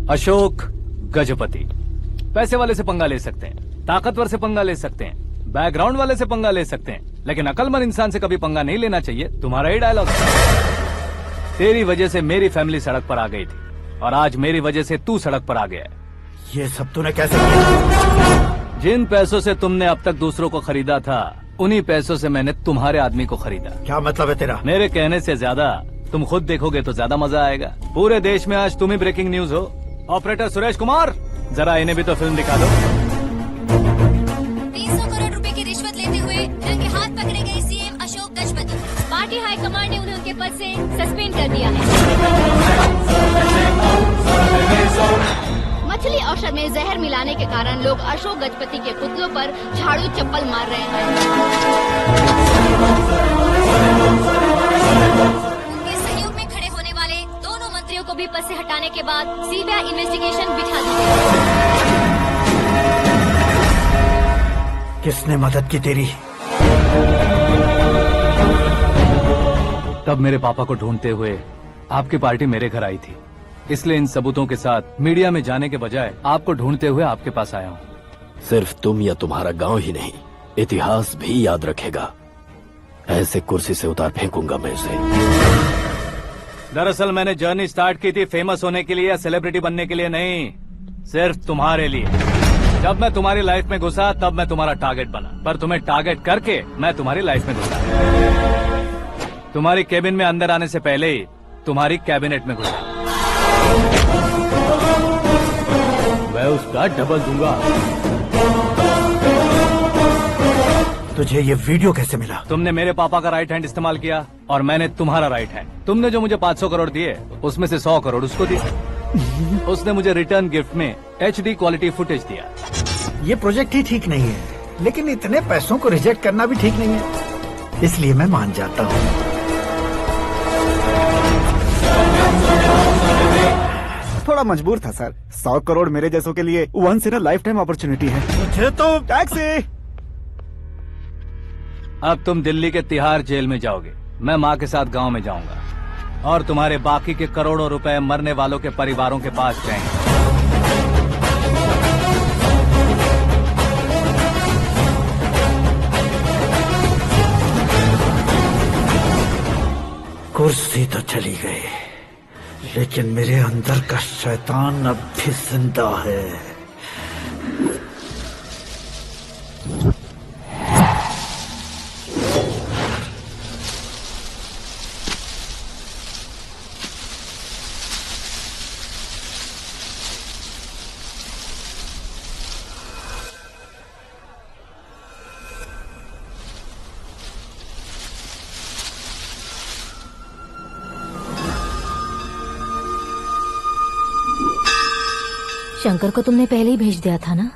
Ashok Gajapati. पैसे वाले से पंगा ले सकते हैं, ताकतवर से पंगा ले सकते हैं, बैकग्राउंड वाले से पंगा ले सकते हैं, लेकिन अकलमंद इंसान से कभी पंगा नहीं लेना चाहिए। तुम्हारा ही डायलॉग। तेरी वजह से मेरी फैमिली सड़क पर आ गई थी और आज मेरी वजह से तू सड़क पर आ गया है। ये सब तूने कैसे किया? जिन पैसों से तुमने अब तक दूसरों को खरीदा था, उन्हीं पैसों से मैंने तुम्हारे आदमी को खरीदा। क्या मतलब है तेरा? मेरे कहने से ज्यादा तुम खुद देखोगे तो ज्यादा मजा आएगा। पूरे देश में आज तुम ही ब्रेकिंग न्यूज हो। ऑपरेटर सुरेश कुमार, जरा इन्हें भी तो फिल्म दिखा दो। 300 करोड़ रुपए की रिश्वत लेते हुए रंगे हाथ पकड़े गए CM Ashok Gajapati. Party high command ने उन्हें उनके पद से सस्पेंड कर दिया है। मछली औषध में जहर मिलाने के कारण लोग अशोक गजपति के पुतलों पर झाड़ू चप्पल मार रहे हैं। उनके सहयोग में खड़े होने वाले दोनों मंत्रियों को भी पद से हटाने के बाद सीबीआई इन्वेस्टिगेशन बिठा दी गई। किसने मदद की तेरी? तब मेरे पापा को ढूंढते हुए आपकी पार्टी मेरे घर आई थी, इसलिए इन सबूतों के साथ मीडिया में जाने के बजाय आपको ढूंढते हुए आपके पास आया हूँ। सिर्फ तुम या तुम्हारा गांव ही नहीं, इतिहास भी याद रखेगा। ऐसे कुर्सी से उतार फेंकूंगा मैं उसे। दरअसल मैंने जर्नी स्टार्ट की थी फेमस होने के लिए या सेलिब्रिटी बनने के लिए नहीं, सिर्फ तुम्हारे लिए। जब मैं तुम्हारी लाइफ में घुसा तब मैं तुम्हारा टारगेट बना, पर तुम्हें टारगेट करके मैं तुम्हारी लाइफ में घुसा। तुम्हारी केबिन में अंदर आने से पहले ही तुम्हारी कैबिनेट में घुसा। मैं उसका डबल दूंगा। तुझे ये वीडियो कैसे मिला? तुमने मेरे पापा का राइट हैंड इस्तेमाल किया और मैंने तुम्हारा राइट हैंड। तुमने जो मुझे 500 करोड़ दिए उसमें से 100 करोड़ उसको दिए। उसने मुझे रिटर्न गिफ्ट में HD क्वालिटी फुटेज दिया। ये प्रोजेक्ट ही ठीक नहीं है, लेकिन इतने पैसों को रिजेक्ट करना भी ठीक नहीं है, इसलिए मैं मान जाता हूँ। थोड़ा मजबूर था सर। 100 करोड़ मेरे जैसों के लिए once in a lifetime opportunity है। मुझे तो टैक्सी। अब तुम दिल्ली के तिहाड़ जेल में जाओगे, मैं माँ के साथ गांव में जाऊंगा और तुम्हारे बाकी के करोड़ों रुपए मरने वालों के परिवारों के पास जाएंगे। कुर्सी तो चली गई, लेकिन मेरे अंदर का शैतान अब भी जिंदा है। शंकर को तुमने पहले ही भेज दिया था ना?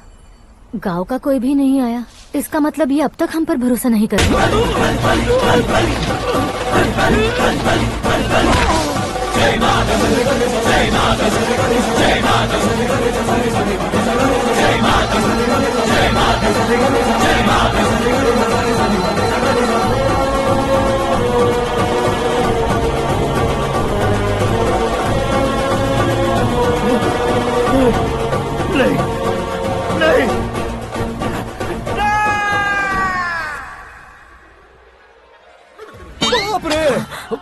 गांव का कोई भी नहीं आया, इसका मतलब ये अब तक हम पर भरोसा नहीं कर रहा।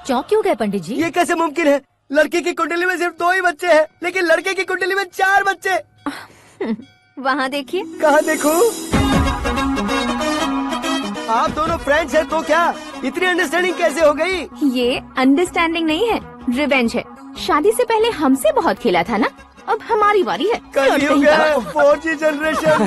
चौंक क्यों गए पंडित जी? ये कैसे मुमकिन है? लड़की की कुंडली में सिर्फ 2 ही बच्चे हैं, लेकिन लड़के की कुंडली में 4 बच्चे। वहाँ देखिए। कहाँ देखूं? आप दोनों फ्रेंड्स हैं तो क्या इतनी अंडरस्टैंडिंग कैसे हो गई? ये अंडरस्टैंडिंग नहीं है, रिवेंज है। शादी से पहले हमसे बहुत खेला था ना, अब हमारी बारी है। कलयुग है, 4G जनरेशन।